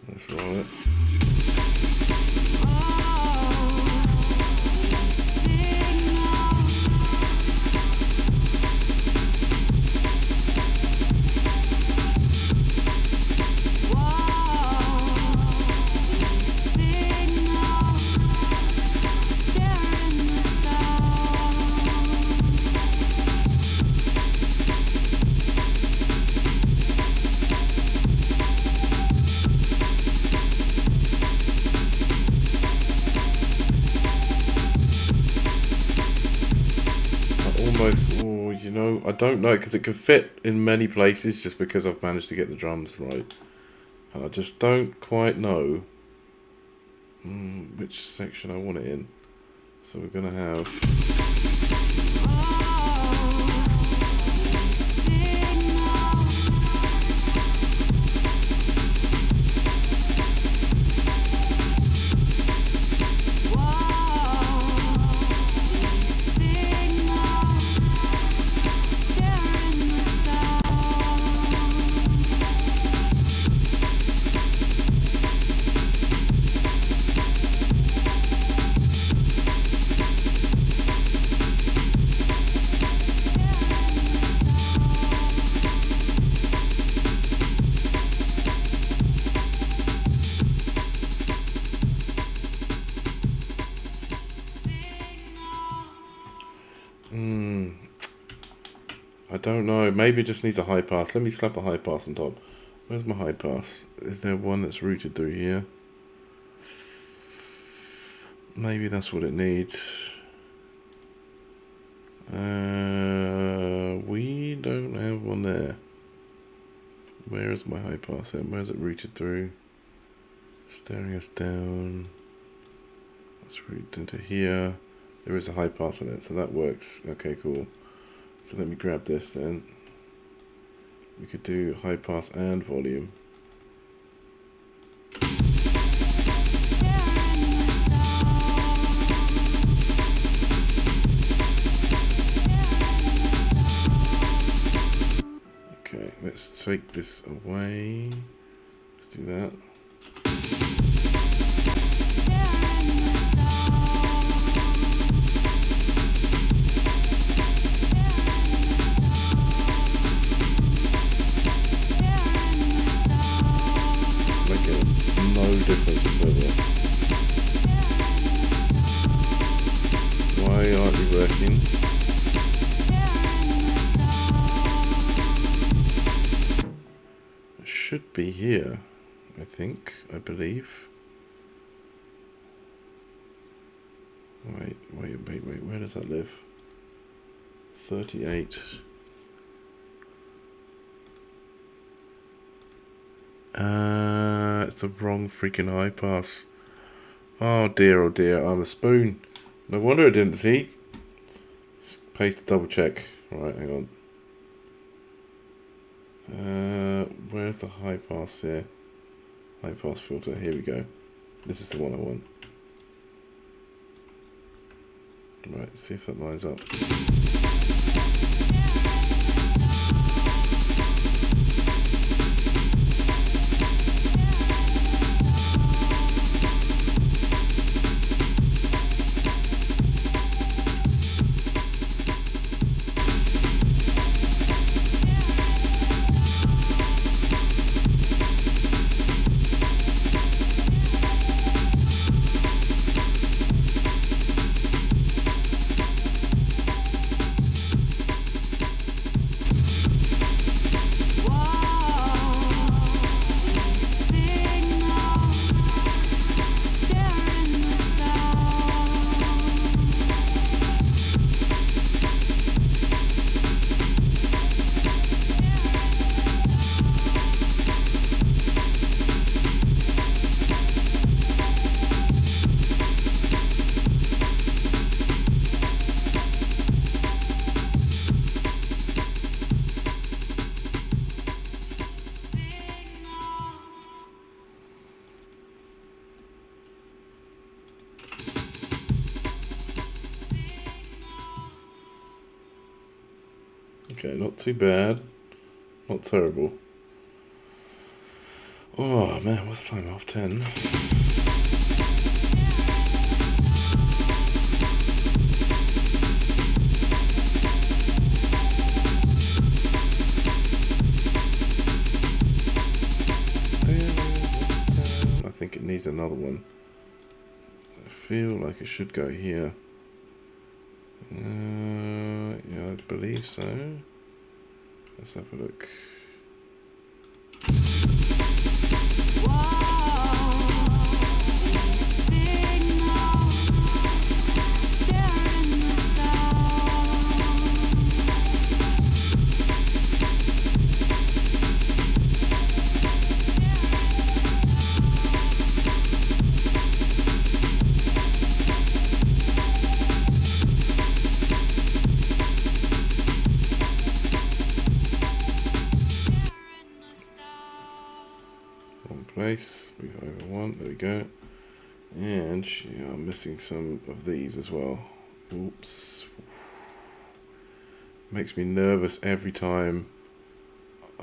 Let's roll it. You know, I don't know, because it can fit in many places just because I've managed to get the drums right. And I just don't quite know which section I want it in. So we're going to have... I don't know. Maybe it just needs a high pass. Let me slap a high pass on top. Where's my high pass? Is there one that's routed through here? Maybe that's what it needs. We don't have one there. Where is my high pass at? Where's it routed through? Staring us down. That's routed into here. There is a high pass on it, so that works. Okay, cool. So let me grab this then. We could do high pass and volume. Okay, let's take this away. Let's do that. No difference whatsoever. Why aren't you working? It should be here, I believe. Wait, where does that live? 38. It's the wrong freaking high pass. Oh dear, I'm a spoon. No wonder I didn't see. Just paste the double check. Right, hang on. Where's the high pass here? High pass filter, here we go. This is the one I want. Right, let's see if that lines up. Okay, not too bad. Not terrible. Oh man, what's the time? 10:30. I think it needs another one. I feel like it should go here. Yeah, I believe so. Let's have a look. Place, move over one, there we go. And I'm missing some of these as well. Oops. Makes me nervous every time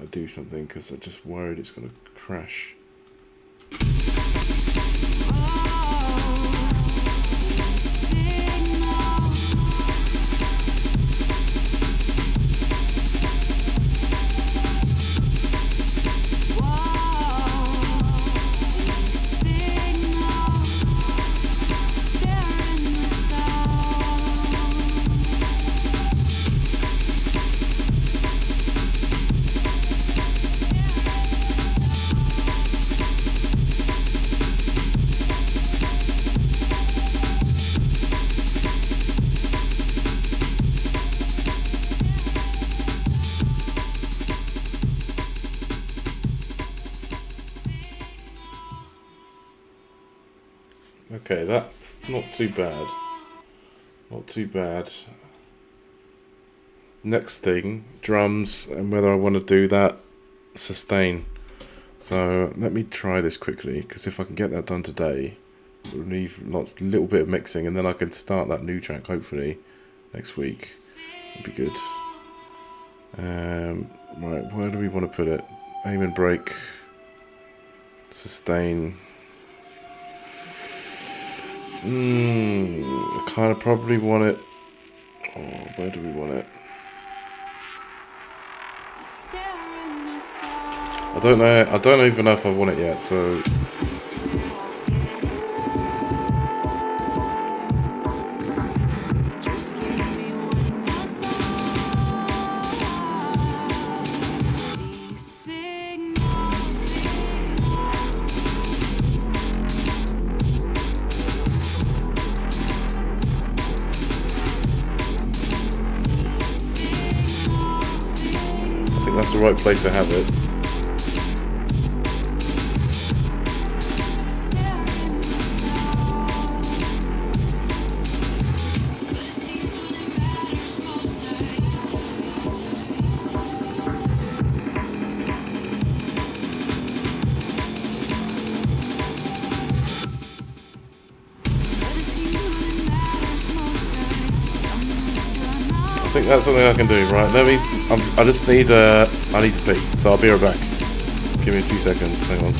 I do something because I'm just worried it's going to crash. Okay, that's not too bad. Not too bad. Next thing, drums, and whether I want to do that sustain. So let me try this quickly, because if I can get that done today, we'll leave lots, little bit of mixing, and then I can start that new track hopefully next week. It'd be good. Right, where do we want to put it? Aim and break. Sustain. I kind of probably want it. Oh, where do we want it? I don't know. I don't even know if I want it yet. So. That's the right place to have it. I think that's something I can do. Right, let me. I just need. I need to pee, so I'll be right back. Give me 2 seconds. Hang on.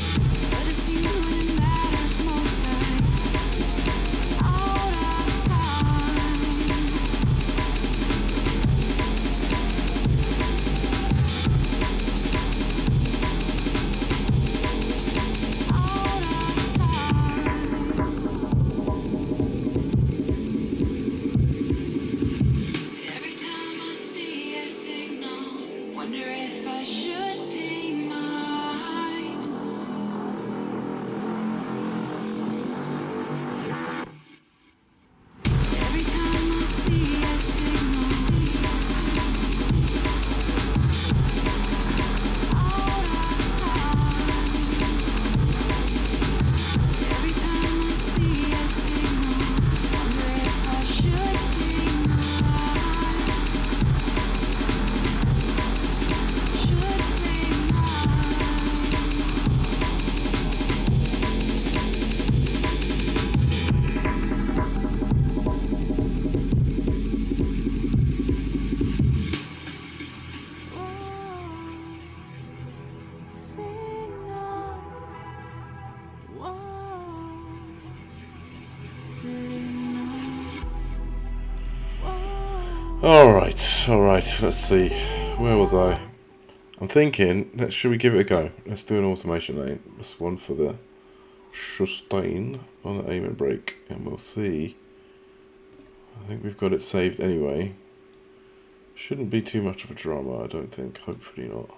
Alright, let's see. Where was I? I'm thinking, should we give it a go? Let's do an automation lane. This one for the sustain on the aim and brake, and we'll see. I think we've got it saved anyway. Shouldn't be too much of a drama, I don't think. Hopefully not.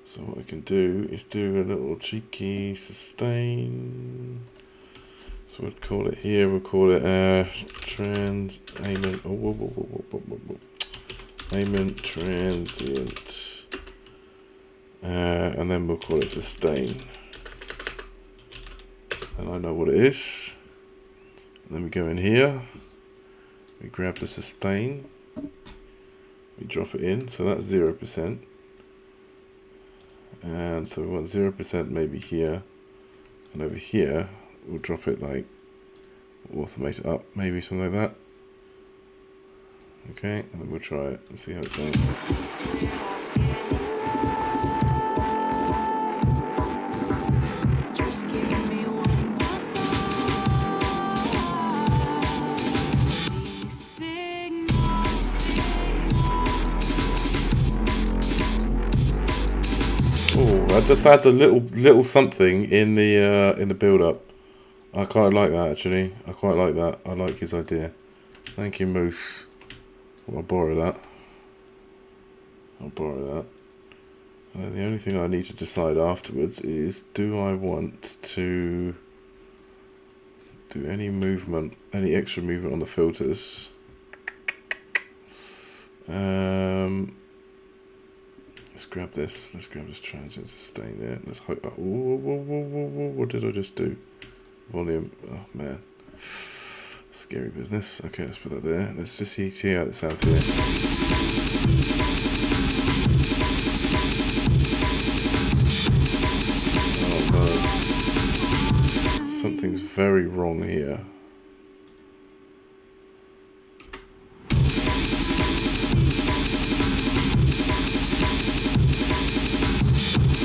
So what we can do is do a little cheeky sustain. So we'll call it here, we'll call it trans aimant. Aimant transient. And then we'll call it sustain. And I know what it is. And then we go in here. We grab the sustain. We drop it in. So that's 0%. And so we want 0% maybe here. And over here, we'll drop it like, we'll automate it up, maybe something like that. Okay, and then we'll try it and see how it sounds. Oh, that just adds a little something in the build up. I quite like that actually. I quite like that. I like his idea. Thank you, Moose. I'll borrow that. And then the only thing I need to decide afterwards is, do I want to do any movement, any extra movement on the filters? Let's grab this. Let's grab this transient sustain there. Let's hope. What did I just do? Volume. Oh man, scary business. Okay, let's put that there. Let's just see how it sounds here. Oh no, something's very wrong here.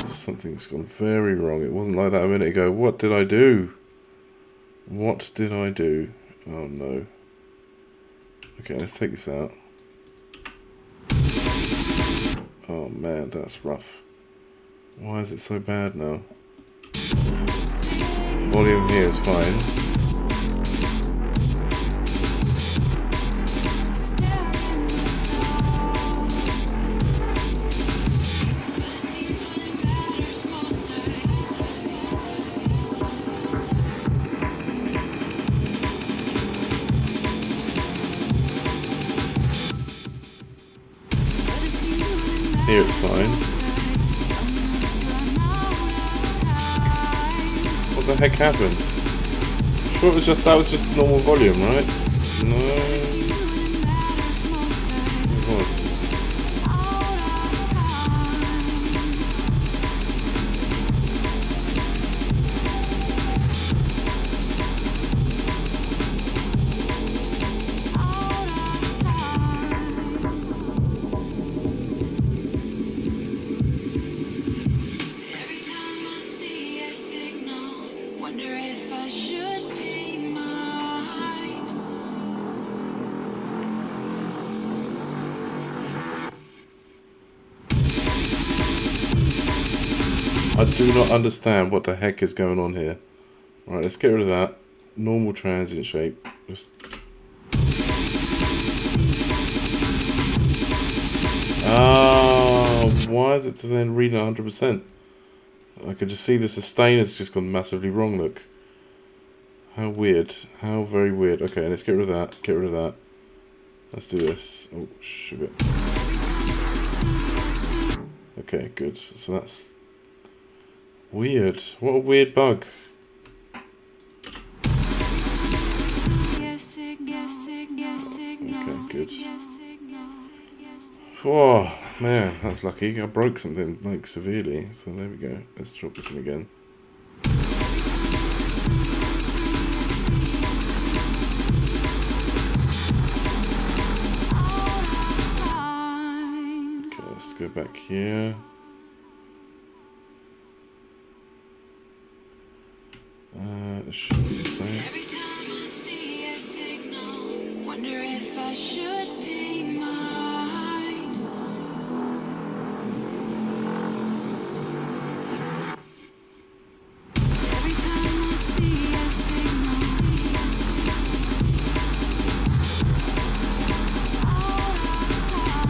Something's gone very wrong. It wasn't like that a minute ago. What did I do? What did I do? Oh no. Okay, let's take this out. Oh man, that's rough. Why is it so bad now? Volume here is fine. Here it's fine. What the heck happened? I'm sure that was just normal volume, right? No. It was. I do not understand what the heck is going on here. Alright, let's get rid of that. Normal transient shape. Just... why is it then reading 100%? I can just see the sustain has just gone massively wrong, look. How weird. How very weird. Okay, let's get rid of that. Get rid of that. Let's do this. Oh, sugar. Okay, good. So that's... weird. What a weird bug. Okay, good. Oh, man, that's lucky. I broke something, like, severely. So there we go. Let's drop this in again. Okay, let's go back here. It should be the same. I should be mine. Every time I see a signal, all the time.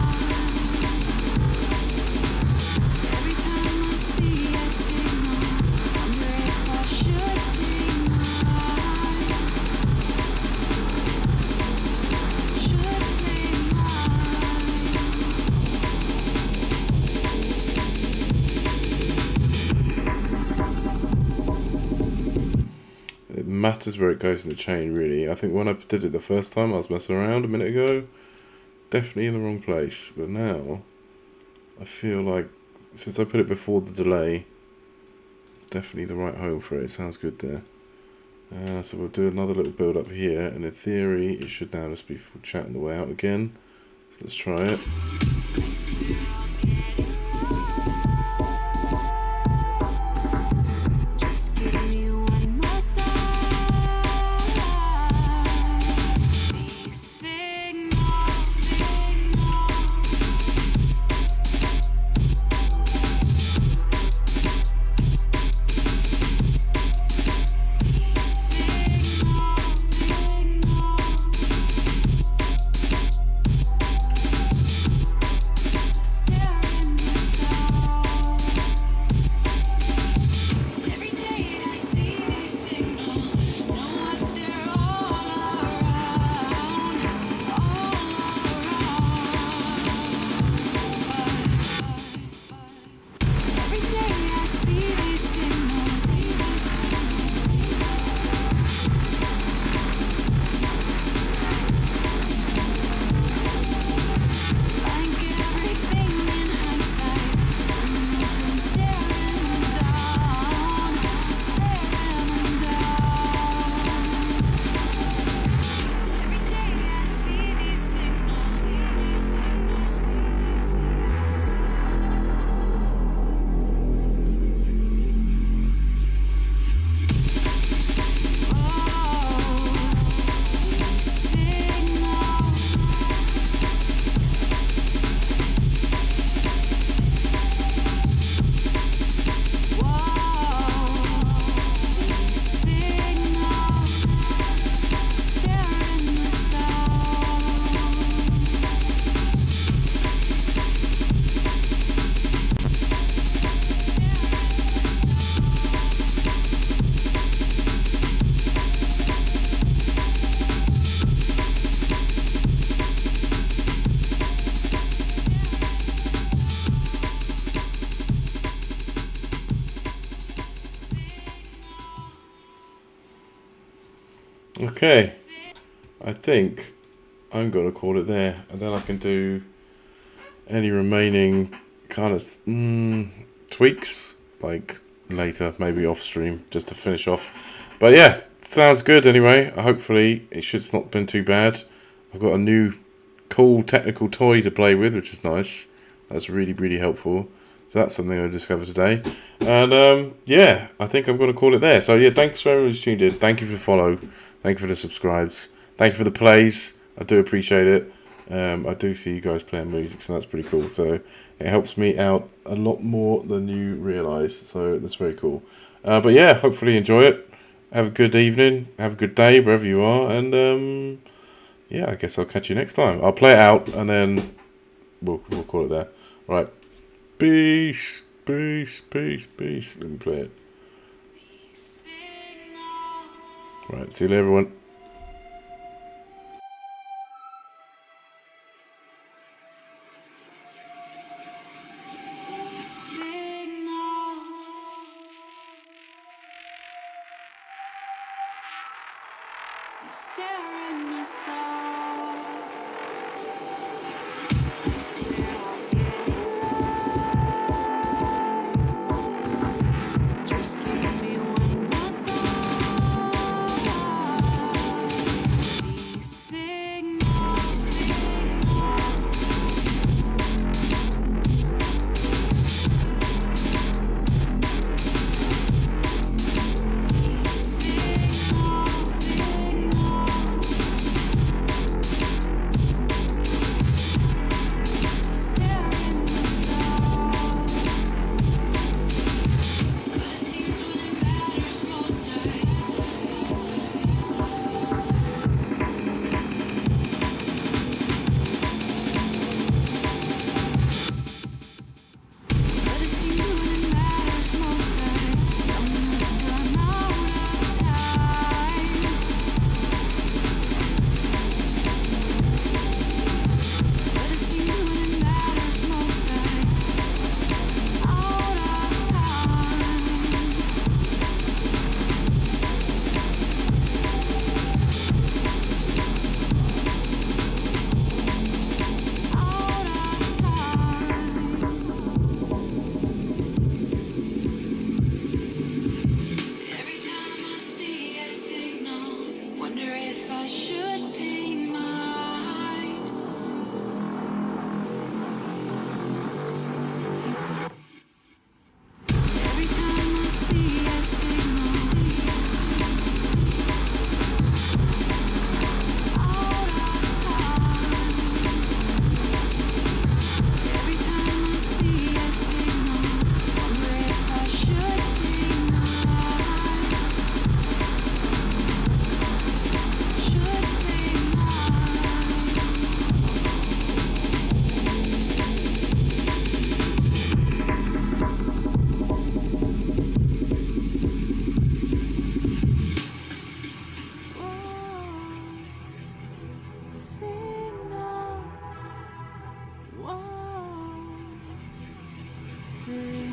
Every time I see a signal, wonder if I should be mine. It matters where it goes in the chain, really. I think when I did it the first time, I was messing around a minute ago. Definitely in the wrong place. But now, I feel like, since I put it before the delay, definitely the right home for it. It sounds good there. So we'll do another little build up here, and in theory, it should now just be full chat on the way out again. So let's try it. Just give me one more sign. These signals. Okay, I think I'm going to call it there, and then I can do any remaining kind of tweaks, like later, maybe off stream, just to finish off. But yeah, sounds good anyway. Hopefully it should not been too bad. I've got a new cool technical toy to play with, which is nice. That's really, really helpful. So that's something I discovered today. And yeah, I think I'm going to call it there. So yeah, thanks for everyone who's tuned in. Thank you for the follow. Thank you for the subscribes. Thank you for the plays. I do appreciate it. I do see you guys playing music, so that's pretty cool. So it helps me out a lot more than you realise. So that's very cool. But yeah, hopefully you enjoy it. Have a good evening. Have a good day wherever you are. And yeah, I guess I'll catch you next time. I'll play it out and then we'll call it there. Right. Peace. Peace. Peace. Peace. Let me play it. Right. See you later, everyone. Staring at stars. I swear I'll get just give me one more sign. These signals. These signals. say